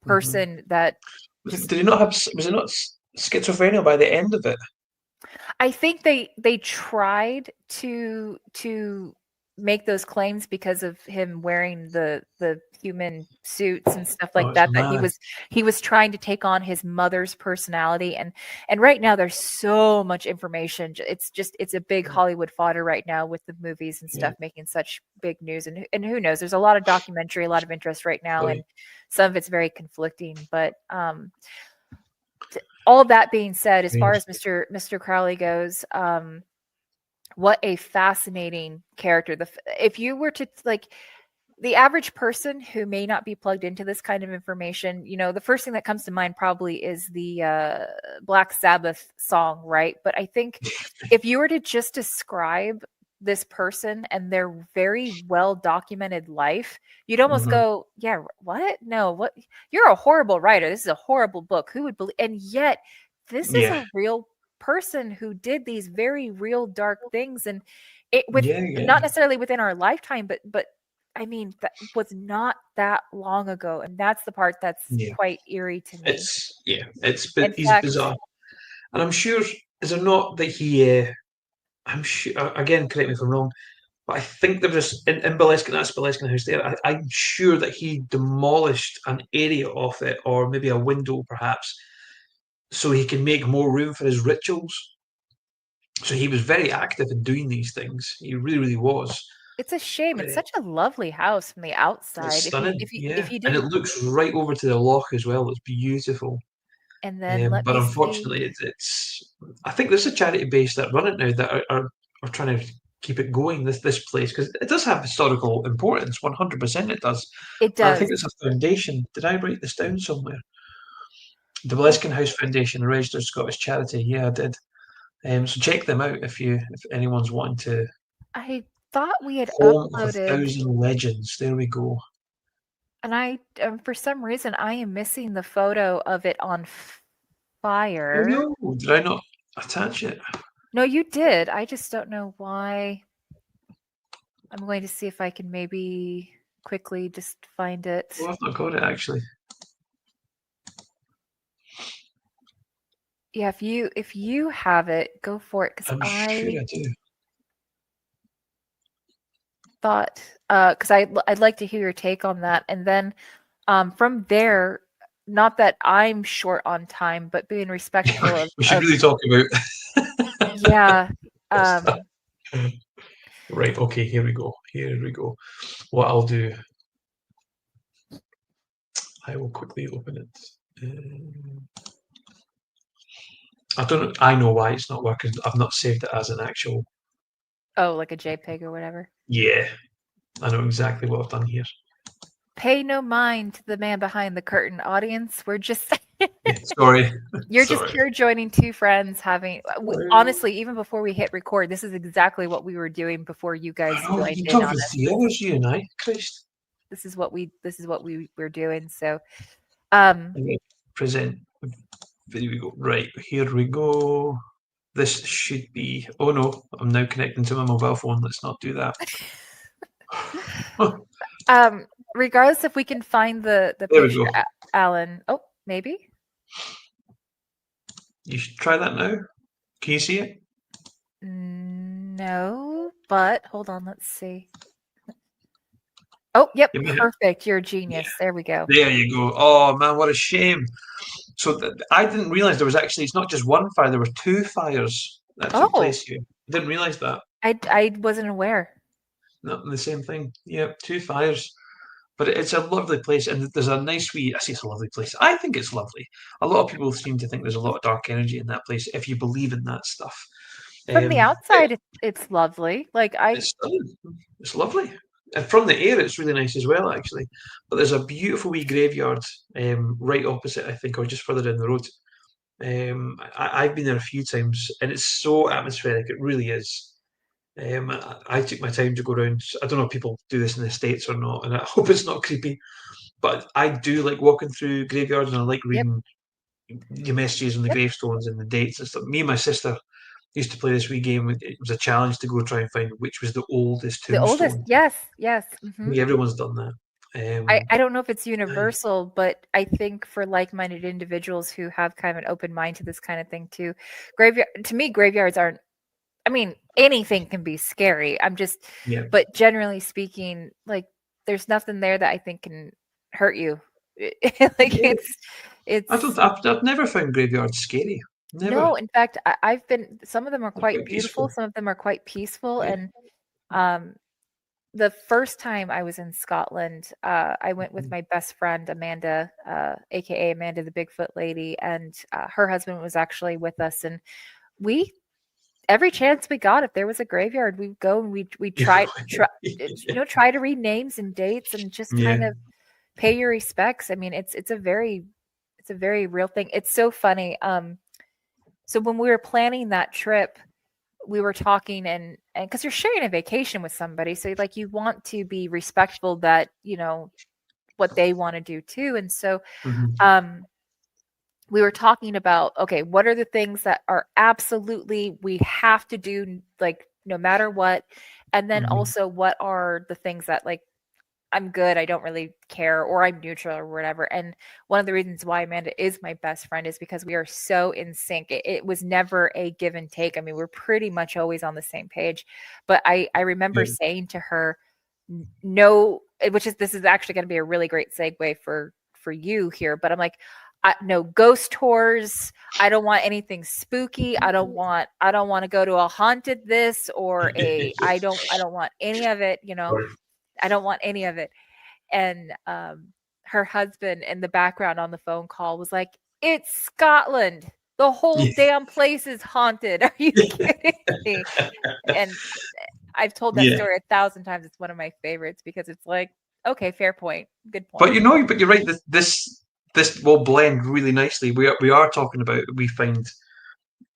Mhm. person that Did just, he not have? Was it not schizophrenia by the end of it? I think they tried to make those claims because of him wearing the human suits and stuff Oh, like it's that mad. he was trying to take on his mother's personality, and right now there's so much information. It's a big Hollywood fodder right now with the movies and Yeah, stuff making such big news, and who knows, there's a lot of documentary, a lot of interest right now, totally. and some of it's very conflicting, but all that being said, as far Strange. as Mr. Crowley goes, what a fascinating character. If you were to, like, the average person who may not be plugged into this kind of information, the first thing that comes to mind probably is the Black Sabbath song, right? But I think if you were to just describe this person and their very well documented life, you'd almost Mhm. go, yeah, what? No, what? You're a horrible writer. This is a horrible book. Who would believe? And yet, this is Yeah, a real person who did these very real dark things, and it with yeah, yeah, not necessarily within our lifetime, but I mean, that was not that long ago, and that's the part that's yeah. quite eerie to me. But In he's fact, bizarre, and I'm sure is there not that he? I'm sure again. Correct me if I'm wrong, but I think there was in Beliskin House there. I'm sure that he demolished an area of it, or maybe a window, perhaps, so he can make more room for his rituals. So he was very active in doing these things. He really, really was. it's a shame. It's Uh, such a lovely house from the it's outside. If you stunning, if you yeah, if you and it didn't, looks right over to the loch as well. It's beautiful. and then let But me see. unfortunately, it's. I think there's a charity base that run it now that are trying to keep it going. This place because it does have historical importance. 100% it does. It And I does. think it's a foundation. Did I write this down somewhere? The It, Beliskin House Foundation, a registered Scottish charity. Yeah, I did. So check them out if anyone's wanting to. I thought we had Home of a uploaded, Thousand Legends. There we go. and I for some reason I am missing the photo of it on Oh fire. no! Did I not attach it? No, you did. I just don't know why. I'm going to see if I can maybe quickly just find Oh, it. I've not got it actually. Yeah, if you have it, go for it, because I'm sure I do. thought, because I'd like to hear your take on that, and then from there, not that I'm short on time, but being respectful We should of really talk about yeah. stuff. Right, okay, here we go. Here we go. What I'll do, I will quickly open it. I know why it's not working. I've not saved it as an actual. Oh, like a JPEG or whatever. Yeah, I know exactly what I've done here. Pay no mind to the man behind the curtain, audience. We're just Sorry. You're Sorry. just here joining two friends having. Honestly, even before we hit record, this is exactly what we were doing before you guys joined You in talk on for us. 3 hours, you and I. Christ. This is what we were doing. So, Present. There we go. Right, here we go. This should be. Oh no, I'm now connecting to my mobile phone. Let's not do that. regardless if we can find the There we picture, go. Alan. Oh, maybe. You should try that now. Can you see it? No, but hold on. Let's see. Oh, yep, perfect. You're a genius. Yeah. There we go. There you go. Oh man, what a shame. So I didn't realize there was actually. It's not just one fire. There were 2 fires that took place here. I didn't realize that. I wasn't aware. Not the same thing. Yeah, 2 fires. But it's a lovely place, and there's a nice wee. I say it's a lovely place. I think it's lovely. A lot of people seem to think there's a lot of dark energy in that place. If you believe in that stuff, from the outside, it's lovely. Like it's lovely. And from the air, it's really nice as well, actually. But there's a beautiful wee graveyard right opposite, I think, or just further down the road. I've been there a few times, and it's so atmospheric. It really is. I took my time to go around. I don't know if people do this in the States or not, and I hope it's not creepy. But I do like walking through graveyards, and I like reading the messages and the gravestones and the dates and stuff. Me and my sister used to play this wee game. It was a challenge to go try and find which was the oldest tombstone. The oldest, yes. Mm-hmm. Everyone's done that. I don't know if it's universal, but I think for like-minded individuals who have kind of an open mind to this kind of thing too, graveyards aren't. I mean, anything can be scary. But generally speaking, like there's nothing there that I think can hurt you. I've never found graveyards scary. Never. No, in fact, I've been. Some of them are quite beautiful. Some of them are quite peaceful. And the first time I was in Scotland, I went with my best friend Amanda, aka Amanda the Bigfoot lady, and her husband was actually with us, and every chance we got, if there was a graveyard, we'd go and we try to read names and dates and just kind of pay your respects. I mean, it's a very real thing. It's so funny. So when we were planning that trip, we were talking and because you're sharing a vacation with somebody, so like you want to be respectful that what they want to do too, and so we were talking about, okay, what are the things that are absolutely we have to do, like no matter what, and then also what are the things that like I'm good, I don't really care, or I'm neutral or whatever. And one of the reasons why Amanda is my best friend is because we are so in sync. It was never a give and take. I mean, we're pretty much always on the same page. But I remember saying to her, no, this is actually going to be a really great segue for you here. But I'm like, no ghost tours. I don't want anything spooky. I don't want to go to a haunted this or I don't want any of it, I don't want any of it. And her husband in the background on the phone call was like, it's Scotland. The whole damn place is haunted. Are you kidding me? And I've told that story 1,000 times. It's one of my favorites because it's like, okay, fair point. Good point. But you're right. This will blend really nicely. We are talking about, we find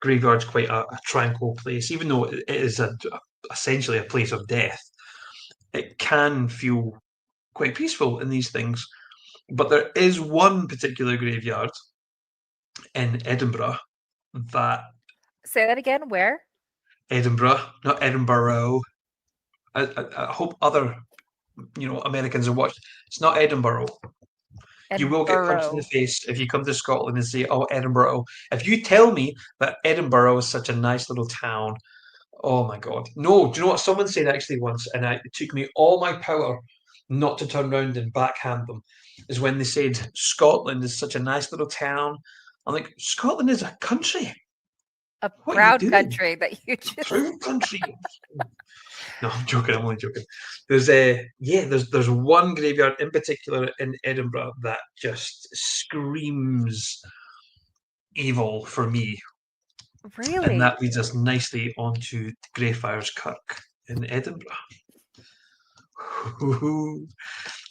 graveyards quite a tranquil place, even though it is essentially a place of death. It can feel quite peaceful in these things. But there is one particular graveyard in Edinburgh that... Say that again, where? Edinburgh, not Edinburgh. I hope other, Americans are watching. It's not Edinburgh. You will get punched in the face if you come to Scotland and say, oh, Edinburgh. If you tell me that Edinburgh is such a nice little town, Oh my God. No, do you know what someone said actually once, and it took me all my power not to turn around and backhand them, is when they said Scotland is such a nice little town. I'm like, Scotland is a country. A What are you proud doing? country that you just Proud country. No, I'm joking. I'm only joking. There's one graveyard in particular in Edinburgh that just screams evil for me, and really. that leads us nicely onto Greyfriars Kirk in Edinburgh.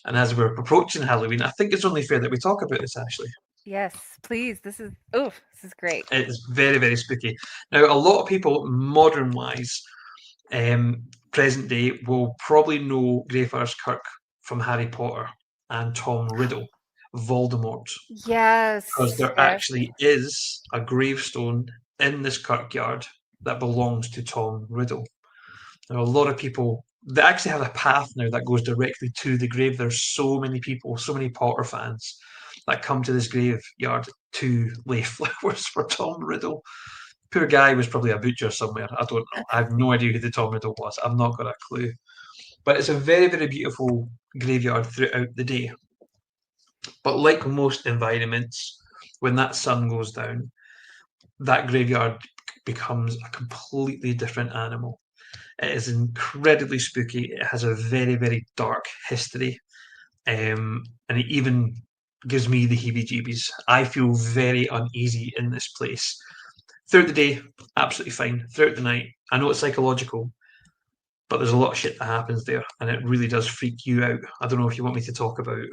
And as we're approaching Halloween, I think it's only fair that we talk about this, Ashley. Yes, please. This is great. It's very, very spooky. Now, a lot of people, modern wise, present day, will probably know Greyfriars Kirk from Harry Potter and Tom Riddle, Voldemort, Yes. because there Yes. actually is a gravestone in this kirkyard that belongs to Tom Riddle. Now, a lot of people, they actually have a path now that goes directly to the grave. There's so many people, so many Potter fans that come to this graveyard to lay flowers for Tom Riddle. Poor guy was probably a butcher somewhere. I don't know. I have no idea who the Tom Riddle was. I've not got a clue. But it's a very, very beautiful graveyard throughout the day. But like most environments, when that sun goes down, that graveyard becomes a completely different animal. It is incredibly spooky. It has a very, very dark history. And it even gives me the heebie-jeebies. I feel very uneasy in this place. Throughout the day, absolutely fine. Throughout the night, I know it's psychological, but there's a lot of shit that happens there, and it really does freak you out. I don't know if you want me to talk about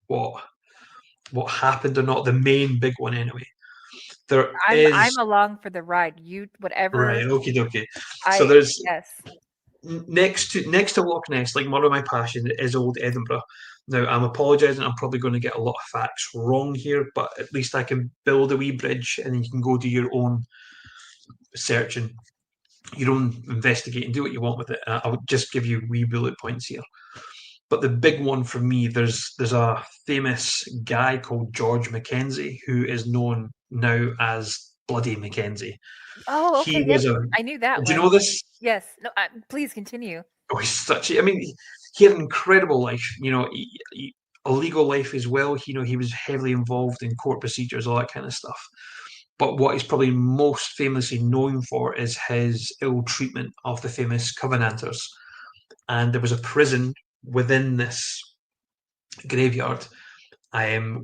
what happened or not. The main big one, anyway. I'm along for the ride. You whatever. Right, okie dokie. So there's next to Loch Ness, like more of my passion is old Edinburgh. Now I'm apologising, I'm probably going to get a lot of facts wrong here, but at least I can build a wee bridge and then you can go do your own searching, your own investigating, do what you want with it. I'll just give you wee bullet points here. But the big one for me, there's a famous guy called George Mackenzie who is known now as Bloody Mackenzie. Oh, okay. He was I knew that. Do you know this? Yes. No. Please continue. Oh, he's such. I mean, he had an incredible life. You know, a legal life as well. You know, he was heavily involved in court procedures, all that kind of stuff. But what he's probably most famously known for is his ill treatment of the famous Covenanters. And there was a prison within this graveyard,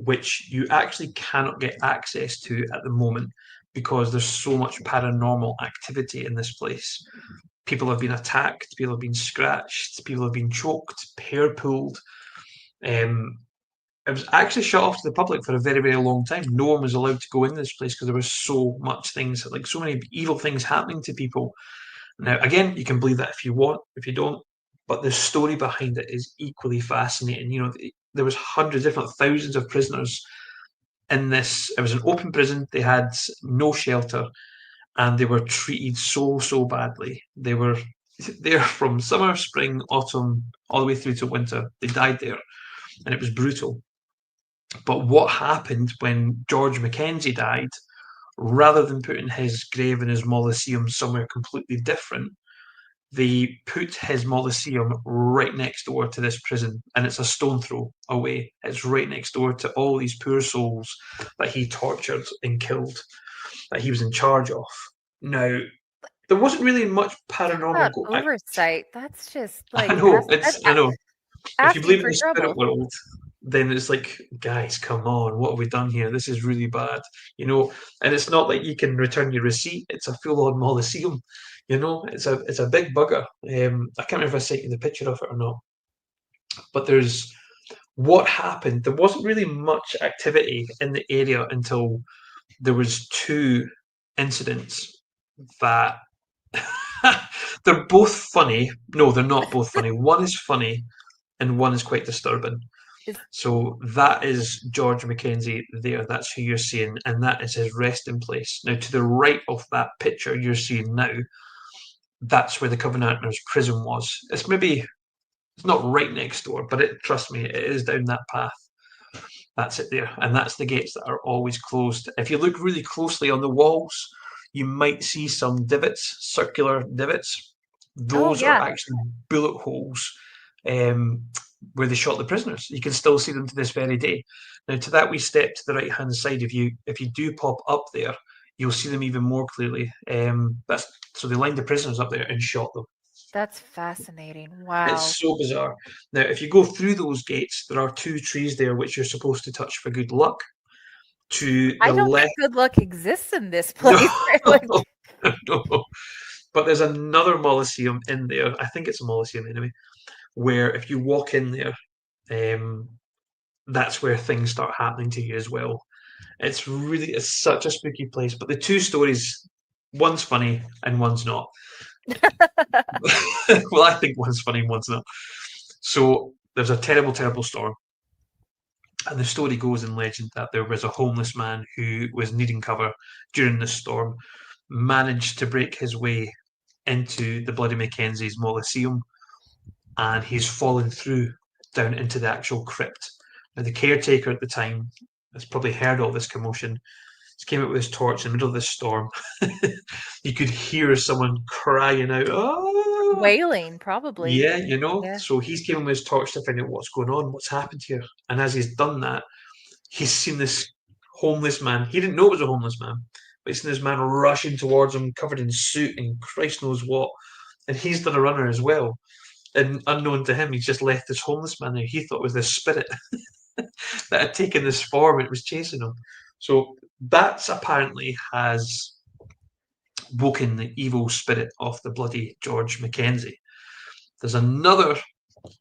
which you actually cannot get access to at the moment because there's so much paranormal activity in this place. People have been attacked, people have been scratched, people have been choked, hair pulled. It was actually shut off to the public for a very, very long time. No one was allowed to go in this place because there was so much things, like so many evil things happening to people. Now, again, you can believe that if you want, if you don't, but the story behind it is equally fascinating. You know, there was hundreds, if not thousands, of prisoners in this. It was an open prison. They had no shelter, and they were treated so badly. They were there from summer, spring, autumn, all the way through to winter. They died there, and it was brutal. But what happened when George Mackenzie died, rather than putting his grave in his mausoleum somewhere completely different, they put his mausoleum right next door to this prison, and it's a stone throw away. It's right next door to all these poor souls that he tortured and killed, that he was in charge of. Now, there wasn't really much paranormal oversight. That's just like I know. If you believe in the spirit world, then it's like, guys, come on, what have we done here? This is really bad, you know. And it's not like you can return your receipt. It's a full-on mausoleum, you know. It's a big bugger. I can't remember if I sent you the picture of it or not. But there's what happened. There wasn't really much activity in the area until there was two incidents that they're both funny. No, they're not both funny. One is funny, and one is quite disturbing. So that is George Mackenzie there. That's who you're seeing, and that is his resting place. Now, to the right of that picture you're seeing now, that's where the Covenanters' prison was. It's not right next door, but trust me, it is down that path. That's it there, and that's the gates that are always closed. If you look really closely on the walls, you might see some divots, circular divots. Those are actually bullet holes where they shot the prisoners. You can still see them to this very day. Now, to that wee step to the right-hand side, if you do pop up there, you'll see them even more clearly. So they lined the prisoners up there and shot them. That's fascinating. Wow. It's so bizarre. Now, if you go through those gates, there are 2 trees there which you're supposed to touch for good luck. To the I don't left, think good luck exists in this place. no. But there's another Molosseum in there. I think it's a Molosseum anyway, where if you walk in there, that's where things start happening to you as well. It's such a spooky place. But the 2 stories, one's funny and one's not. Well, I think one's funny and one's not. So there's a terrible, terrible storm. And the story goes in legend that there was a homeless man who was needing cover during the storm, managed to break his way into the Bloody Mackenzie's Molosseum, and he's fallen through down into the actual crypt. Now, the caretaker at the time has probably heard all this commotion. He came out with his torch in the middle of this storm. You could hear someone crying out, "Oh!" Wailing, probably. Yeah, So he's came with his torch to find out what's going on, what's happened here. And as he's done that, he's seen this homeless man. He didn't know it was a homeless man, but he's seen this man rushing towards him, covered in soot and Christ knows what. And he's done a runner as well. And unknown to him, he's just left this homeless man there. He thought it was this spirit that had taken this form and it was chasing him. So that apparently has woken the evil spirit of the bloody George Mackenzie. There's another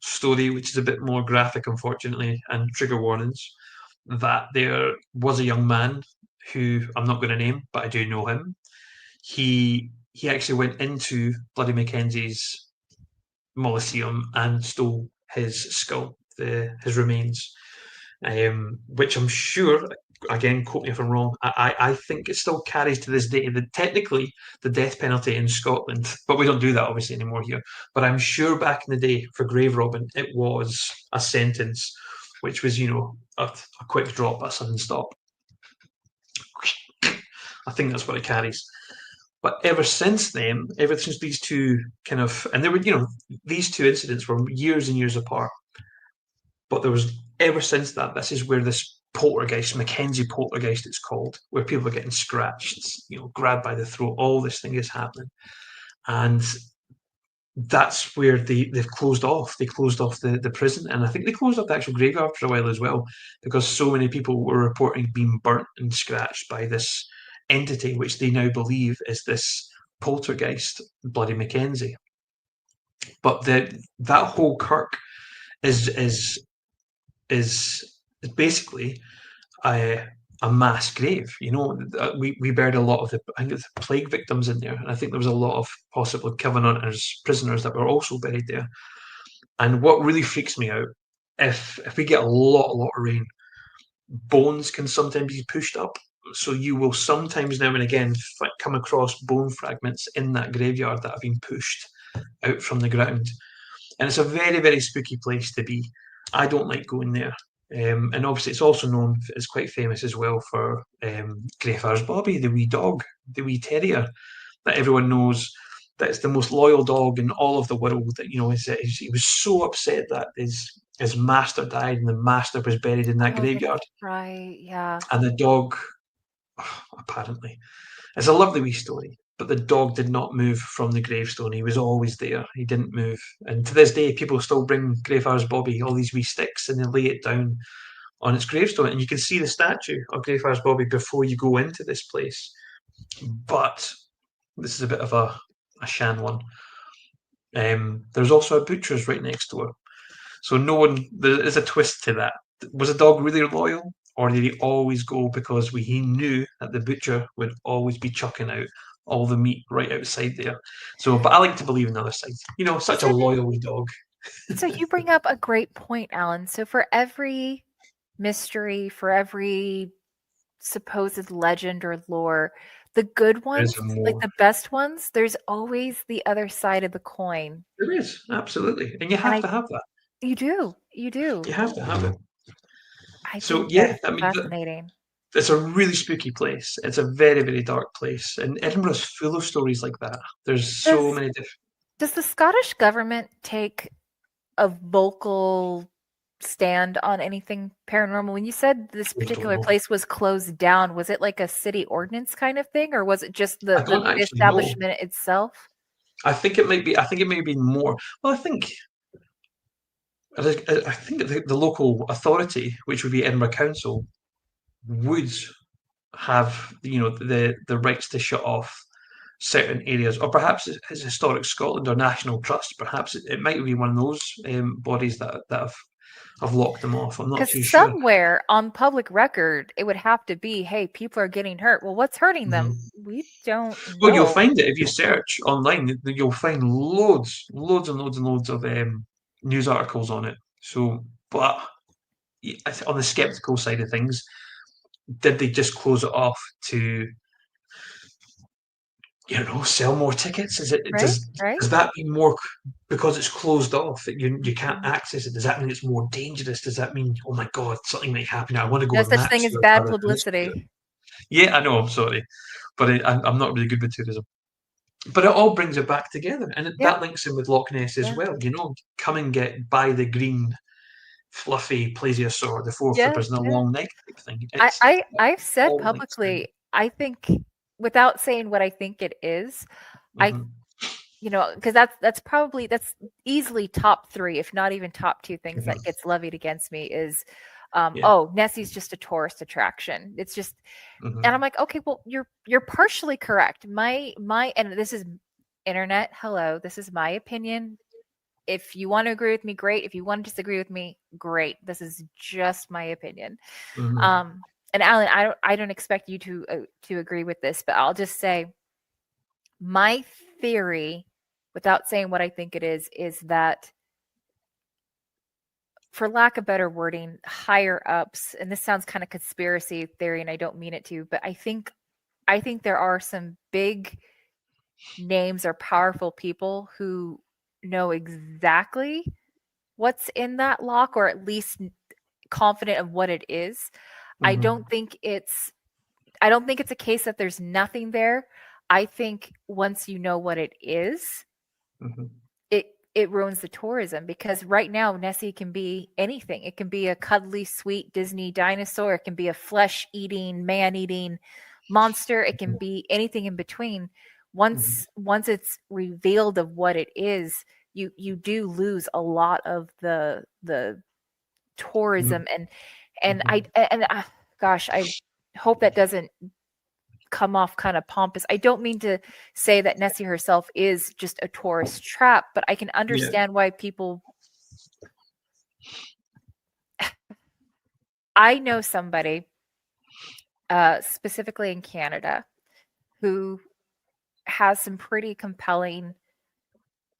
story which is a bit more graphic, unfortunately, and trigger warnings, that there was a young man who I'm not going to name, but I do know him. He actually went into Bloody Mackenzie's Molosseum and stole his skull, his remains, which I'm sure, again, quote me if I'm wrong, I think it still carries to this day technically the death penalty in Scotland, but we don't do that obviously anymore here. But I'm sure back in the day for grave robbing, it was a sentence which was, a quick drop, a sudden stop. I think that's what it carries. But ever since then, ever since these 2 kind of, and there were, these 2 incidents were years and years apart. But there was, ever since that, this is where this poltergeist, Mackenzie poltergeist it's called, where people are getting scratched, grabbed by the throat, all this thing is happening. And that's where they've closed off. They closed off the prison, and I think they closed off the actual graveyard for a while as well, because so many people were reporting being burnt and scratched by this entity, which they now believe is this poltergeist, Bloody Mackenzie. But that whole kirk is basically a mass grave. We buried a lot of the plague victims in there, and I think there was a lot of possible Covenanters, prisoners that were also buried there. And what really freaks me out, if we get a lot of rain, bones can sometimes be pushed up. So you will sometimes now and again come across bone fragments in that graveyard that have been pushed out from the ground. And it's a very, very spooky place to be. I don't like going there. And obviously it's also known, it's quite famous as well for Greyfriars Bobby, the wee dog, the wee terrier, that everyone knows that it's the most loyal dog in all of the world. That, he was so upset that his master died and the master was buried in that graveyard. Right, yeah. And the dog, apparently, it's a lovely wee story, but the dog did not move from the gravestone. He was always there. He didn't move. And to this day, people still bring Greyfriars Bobby, all these wee sticks, and they lay it down on its gravestone. And you can see the statue of Greyfriars Bobby before you go into this place. But this is a bit of a shan one. There's also a butcher's right next door. So there is a twist to that. Was the dog really loyal? Or did he always go because he knew that the butcher would always be chucking out all the meat right outside there? So, but I like to believe in the other side. Such a loyal wee dog. So you bring up a great point, Alan. So for every mystery, for every supposed legend or lore, the good ones, like the best ones, there's always the other side of the coin. There is, absolutely. And you have to have that. You do. You have to have it. Fascinating. it's a really spooky place. It's a very, very dark place, and Edinburgh's full of stories like that. There's so many different. Does the Scottish government take a vocal stand on anything paranormal? When you said this I don't particular know. place was closed down, was it like a city ordinance kind of thing, or was it just I the don't actually know. establishment itself? I think it might be. I think it may be more. Well, I think the local authority, which would be Edinburgh Council, would have the rights to shut off certain areas, or perhaps it's Historic Scotland or National Trust. Perhaps it might be one of those bodies that have locked them off. I'm not too Because sure. somewhere on public record, it would have to be, hey, people are getting hurt. Well, what's hurting them? We don't know. Well, you'll find it if you search online. You'll find loads and loads of news articles on it. So, but on the skeptical side of things, did they just close it off to, sell more tickets? Is it Right? does that mean more because it's closed off that you can't access it? Does that mean it's more dangerous? Does that mean, oh my God, something might happen? I want to go No on such that thing as tour bad rather than this tour. publicity. Yeah, I know. I'm sorry, but I'm not really good with tourism. But it all brings it back together, and that links in with Loch Ness as well. Come and buy the green, fluffy plesiosaur, the four flippers and the long neck type thing. I've said all publicly, I think, without saying what I think it is, because that's easily top 3, if not even top 2 things that gets levied against me is, Nessie's just a tourist attraction. It's just, and I'm like, okay, well, you're partially correct. And this is internet. Hello, this is my opinion. If you want to agree with me, great. If you want to disagree with me, great. This is just my opinion. And Alan, I don't expect you to agree with this, but I'll just say my theory, without saying what I think it is that, for lack of better wording, higher ups, and this sounds kind of conspiracy theory, and I don't mean it to, but I think there are some big names or powerful people who know exactly what's in that lock, or at least confident of what it is. I don't think it's a case that there's nothing there. I think once you know what it is, it ruins the tourism, because right now Nessie can be anything. It can be a cuddly, sweet Disney dinosaur. It can be a flesh-eating, man-eating monster. It can be anything in between. Once it's revealed of what it is, you do lose a lot of the tourism and gosh, I hope that doesn't come off kind of pompous. I don't mean to say that Nessie herself is just a tourist trap, but I can understand why people. I know somebody, specifically in Canada, who has some pretty compelling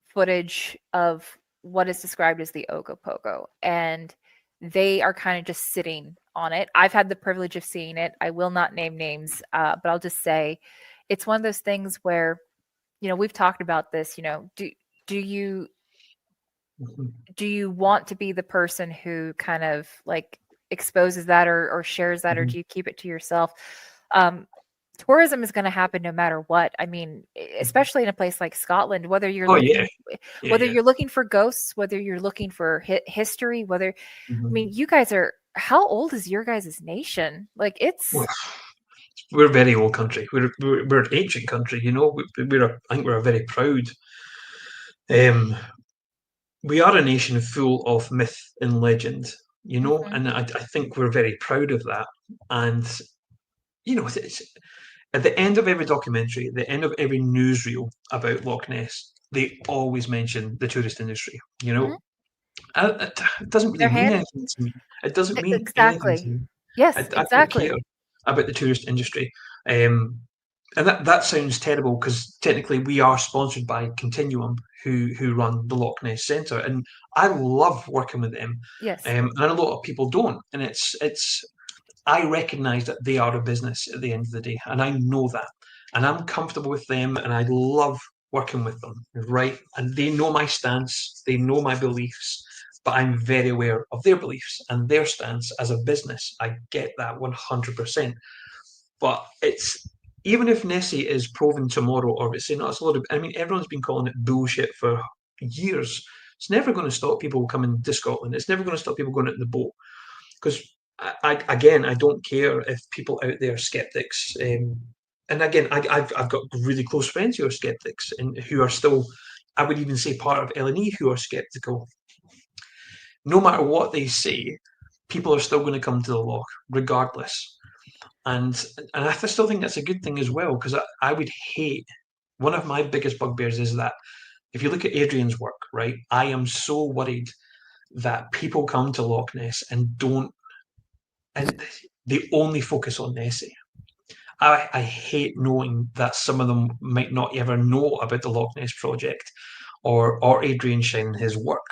footage of what is described as the Ogopogo, and they are kind of just sitting on it. I've had the privilege of seeing it. I will not name names, but I'll just say it's one of those things where, we've talked about this, do you want to be the person who kind of like exposes that or shares that, or do you keep it to yourself? Tourism is going to happen no matter what. I mean, especially in a place like Scotland, whether you're you're looking for ghosts, whether you're looking for history, I mean, you guys are. How old is your guys' nation? Like, we're a very old country. We're an ancient country. I think we're a very proud. We are a nation full of myth and legend. And I think we're very proud of that. And it's, at the end of every documentary, at the end of every newsreel about Loch Ness, they always mention the tourist industry. It doesn't really mean anything to me. It doesn't mean anything to me. Yes, I don't care about the tourist industry. And that sounds terrible, because technically we are sponsored by Continuum, who run the Loch Ness Centre, and I love working with them. Yes. And a lot of people don't, and it's. I recognise that they are a business at the end of the day, and I know that, and I'm comfortable with them, and I love working with them, right? And they know my stance, they know my beliefs, but I'm very aware of their beliefs and their stance as a business. I get that 100%. But it's, even if Nessie is proven tomorrow, or it's saying, no, it's a lot of, I mean, everyone's been calling it bullshit for years. It's never going to stop people coming to Scotland. It's never going to stop people going out in the boat. Because, again, I don't care if people out there are skeptics. And again, I've got really close friends who are skeptics and who are still, I would even say, part of LNE who are skeptical. No matter what they say, people are still going to come to the loch, regardless. And I still think that's a good thing as well, because I would hate, one of my biggest bugbears is that if you look at Adrian's work, right, I am so worried that people come to Loch Ness and they only focus on Nessie. I hate knowing that some of them might not ever know about the Loch Ness project or Adrian shining his work.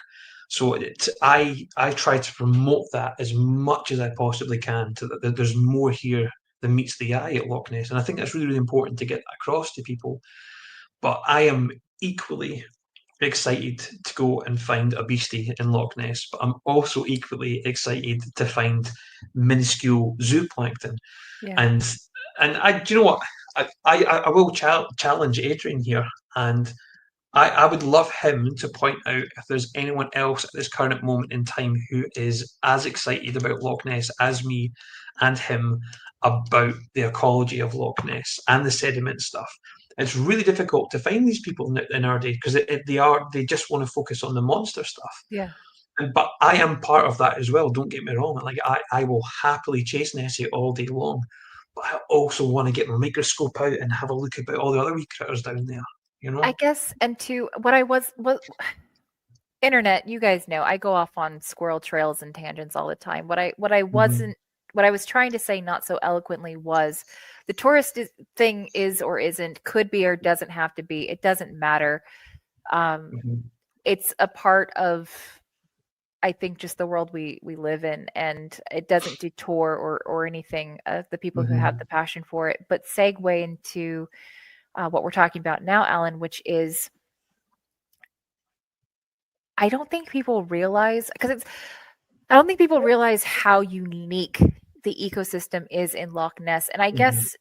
So I try to promote that as much as I possibly can, to that there's more here than meets the eye at Loch Ness. And I think that's really, really important to get that across to people. But I am equally excited to go and find a beastie in Loch Ness, but I'm also equally excited to find minuscule zooplankton. Yeah. And do you know what? I will challenge Adrian here, and I would love him to point out if there's anyone else at this current moment in time who is as excited about Loch Ness as me and him about the ecology of Loch Ness and the sediment stuff. It's really difficult to find these people in our day, because they just want to focus on the monster stuff. Yeah. But I am part of that as well. Don't get me wrong. Like I will happily chase Nessie all day long, but I also want to get my microscope out and have a look about all the other wee critters down there. You know? I guess, and to what internet, you guys know, I go off on squirrel trails and tangents all the time. What I was trying to say, not so eloquently, was the tourist thing is or isn't, could be or doesn't have to be. It doesn't matter. It's a part of, I think, just the world we live in, and it doesn't detour or anything of the people who have the passion for it. But segue into what we're talking about now, Alan, which is, I don't think people realize how unique the ecosystem is in Loch Ness. And I guess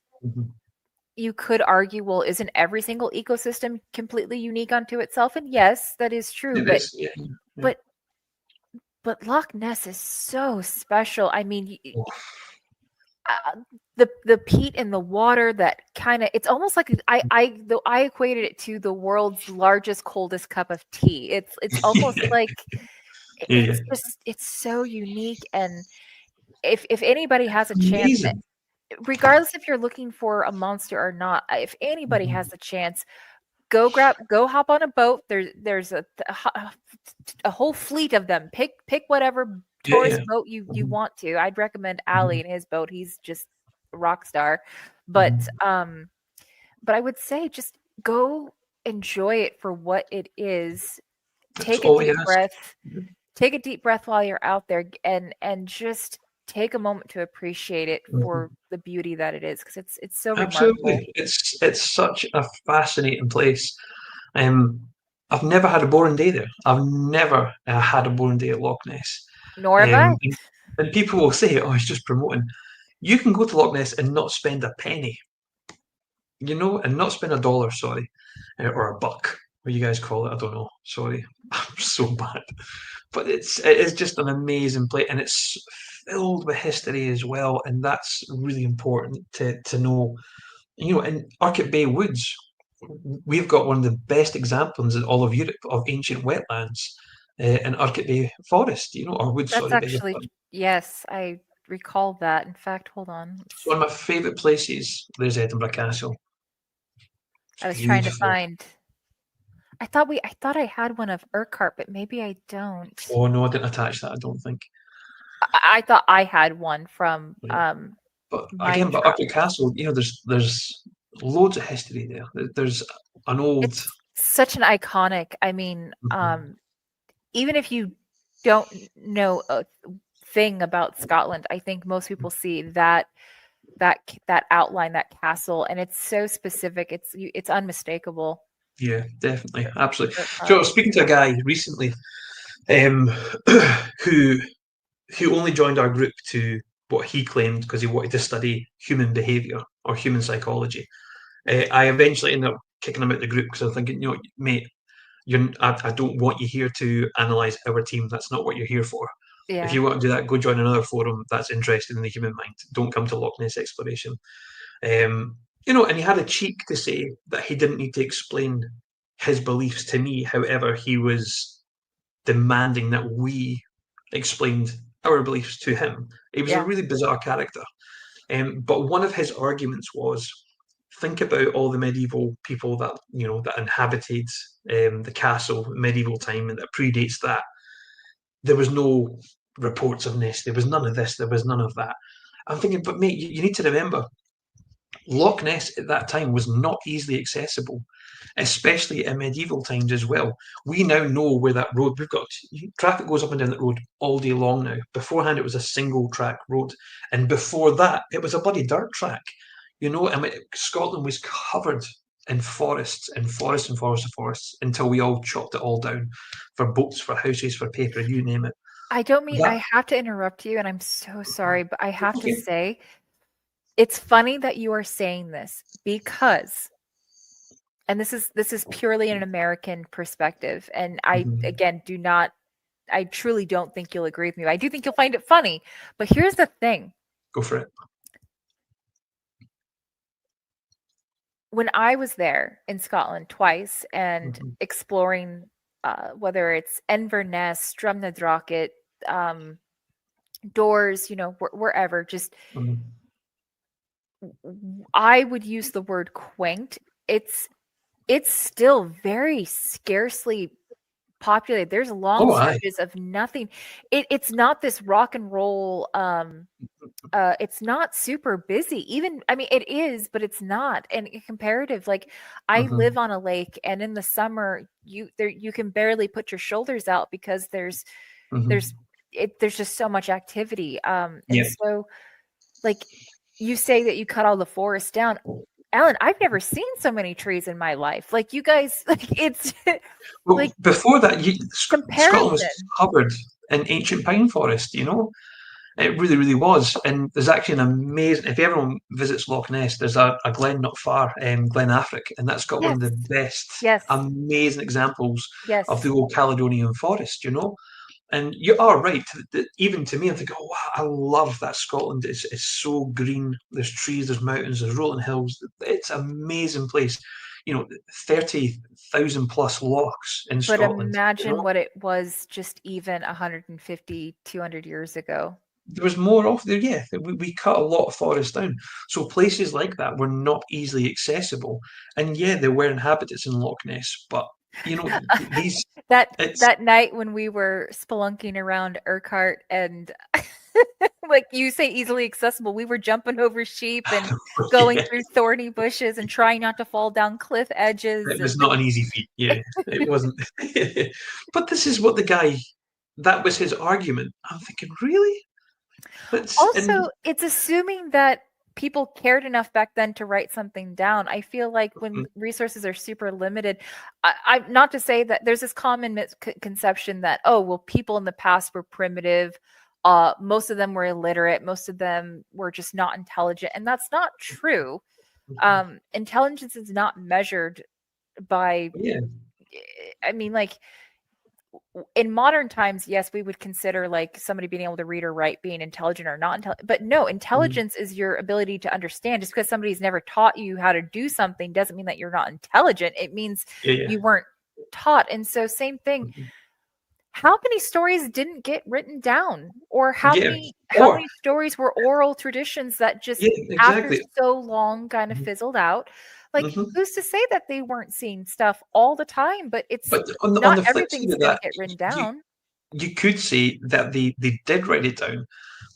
you could argue, well, isn't every single ecosystem completely unique unto itself? And yes, that is true. But Loch Ness is so special. I mean, the peat in the water, that kind of, it's almost like I equated it to the world's largest, coldest cup of tea. It's almost like it's so unique. And if anybody has a chance, regardless if you're looking for a monster or not, if anybody has the chance, go hop on a boat. There's a whole fleet of them. Pick whatever tourist boat you want to. I'd recommend Ali and his boat. He's just a rock star. But I would say just go enjoy it for what it is. Take a deep breath. Take a deep breath while you're out there, and just take a moment to appreciate it for the beauty that it is, because it's so absolutely remarkable. It's such a fascinating place. I've never had a boring day there. I've never had a boring day at Loch Ness. Nor have I. And people will say, "Oh, it's just promoting." You can go to Loch Ness and not spend a penny, and not spend $1, sorry, or $1, what you guys call it. I don't know. Sorry, I'm so bad. But it is just an amazing place, and it's filled with history as well, and that's really important to know. In Arcot Bay Woods, we've got one of the best examples in all of Europe of ancient wetlands in Arcot Bay Forest. Or woods. That's sorry, actually, yes, I recall that. In fact, hold on. It's one of my favourite places. There's Edinburgh Castle. I was trying to find. I thought I had one of Urquhart, but maybe I don't. Oh no, I didn't attach that. I don't think. I thought I had one from. But again, Arcot Castle, there's loads of history there. There's an old. It's such an iconic. I mean, even if you don't know a thing about Scotland, I think most people see that outline, that castle, and it's so specific. It's unmistakable. Yeah, definitely, absolutely. So I was speaking to a guy recently who only joined our group to what he claimed because he wanted to study human behaviour or human psychology. I eventually ended up kicking him out of the group because I was thinking, mate, I don't want you here to analyse our team. That's not what you're here for. Yeah. If you want to do that, go join another forum that's interested in the human mind. Don't come to Loch Ness Exploration. And he had a cheek to say that he didn't need to explain his beliefs to me. However, he was demanding that we explained our beliefs to him. He was a really bizarre character. But one of his arguments was, think about all the medieval people that inhabited the castle in medieval time and that predates that. There was no reports of Ness. There was none of this. There was none of that. I'm thinking, but mate, you need to remember, Loch Ness at that time was not easily accessible, especially in medieval times as well. We now know where that road, we've got traffic goes up and down that road all day long now. Beforehand, it was a single track road. And before that, it was a bloody dirt track. Scotland was covered in forests and forests and forests and forests until we all chopped it all down for boats, for houses, for paper, you name it. I don't mean, I have to interrupt you, and I'm so sorry, but I have to say, it's funny that you are saying this because, and this is purely an American perspective, and I, again, I truly don't think you'll agree with me. I do think you'll find it funny, but here's the thing. Go for it. When I was there in Scotland twice and exploring, whether it's Inverness, Drumnadrocket, Doors, wherever, just I would use the word quaint. It's still very scarcely populated. There's long stretches of nothing. It's not this rock and roll. It's not super busy. It is, but it's not. And comparative, like I live on a lake, and in the summer, you can barely put your shoulders out because there's just so much activity. So, like you say that you cut all the forest down. Alan, I've never seen so many trees in my life. Like you guys, it's like before that, Scotland was covered in ancient pine forest. It really, really was. And there's actually an amazing. If everyone visits Loch Ness, there's a glen not far, Glen Affric, and that's got one of the best, amazing examples of the old Caledonian forest. And you are right. Even to me, I'm thinking, oh wow, I love that Scotland. It's so green. There's trees, there's mountains, there's rolling hills. It's an amazing place. 30,000 plus lochs in Scotland. But imagine what it was just even 150, 200 years ago. There was more of there, yeah. We cut a lot of forest down. So places like that were not easily accessible. And yeah, there were inhabitants in Loch Ness, but these that night when we were spelunking around Urquhart and like you say easily accessible, we were jumping over sheep and going through thorny bushes and trying not to fall down cliff edges. It was not an easy feat. Yeah, it wasn't. But this is what that was his argument. I'm thinking, really? It's assuming that people cared enough back then to write something down. I feel like when resources are super limited, I not to say that there's this common misconception that, people in the past were primitive. Most of them were illiterate. Most of them were just not intelligent. And that's not true. Intelligence is not measured by, in modern times, yes, we would consider like somebody being able to read or write being intelligent or not intelligent. But no, intelligence is your ability to understand. Just because somebody's never taught you how to do something doesn't mean that you're not intelligent. It means you weren't taught. And so same thing. How many stories didn't get written down? Or how many stories were oral traditions that just after so long kind of fizzled out? Like, who's to say that they weren't seeing stuff all the time? But not everything's going to get written down. You could say that they did write it down,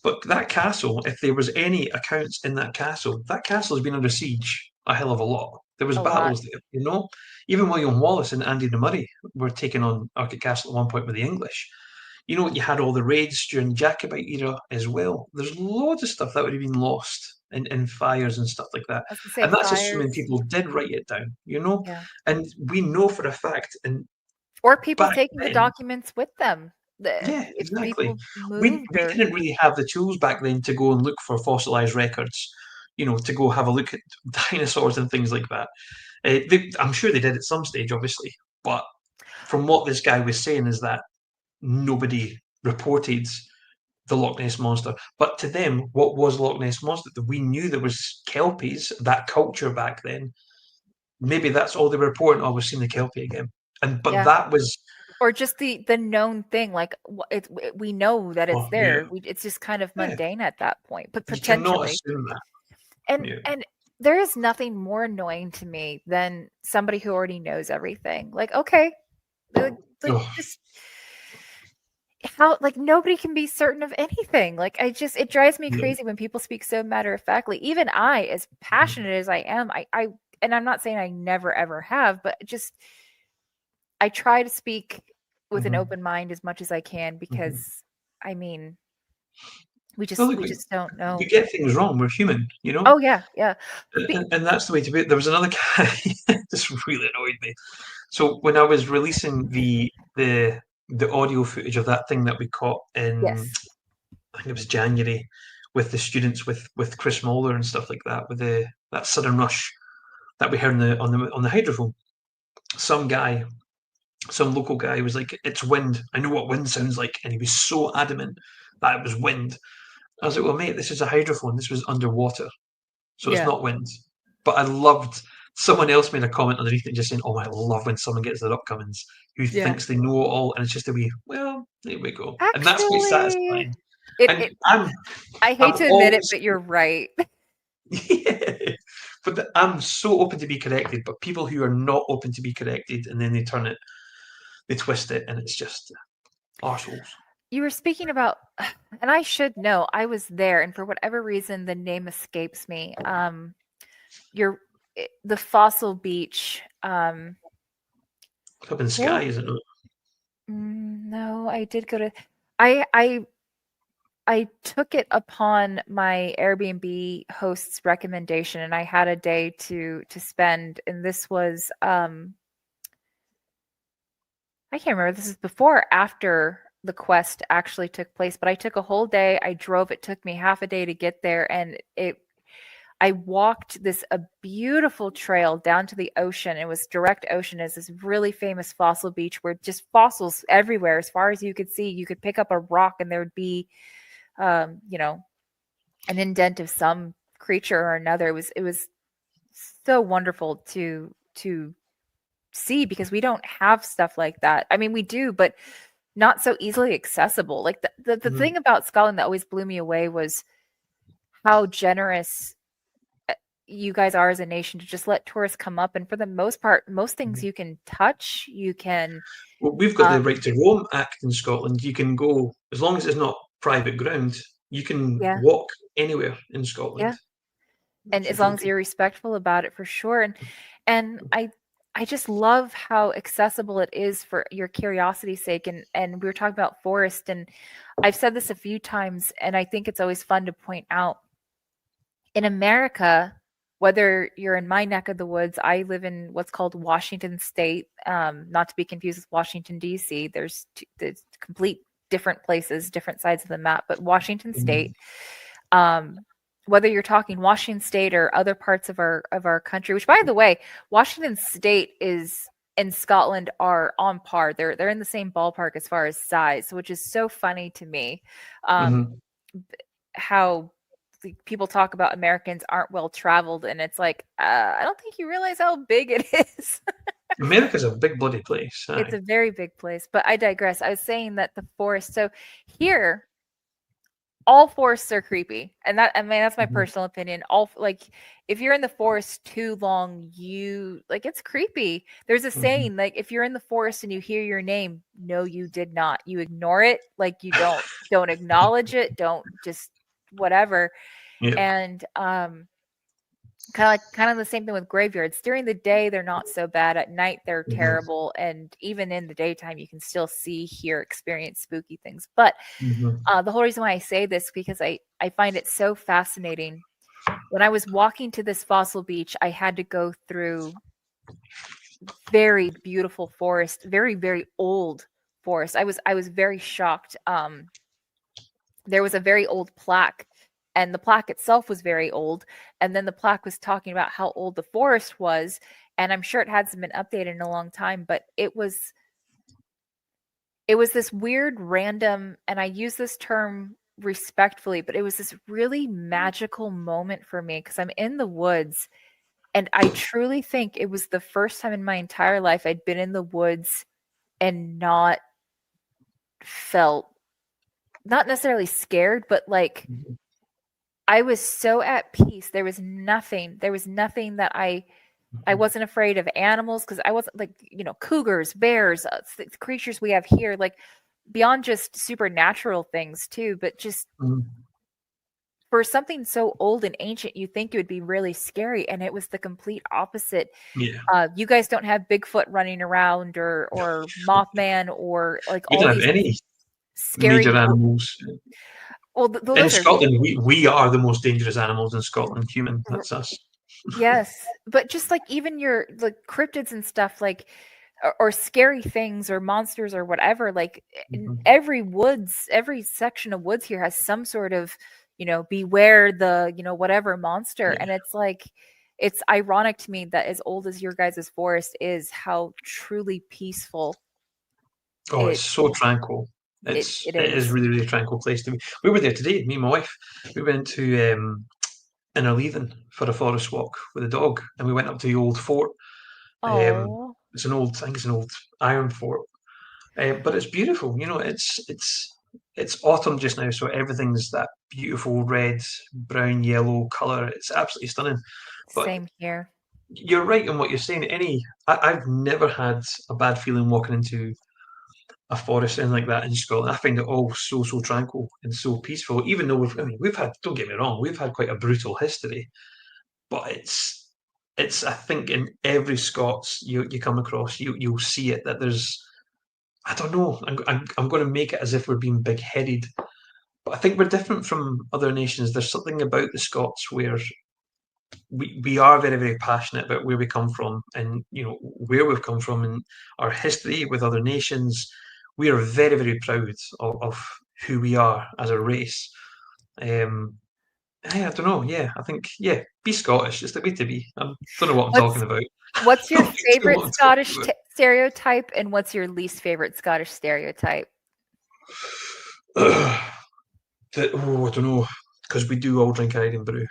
but that castle, if there was any accounts in that castle has been under siege a hell of a lot. There was battles there, Even William Wallace and Andy de Murray were taking on Arcot Castle at one point with the English. You had all the raids during the Jacobite era as well. There's loads of stuff that would have been lost in fires and stuff like that. And that's assuming people did write it down, And we know for a fact, and Or people back taking the then, documents with them. yeah, If exactly. people We moved or didn't really have the tools back then to go and look for fossilized records, to go have a look at dinosaurs and things like that. I'm sure they did at some stage, obviously, but from what this guy was saying is that nobody reported the Loch Ness Monster. But to them, what was Loch Ness Monster? We knew there was Kelpies, that culture back then. Maybe that's all they were reporting. Oh, we've seen the Kelpie again. But yeah, that was, or just the known thing. Like we know that it's oh, yeah, there. It's just kind of yeah. mundane at that point, but You cannot potentially. assume that. And Yeah. and there is nothing more annoying to me than somebody who already knows everything. Like, okay, like Oh, just how like nobody can be certain of anything. Like it drives me yeah. crazy when people speak so matter of factly. Even I, as passionate as I am, I and I'm not saying I never ever have, but just I try to speak with an Mhm, open mind as much as I can mhm. because I mean we Well, just look, we just don't we know. get things wrong. We're human, Oh yeah, yeah. and that's the way to be. There was another guy. This really annoyed me. So when I was releasing the audio footage of that thing that we caught in, Yes. I think it was January, with the students with Chris Moeller and stuff like that, with that sudden rush that we heard on the hydrophone. Some guy, some local guy was like, "It's wind. I know what wind sounds like," and he was so adamant that it was wind. I was like, "Well, mate, this is a hydrophone. This was underwater, so it's Yeah. not wind." But I loved. Someone else made a comment underneath it, just saying, "Oh, I love when someone gets their upcomings who Yeah. thinks they know it all," and it's just a wee, well, there we go, and that's quite Actually, satisfying. And it I'm I I'm hate to admit it, always but you're right. yeah, but I'm so open to be corrected. But people who are not open to be corrected and then they turn it, they twist it, and it's just arseholes. You were speaking about, and I should know, I was there, and for whatever reason, the name escapes me. You're the Fossil Beach. Up in Where? Skye, isn't it? No, I did go to. I I I took it upon my Airbnb host's recommendation, and I had a day to spend, and this was I can't remember. This is before or after the quest actually took place, but I took a whole day. I drove. It took me half a day to get there, and I walked a beautiful trail down to the ocean. It was direct ocean. Is this really famous fossil beach where just fossils everywhere, as far as you could see. You could pick up a rock, and there would be, you know, an indent of some creature or another. It was so wonderful to see because we don't have stuff like that. I mean, we do, but not so easily accessible. Like the Mhm, thing about Scotland that always blew me away was how generous you guys are as a nation to just let tourists come up, and for the most part, most things mhm. you can touch, you can Well, we've got the um Right to Roam Act in Scotland. You can go, as long as it's not private ground, you can yeah, walk anywhere in Scotland, yeah. And which as is long really as cool. you're respectful about it, for sure. And I just love how accessible it is for your curiosity's sake. And we were talking about forest, and I've said this a few times, and I think it's always fun to point out in America, whether you're in my neck of the woods, I live in what's called Washington State, not to be confused with Washington, D.C. There's complete different places, different sides of the map, but Washington Mhm, State, whether you're talking Washington State or other parts of our country, which by the way, Washington State is and Scotland are on par. They're in the same ballpark as far as size, which is so funny to me. Um, mhm. how people talk about Americans aren't well traveled, and it's like I don't think you realize how big it is. America's a big bloody place. It's Aye. a very big place, but I digress. I was saying that the forest. So here, all forests are creepy, and that I mean that's my Mhm, personal opinion. All like if you're in the forest too long, you like it's creepy. There's a mhm. saying like if you're in the forest and you hear your name, no, you did not. You ignore it, like you don't acknowledge it, don't just whatever. Yep. And kind of the same thing with graveyards. During the day, they're not so bad. At night, they're Mhm, terrible. And even in the daytime, you can still see, hear, experience spooky things. But mhm, the whole reason why I say this because I find it so fascinating. When I was walking to this fossil beach, I had to go through very beautiful forest, very, very old forest. I was very shocked. There was a very old plaque, and the plaque itself was very old. And then the plaque was talking about how old the forest was, and I'm sure it hasn't been updated in a long time, but it was this weird random, and I use this term respectfully, but it was this really magical moment for me because I'm in the woods, and I truly think it was the first time in my entire life I'd been in the woods and not felt, not necessarily scared, but like I was so at peace. There was nothing that I wasn't afraid of animals, because I wasn't like, cougars, bears, the creatures we have here, like beyond just supernatural things too, but just for something so old and ancient, you think it would be really scary, and it was the complete opposite. Yeah. You guys don't have Bigfoot running around or Mothman or like We all don't these have any scary major animals. Well, the In lizard. Scotland, we are the most dangerous animals in Scotland. Human, that's us. Yes, but just like even your like cryptids and stuff, like or scary things or monsters or whatever, like every section of woods here has some sort of, beware the, whatever monster. And it's like, it's ironic to me that as old as your guys' forest is, how truly peaceful. Oh, it's so tranquil. It is really, really tranquil place to be. We were there today, me and my wife. We went to Innerleithen for a forest walk with a dog, and we went up to the old fort. It's an old, I think it's an old iron fort, but it's beautiful. It's autumn just now, so everything's that beautiful red, brown, yellow color. It's absolutely stunning. But same here. You're right in what you're saying. I've never had a bad feeling walking into a forest and like that in Scotland. I find it all so tranquil and so peaceful. Even though we've had, don't get me wrong, we've had quite a brutal history, but it's I think in every Scots you come across, you'll see it, that there's, I don't know, I'm going to make it as if we're being big headed, but I think we're different from other nations. There's something about the Scots where we are very, very passionate about where we come from, and where we've come from and our history with other nations. We are very, very proud of who we are as a race. I don't know. Yeah, I think be Scottish. It's the way to be. I don't know what I'm talking about. What's your favorite Scottish stereotype, and what's your least favorite Scottish stereotype? I don't know, because we do all drink Irn Brew.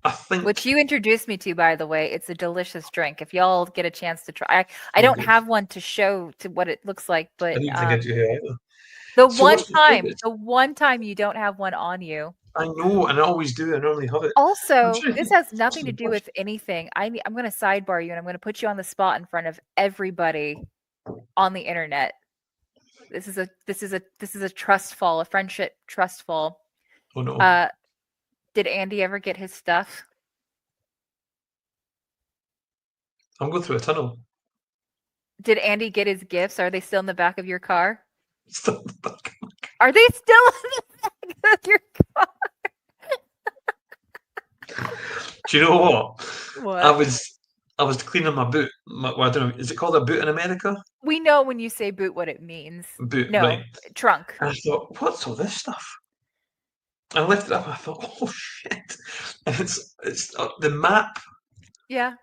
I think, which you introduced me to, by the way. It's a delicious drink. If y'all get a chance to try, I don't have one to show to what it looks like, but I didn't think I do either. The one time you don't have one on you. I know, and I always do. I normally have it. Also, this has nothing to do with anything. I'm going to sidebar you, and I'm going to put you on the spot in front of everybody on the internet. This is a trust fall, a friendship trust fall. Oh no. Did Andy ever get his stuff? I'm going through a tunnel. Did Andy get his gifts? Are they still in the back of your car? Still in the back of my car. Are they still in the back of your car? Do you know what? What? I was cleaning my boot. I don't know. Is it called a boot in America? We know when you say boot what it means. Boot, no, right. Trunk. And I thought, what's all this stuff? I lifted it up and I thought, oh shit! And it's the map. Yeah.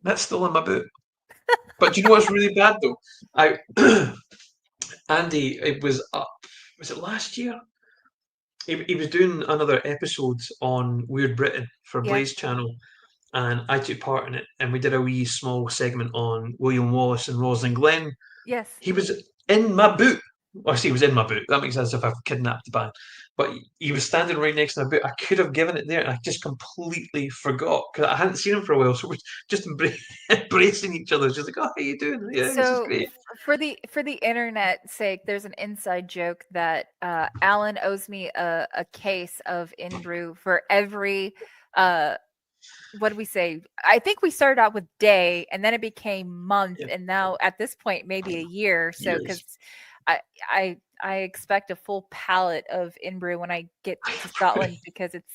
That's still in my boot. But do you know what's really bad though? Andy, it was up. Was it last year? He was doing another episode on Weird Britain for Blaze Channel, and I took part in it, and we did a wee small segment on William Wallace and Rosalind Glen. Yes. He was in my boot. Well, I see, he was in my boot. That makes sense if I've kidnapped the band. But he was standing right next to my boot. I could have given it there, and I just completely forgot because I hadn't seen him for a while. So we're just embracing each other. Just like, oh, how you doing? Yeah, so this is great. For the internet's sake, there's an inside joke that Alan owes me a case of Inbrew for every. What do we say? I think we started out with day, and then it became month, and now at this point maybe a year. So because I expect a full pallet of Inbrew when I get to Scotland because it's.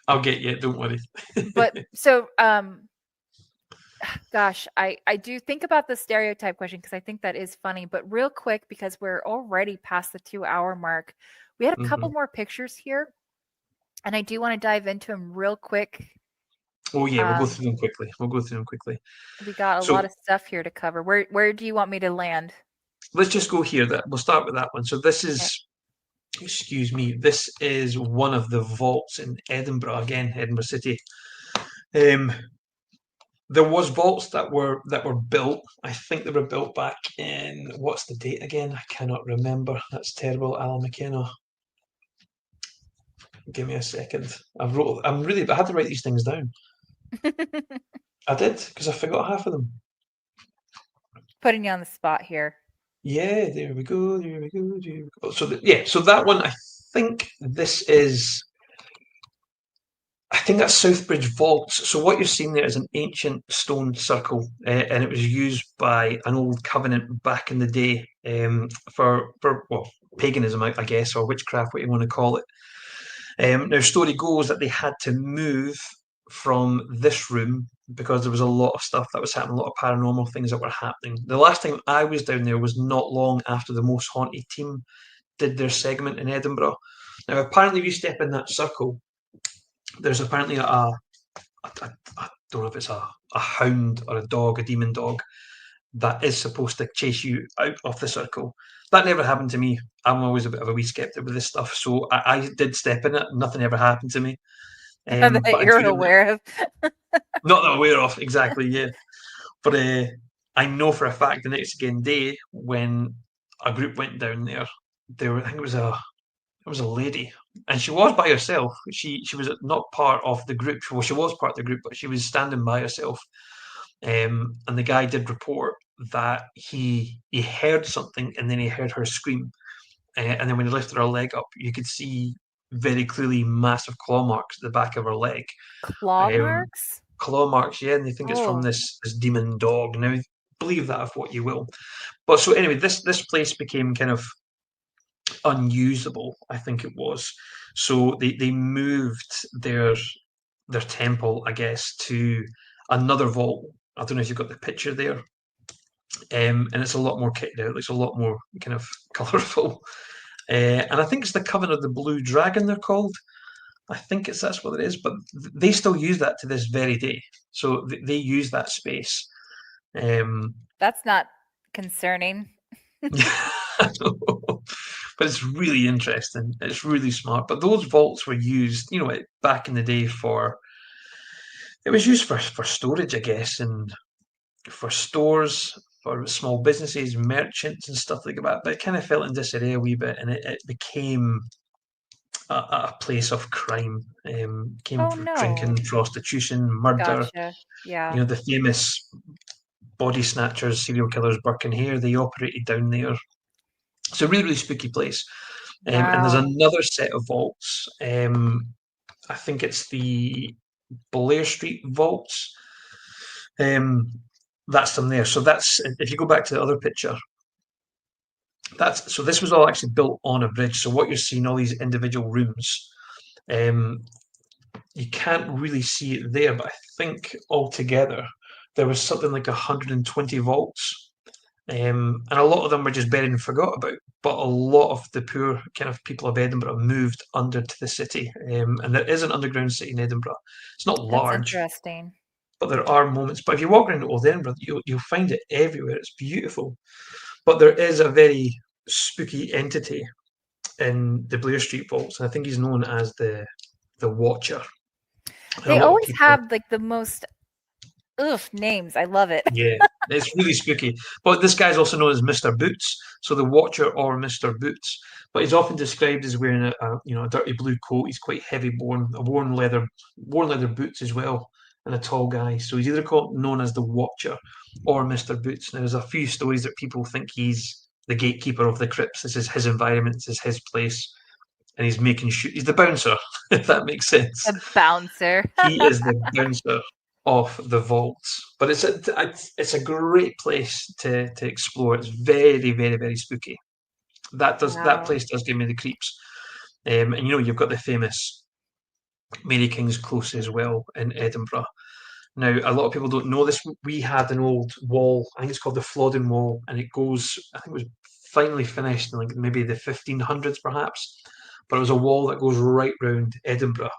I'll get you. Don't worry. But so Gosh, I do think about the stereotype question because I think that is funny. But real quick, because we're already past the 2 hour mark, we had a couple Mhm. more pictures here, and I do want to dive into them real quick. Oh yeah, we'll go Um, through them quickly. We'll go through them quickly. we got a lot So of stuff here to cover. Where do you want me to land? let's just go here. That we'll start with that one. So this Okay. is, excuse me, this is one of the vaults in Edinburgh. Again, Edinburgh City. Um, there was vaults that were built. I think they were built back in, what's the date again? I cannot remember. That's terrible, Alan McKenna. Give me a second. I had to write these things down. I did because I forgot half of them. Putting you on the spot here. Yeah, there we go. There we go. There we go. So so that one, I think this is. I think that's Southbridge Vaults. So what you're seeing there is an ancient stone circle, and it was used by an old covenant back in the day for well, paganism, I guess, or witchcraft, what you want to call it. Now, story goes that they had to move from this room because there was a lot of stuff that was happening, a lot of paranormal things that were happening. The last time I was down there was not long after the Most Haunted team did their segment in Edinburgh. Now, apparently, if you step in that circle, there's apparently I don't know if it's a hound or a dog, a demon dog, that is supposed to chase you out of the circle. That never happened to me. I'm always a bit of a wee skeptic with this stuff, so I did step in it. Nothing ever happened to me. That But I you're do aware of. not that I'm aware of exactly, yeah. But I know for a fact the next again day when a group went down there, I think it was a lady, and she was by herself. She was not part of the group. Well, she was part of the group, but she was standing by herself. And the guy did report that he heard something, and then he heard her scream. And then when he lifted her leg up, you could see very clearly massive claw marks at the back of her leg. Claw Um, marks? Claw marks, yeah, and they think it's from Oh, this demon dog. Now, believe that of what you will. But so anyway, this place became kind of unusable, I think it was. So they moved their temple, I guess, to another vault. I don't know if you've got the picture there. And it's a lot more kitted out. It's a lot more kind of colourful. And I think it's the Coven of the Blue Dragon, they're called. I think that's what it is, but they still use that to this very day. So they use that space. Um, that's not concerning. but it's really interesting. It's really smart. But those vaults were used, back in the day for. It was used for storage, I guess, and for stores, for small businesses, merchants, and stuff like that. But it kind of fell in disarray a wee bit, and it became a place of crime. Came Oh for no. drinking, prostitution, murder. Gotcha. Yeah. The famous body snatchers, serial killers, Burke and Hare, they operated down there. It's a really, really spooky place. And there's Wow. another set of vaults. I think it's the Blair Street vaults. That's them there. So that's, if you go back to the other picture, so this was all actually built on a bridge. So what you're seeing, all these individual rooms, um, you can't really see it there, but I think altogether there was something like 120 vaults. And a lot of them were just buried and forgot about. But a lot of the poor kind of people of Edinburgh moved under to the city. And there is an underground city in Edinburgh. It's not That's large, interesting. but there are moments. But if you walk around Old Edinburgh, you'll find it everywhere. It's beautiful. But there is a very spooky entity in the Blair Street vaults, and I think he's known as the Watcher. And a They lot of always people, have like the most names. I love it. yeah, it's really spooky. But this guy's also known as Mr. Boots, so the Watcher or Mr. Boots. But he's often described as wearing a dirty blue coat. He's quite heavy born, worn leather boots as well, and a tall guy. So he's either known as the Watcher or Mr. Boots. Now there's a few stories that people think he's the gatekeeper of the crypts. This is his environment. This is his place, and he's making sure he's the bouncer, if that makes sense. A bouncer. He is the bouncer of the vaults. But it's a great place to explore. It's very, very, very spooky. That Wow. place does give me the creeps. And you've got the famous Mary King's Close as well in Edinburgh. Now, a lot of people don't know this. We had an old wall, I think it's called the Flodden Wall, and it goes, I think it was finally finished in like maybe the 1500s perhaps, but it was a wall that goes right round Edinburgh.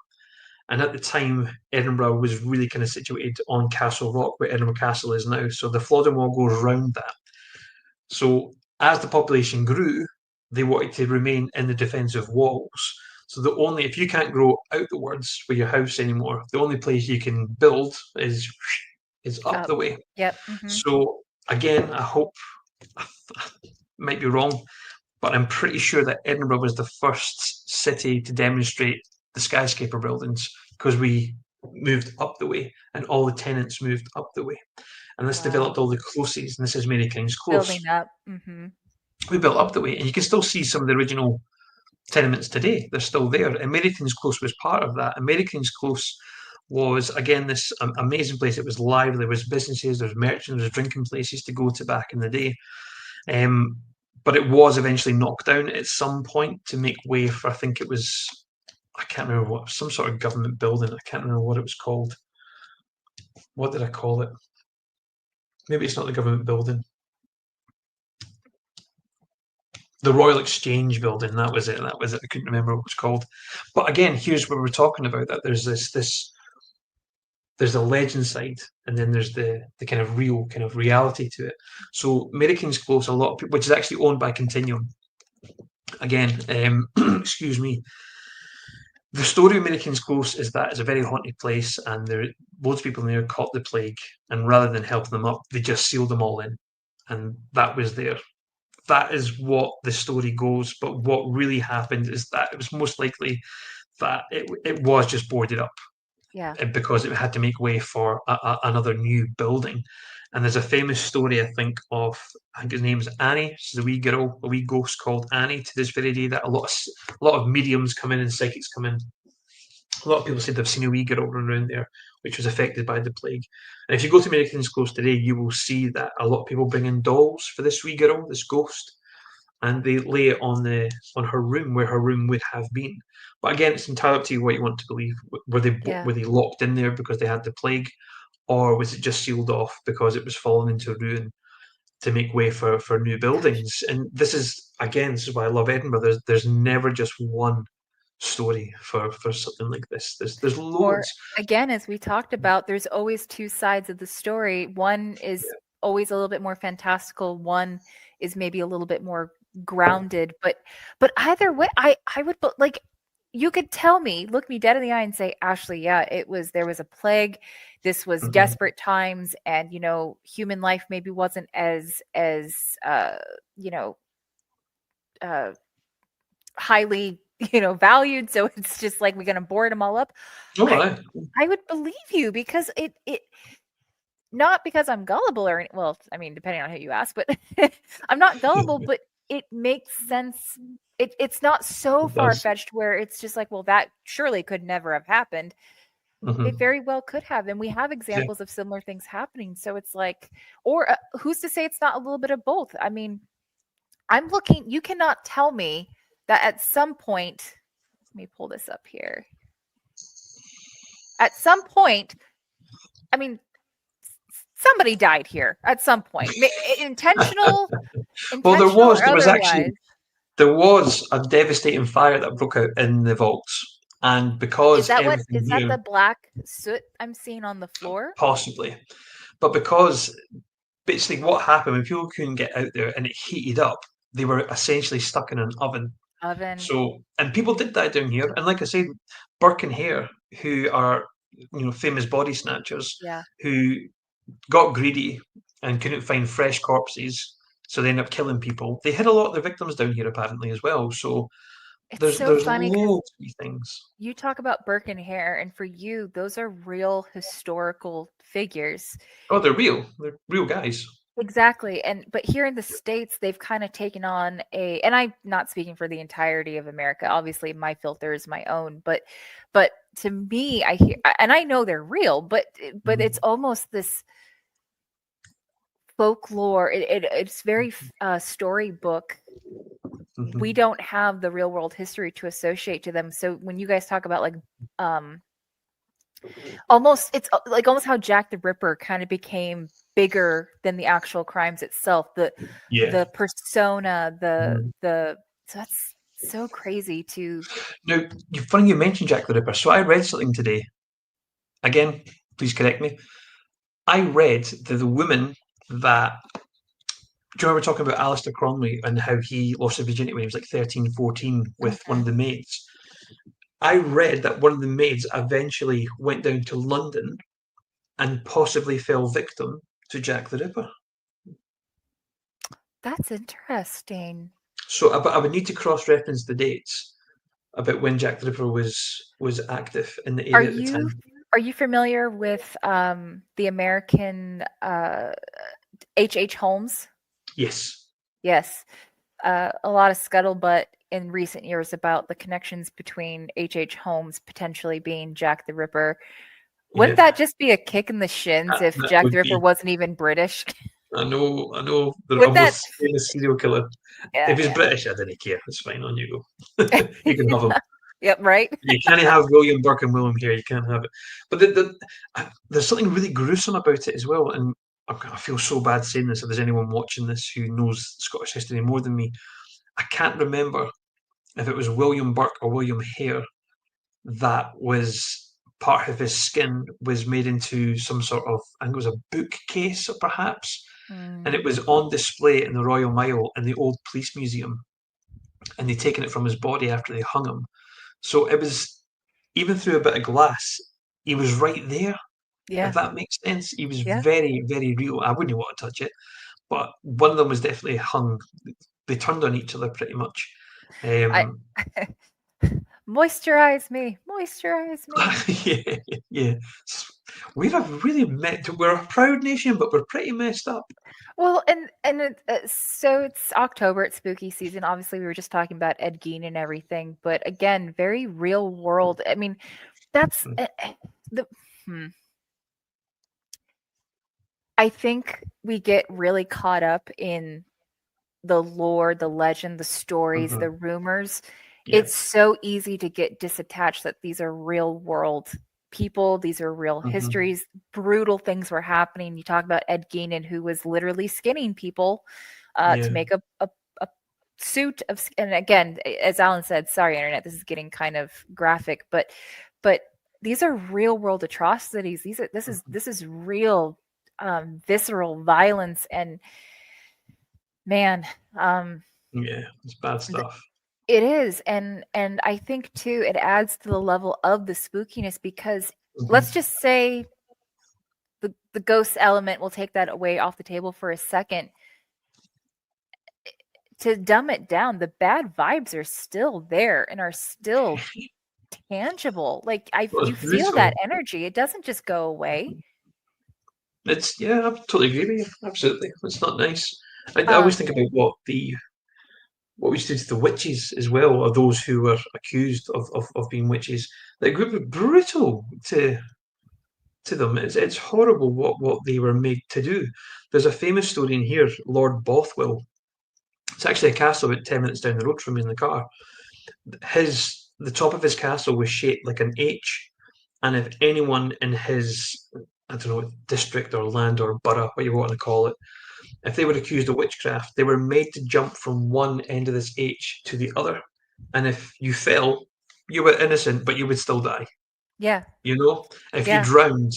And at the time, Edinburgh was really kind of situated on Castle Rock, where Edinburgh Castle is now. So the Flodden Wall goes round that. So as the population grew, they wanted to remain in the defensive walls. So if you can't grow outwards with your house anymore, the only place you can build is up the way. Yep. Mm-hmm. So again, I hope, I might be wrong, but I'm pretty sure that Edinburgh was the first city to demonstrate the skyscraper buildings, because we moved up the way and all the tenants moved up the way. And this developed all the closes, and this is Mary King's Close. Building up. Mm-hmm. We built up the way, and you can still see some of the original tenements today. They're still there, and Mary King's Close was part of that. And Mary King's Close was, again, this amazing place. It was lively. There was businesses, there was merchants, there was drinking places to go to back in the day. But it was eventually knocked down at some point to make way for, I think it was, I can't remember what, some sort of government building. I can't remember what it was called. What did I call it? Maybe it's not the government building. The Royal Exchange building, that was it. I couldn't remember what it was called. But again, here's where we're talking about that. There's there's the legend side, and then there's the kind of real kind of reality to it. So Mary King's Close, a lot of people, which is actually owned by Continuum. Again, excuse me. The story of Mary King's Close is that it's a very haunted place, and there loads of people in there caught the plague, and rather than helping them up, they just sealed them all in, and that was there. That is what the story goes, but what really happened is that it was most likely that it was just boarded up, because it had to make way for another new building. And there's a famous story, I think his name is Annie. She's a wee girl, a wee ghost called Annie, to this very day, that a lot of mediums come in and psychics come in. A lot of people say they've seen a wee girl run around there, which was affected by the plague. And if you go to Mary King's Close today, you will see that a lot of people bring in dolls for this wee girl, this ghost, and they lay it on her room, where her room would have been. But again, it's entirely up to you what you want to believe. Were they locked in there because they had the plague, or was it just sealed off because it was falling into ruin to make way for new buildings? And this is why I love Edinburgh. There's never just one story for something like this. There's loads. Or again, as we talked about, there's always two sides of the story. One is always a little bit more fantastical. One is maybe a little bit more grounded. But either way, I would, like, you could tell me, look me dead in the eye and say, Ashley, there was a plague. This was desperate times, and human life maybe wasn't as highly valued, so it's just like we're gonna board them all up. I would believe you, because it not because I'm gullible or depending on who you ask, but I'm not gullible, but it makes sense. It's not so far-fetched where it's just like, well, that surely could never have happened. It very well could have, and we have examples of similar things happening. So it's like, or who's to say it's not a little bit of both? I mean, you cannot tell me that at some point, let me pull this up here. At some point, somebody died here at some point. Intentional. Well, there was a devastating fire that broke out in the vaults. And because is that the black soot I'm seeing on the floor? Possibly. But because basically what happened when people couldn't get out there and it heated up, they were essentially stuck in an oven. So, and people did that down here. And like I said, Burke and Hare, who are famous body snatchers, who got greedy and couldn't find fresh corpses, so they ended up killing people. They hid a lot of their victims down here apparently as well. So there's funny, loads of things. You talk about Burke and Hare, and for you, those are real historical figures. Oh, they're real. They're real guys. Exactly. But here in the States, they've kind of taken on and I'm not speaking for the entirety of America. Obviously, my filter is my own, but to me, I hear, and I know they're real, but it's almost this folklore. It's very storybook. We don't have the real world history to associate to them. So when you guys talk about like It's like almost how Jack the Ripper kind of became bigger than the actual crimes itself. Yeah. The persona, Mhm. so that's so crazy to. Now, funny you mentioned Jack the Ripper. So I read something today. Again, please correct me. I read that the woman that, do you remember talking about Alistair Cromley and how he lost his virginity when he was like 13, 14 with one of the maids? I read that one of the maids eventually went down to London and possibly fell victim to Jack the Ripper. That's interesting. So I would need to cross-reference the dates about when Jack the Ripper was active in the area at the time. Are you familiar with the American H.H. Holmes? Yes. Yes. A lot of scuttlebutt in recent years about the connections between H.H. Holmes potentially being Jack the Ripper. Wouldn't that just be a kick in the shins if That Jack would the Ripper be. wasn't even British? I know. They're Would a that? most famous serial killer. Yeah, If he's yeah. British, I didn't care. It's fine. On you go. You can have him. Yep, right. You can't have William Burke and William here. You can't have it. But there's something really gruesome about it as well. And I feel so bad saying this. If there's anyone watching this who knows Scottish history more than me, I can't remember if it was William Burke or William Hare that was part of his skin was made into some sort of, I think it was a bookcase perhaps, and it was on display in the Royal Mile in the Old Police Museum, and they'd taken it from his body after they hung him. So it was, even through a bit of glass, he was right there. Yeah. If that makes sense, he was Yeah. very, very real. I wouldn't want to touch it, but one of them was definitely hung. They turned on each other pretty much. I moisturize me. Yeah, yeah. We're we're a proud nation, but we're pretty messed up. Well, so it's October, it's spooky season. Obviously, we were just talking about Ed Gein and everything, but again, very real world. I mean, that's the. I think we get really caught up in the lore, the legend, the stories, the rumors. Yeah. It's so easy to get disattached that these are real world people, these are real histories, brutal things were happening. You talk about Ed Gein, who was literally skinning people to make a suit of, and again, as Alan said, sorry internet, this is getting kind of graphic, but these are real world atrocities. This is real visceral violence, and man, yeah, it's bad stuff. It is, and I think too it adds to the level of the spookiness because let's just say the ghost element, will take that away off the table for a second. To dumb it down, the bad vibes are still there and are still tangible. Like you feel that energy. It doesn't just go away. I totally agree with you. Absolutely, it's not nice. I always think about what we used to do to the witches as well, or those who were accused of being witches. That group were brutal to them. It's horrible what they were made to do. There's a famous story in here, Lord Bothwell. It's actually a castle about 10 minutes down the road from me in the car. The top of his castle was shaped like an H, and if anyone in his, I don't know, district or land or borough, what you want to call it, if they were accused of witchcraft, they were made to jump from one end of this H to the other. And if you fell, you were innocent, but you would still die. Yeah. You know? If you drowned,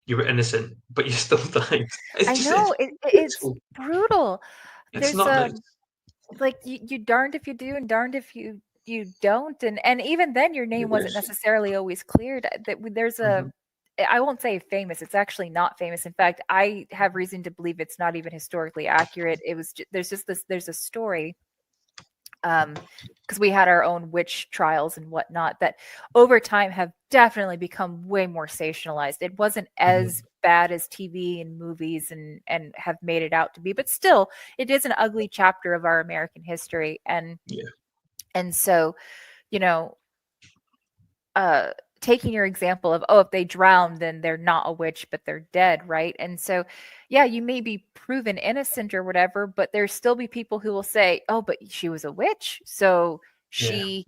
you were innocent, but you still died. It's brutal. It's not nice. Like you darned if you do and darned if you don't, and even then your name wasn't necessarily always cleared. That there's a I won't say famous, it's actually not famous. In fact, I have reason to believe it's not even historically accurate. It was there's a story, because we had our own witch trials and whatnot that over time have definitely become way more sensationalized. It wasn't as bad as TV and movies and have made it out to be, but still it is an ugly chapter of our American history. And so, taking your example of, if they drown, then they're not a witch, but they're dead, right? And so, yeah, you may be proven innocent or whatever, but there'll still be people who will say, oh, but she was a witch, so she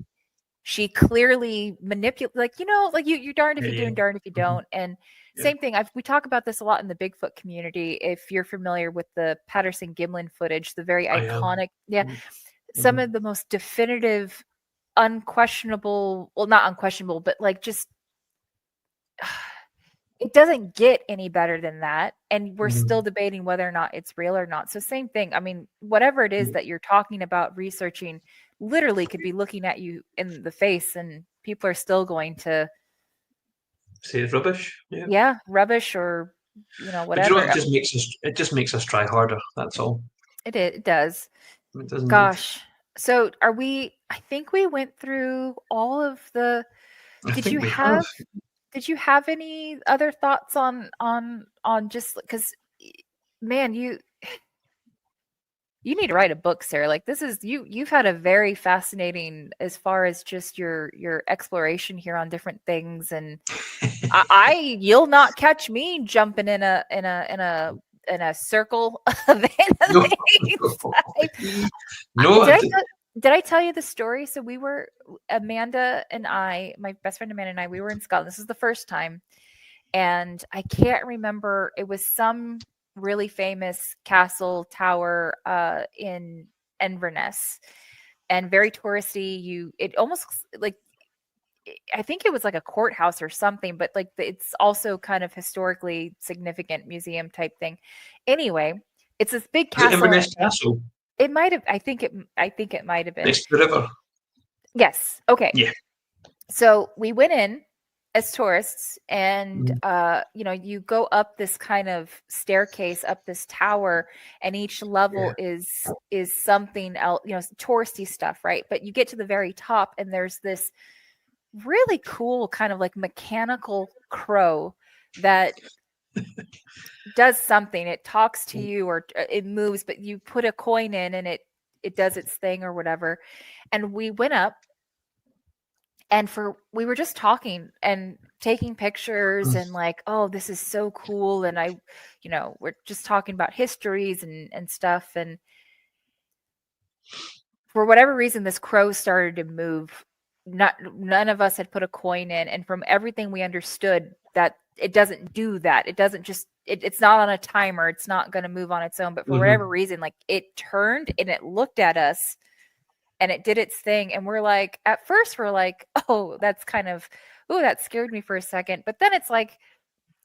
she clearly manipulated, like, like you're darned if you do and darned if you don't. And same thing, we talk about this a lot in the Bigfoot community. If you're familiar with the Patterson Gimlin footage, the very iconic, some of the most definitive, unquestionable, well, not unquestionable, but like just it doesn't get any better than that. And we're still debating whether or not it's real or not. So same thing. I mean, whatever it is that you're talking about researching literally could be looking at you in the face, and people are still going to say it's rubbish. Yeah, rubbish, or whatever. But it just makes us try harder. That's all. It does. It doesn't. Gosh. So I think we went through all of the. Did you have any other thoughts on just because, man, you need to write a book, Sarah. Like, this is you've had a very fascinating, as far as just your exploration here on different things, and you'll not catch me jumping in a circle of Did I tell you the story? So Amanda and I, my best friend Amanda and I, we were in Scotland. This is the first time. And I can't remember. It was some really famous castle tower in Inverness, and very touristy. It almost like, I think it was like a courthouse or something, but like it's also kind of historically significant museum type thing. Anyway, it's this big castle. Inverness Castle. It might have. I think it might have been next to the river. Yes. Okay. Yeah. So we went in as tourists, and you go up this kind of staircase up this tower, and each level is something else. Touristy stuff, right? But you get to the very top, and there's this really cool kind of like mechanical crow that does something. It talks to you, or it moves, but you put a coin in and it does its thing or whatever. And we went up, and we were just talking and taking pictures and like, oh, this is so cool. And we're just talking about histories and stuff. And for whatever reason, this crow started to move. None of us had put a coin in, and from everything we understood, that it doesn't do that. It doesn't just it's not on a timer. It's not going to move on its own. But for whatever reason, like, it turned and it looked at us and it did its thing. And we're like, at first we're like, oh, that's kind of, oh, that scared me for a second. But then it's like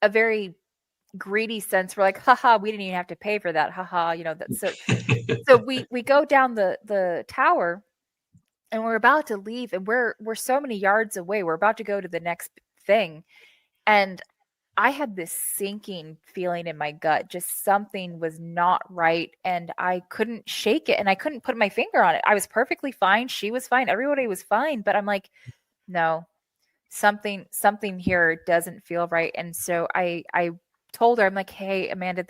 a very greedy sense. We're like, haha, we didn't even have to pay for that. Haha, that's so. So we go down the tower, and we're about to leave, and we're so many yards away. We're about to go to the next thing. And I had this sinking feeling in my gut. Just something was not right, and I couldn't shake it, and I couldn't put my finger on it. I was perfectly fine. She was fine. Everybody was fine. But I'm like, no, something here doesn't feel right. And so I told her, I'm like, hey, Amanda,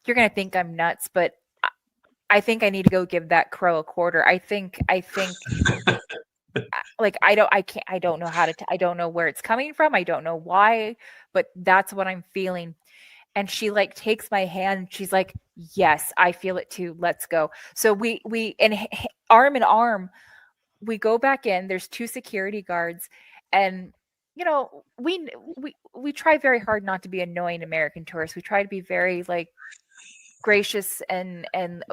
you're going to think I'm nuts, but I think I need to go give that crow a quarter. I think like, I don't know I don't know where it's coming from. I don't know why, but that's what I'm feeling. And she like takes my hand. She's like, yes, I feel it too. Let's go. So we and arm in arm, we go back in. There's 2 security guards, and we try very hard not to be annoying American tourists. We try to be very like gracious and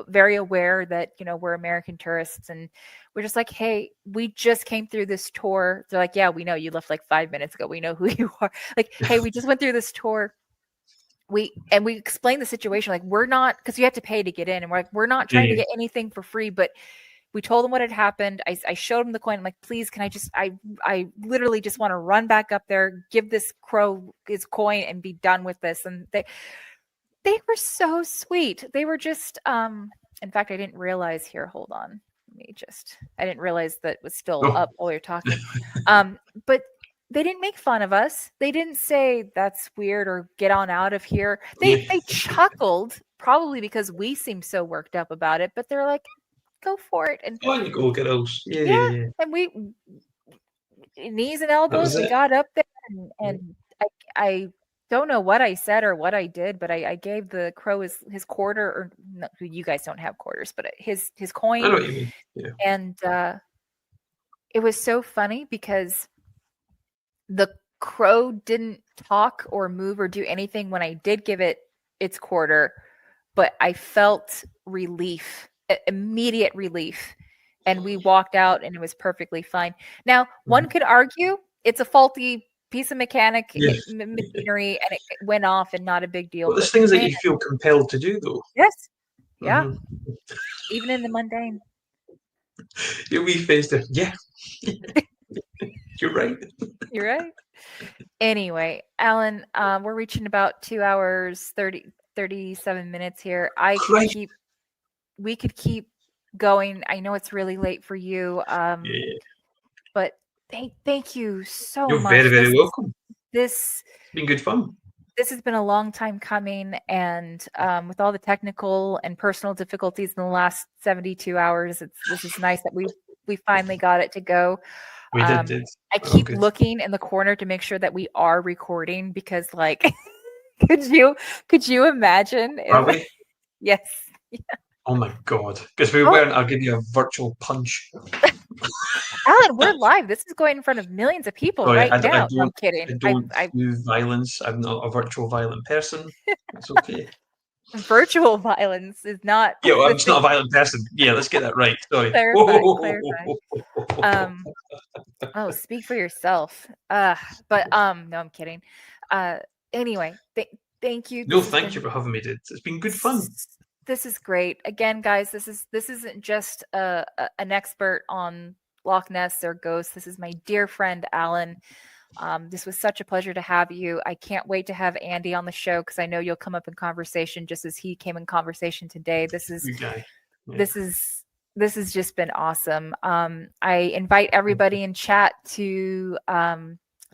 very aware that we're American tourists, and we're just like, hey, we just came through this tour. They're like, yeah, we know you left like 5 minutes ago. We know who you are. Like, hey, we just went through this tour. We explained the situation. Like, we're not, because you have to pay to get in, and we're like, we're not trying to get anything for free, but we told them what had happened. I showed them the coin. I'm like, please, can I literally just want to run back up there, give this crow his coin, and be done with this. And they were so sweet. They were just, in fact, I didn't realize here. Hold on. I didn't realize that was still up while you're talking. But they didn't make fun of us. They didn't say that's weird or get on out of here. They chuckled, probably because we seemed so worked up about it, but they're like, go for it. And on you go, girls. Yeah. And we, knees and elbows, we got up there, and I don't know what I said or what I did, but I gave the crow his quarter, or no, you guys don't have quarters, but his coin. I know what you mean. Yeah. And it was so funny because the crow didn't talk or move or do anything when I did give it its quarter, but I felt relief, immediate relief. And we walked out and it was perfectly fine. Now, one could argue it's a faulty piece of machinery and it went off and not a big deal. But there's But things that man, you feel compelled to do, though. yes, yeah, Mhm. even in the mundane. Your wee face there. Yeah. You're right. You're right. Anyway, Alan, we're reaching about 2 hours, 37 minutes here. Christ. We could keep going. I know it's really late for you. Yeah. But thank you so You're much. very, very welcome. This It's been good fun. This has been a long time coming, and with all the technical and personal difficulties in the last 72 hours, this is nice that we finally got it to go. We did. I keep looking in the corner to make sure that we are recording because, like, could you imagine? Are we? Yes. Yeah. Oh my God! Because we weren't. I'll give you a virtual punch. Alan, we're live. This is going in front of millions of people now. I'm kidding. I don't do violence. I'm not a virtual violent person. It's okay. Virtual violence is not. Yeah, well, I'm just not a violent person. Yeah, let's get that right. Sorry. Clarify. Oh, speak for yourself. But no, I'm kidding. Anyway, thank you. No, thank you for having me, dude. It's been good fun. This is great. Again, guys, this isn't just an expert on Loch Ness or ghosts. This is my dear friend Alan. This was such a pleasure to have you. I can't wait to have Andy on the show because I know you'll come up in conversation just as he came in conversation today. This has just been awesome. I invite everybody in chat to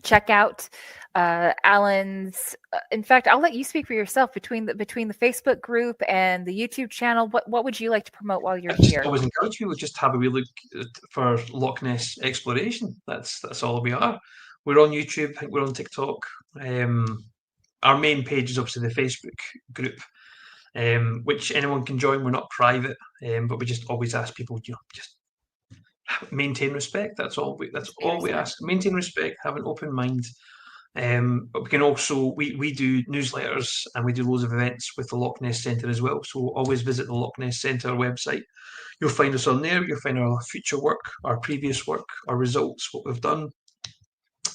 check out Alan's. In fact, I'll let you speak for yourself between the Facebook group and the YouTube channel. What would you like to promote while you're here? I always encourage people just have a wee look for Loch Ness Exploration. That's all we are. We're on YouTube. I think we're on TikTok. Our main page is obviously the Facebook group, which anyone can join. We're not private, but we just always ask people, just maintain respect. That's all we ask. Maintain respect. Have an open mind. But we can also we do newsletters and we do loads of events with the Loch Ness Centre as well. So always visit the Loch Ness Centre website. You'll find us on there. You'll find our future work, our previous work, our results, what we've done.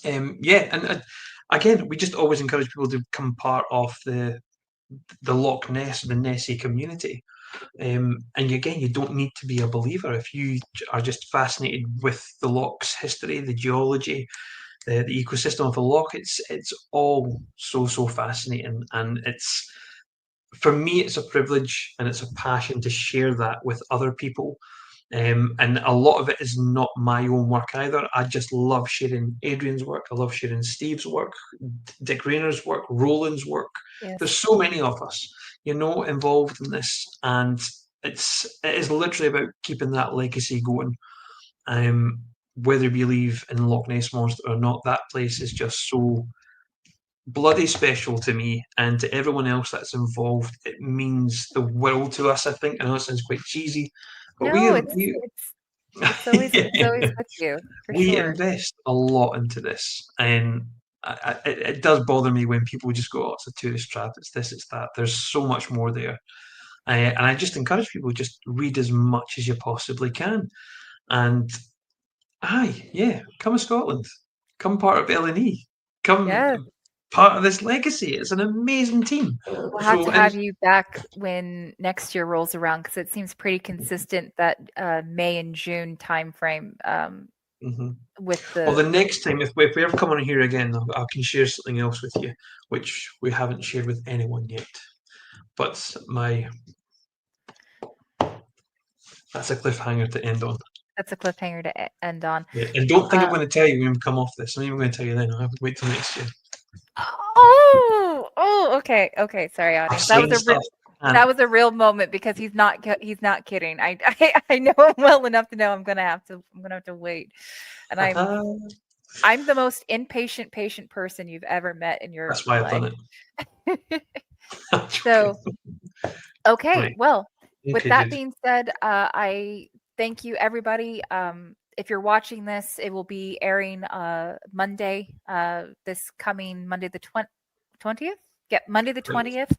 And again, we just always encourage people to become part of the Loch Ness, the Nessie community. And again, you don't need to be a believer if you are just fascinated with the Loch's history, the geology, the ecosystem of the Loch. It's all so fascinating, and it's, for me, it's a privilege and it's a passion to share that with other people. And a lot of it is not my own work either. I just love sharing Adrian's work. I love sharing Steve's work, Dick Rayner's work, Roland's work. Yes. There's so many of us, involved in this, and it is literally about keeping that legacy going. Whether you believe in Loch Ness Monster or not, that place is just so bloody special to me and to everyone else that's involved. It means the world to us, I think. I know it sounds quite cheesy, but it's always with you. We invest a lot into this, and it does bother me when people just go, "Oh, it's a tourist trap. It's this, it's that." There's so much more there, and I just encourage people, just read as much as you possibly can, and come to Scotland, come part of LNE, come part of this legacy. It's an amazing team. We'll have to have you back when next year rolls around, because it seems pretty consistent that May and June timeframe. With the next time, if we ever come on here again, I can share something else with you, which we haven't shared with anyone yet. But that's a cliffhanger to end on. That's a cliffhanger to end on. Yeah, and don't think I'm going to tell you when we come off this. I'm not even going to tell you then. I'll have to wait till next year. Okay. Sorry, audience. That was a real moment, because he's not kidding. I know him well enough to know I'm gonna have to wait, and I'm the most impatient, patient person you've ever met in your life. That's why I've done it. So, okay. Right. Well, with that being said, I thank you, everybody. if you're watching this, it will be airing Monday, this coming Monday the 20th. Yeah, Monday the 20th,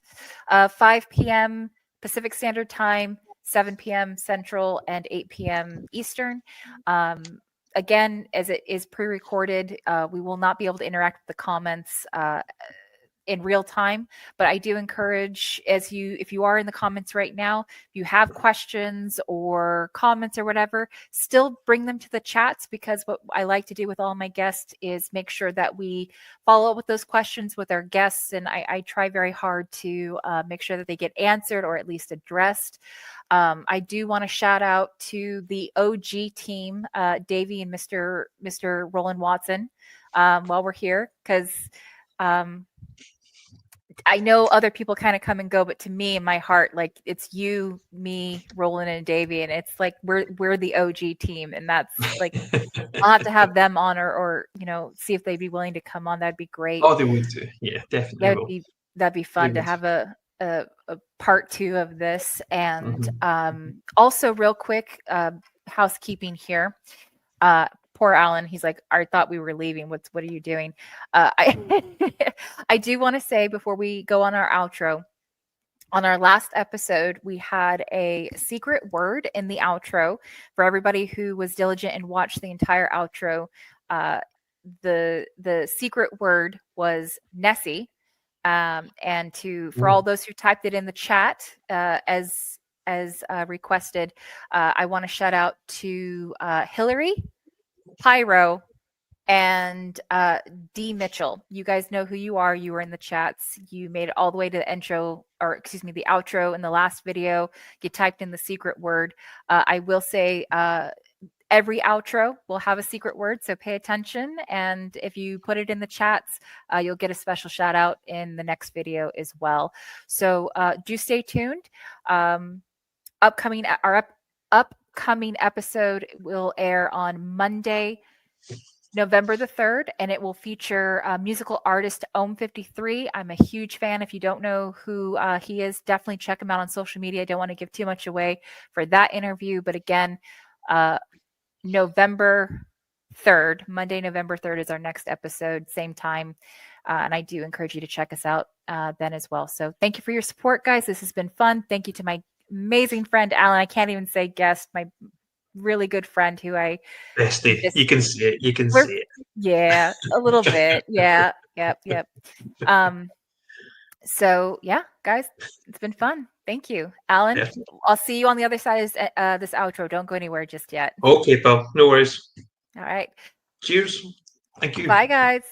5 p.m. Pacific Standard Time, 7 p.m. Central, and 8 p.m. Eastern. Again, as it is pre-recorded, we will not be able to interact with the comments in real time, but I do encourage, if you are in the comments right now, if you have questions or comments or whatever, still bring them to the chats, because what I like to do with all my guests is make sure that we follow up with those questions with our guests, and I try very hard to make sure that they get answered or at least addressed. I do want to shout out to the OG team, Davey and Mr. Roland Watson, while we're here, because I know other people kind of come and go, but to me, in my heart, like, it's you, me, Roland, and Davey, and it's like we're the OG team, and that's like I'll have to have them on, or see if they'd be willing to come on. That'd be great. Oh, they would do. Yeah, definitely. That'd be fun to have a part 2 of this. And also, real quick, housekeeping here. Poor Alan, he's like, I thought we were leaving. What are you doing? I do want to say, before we go on our outro, on our last episode, we had a secret word in the outro. For everybody who was diligent and watched the entire outro, the secret word was Nessie. And for all those who typed it in the chat, as requested, I want to shout out to Hillary, Pyro, and D Mitchell. You guys know who you are. You were in the chats. You made it all the way to the the outro in the last video. You typed in the secret word. I will say every outro will have a secret word, so pay attention. And if you put it in the chats, you'll get a special shout out in the next video as well. So do stay tuned. Upcoming episode will air on Monday, November the 3rd, and it will feature musical artist Ohm53. I'm a huge fan. If you don't know who he is, definitely check him out on social media. I don't want to give too much away for that interview, but again, November 3rd, Monday, November 3rd is our next episode, same time. And I do encourage you to check us out then as well. So thank you for your support, guys. This has been fun. Thank you to my amazing friend, Alan. I can't even say guest, my really good friend who I bestie. You can see it. You can see it. Yeah, a little bit. Yeah. Yep. So yeah, guys, it's been fun. Thank you, Alan. Definitely. I'll see you on the other side of this outro. Don't go anywhere just yet. Okay, pal. No worries. All right. Cheers. Thank you. Bye, guys.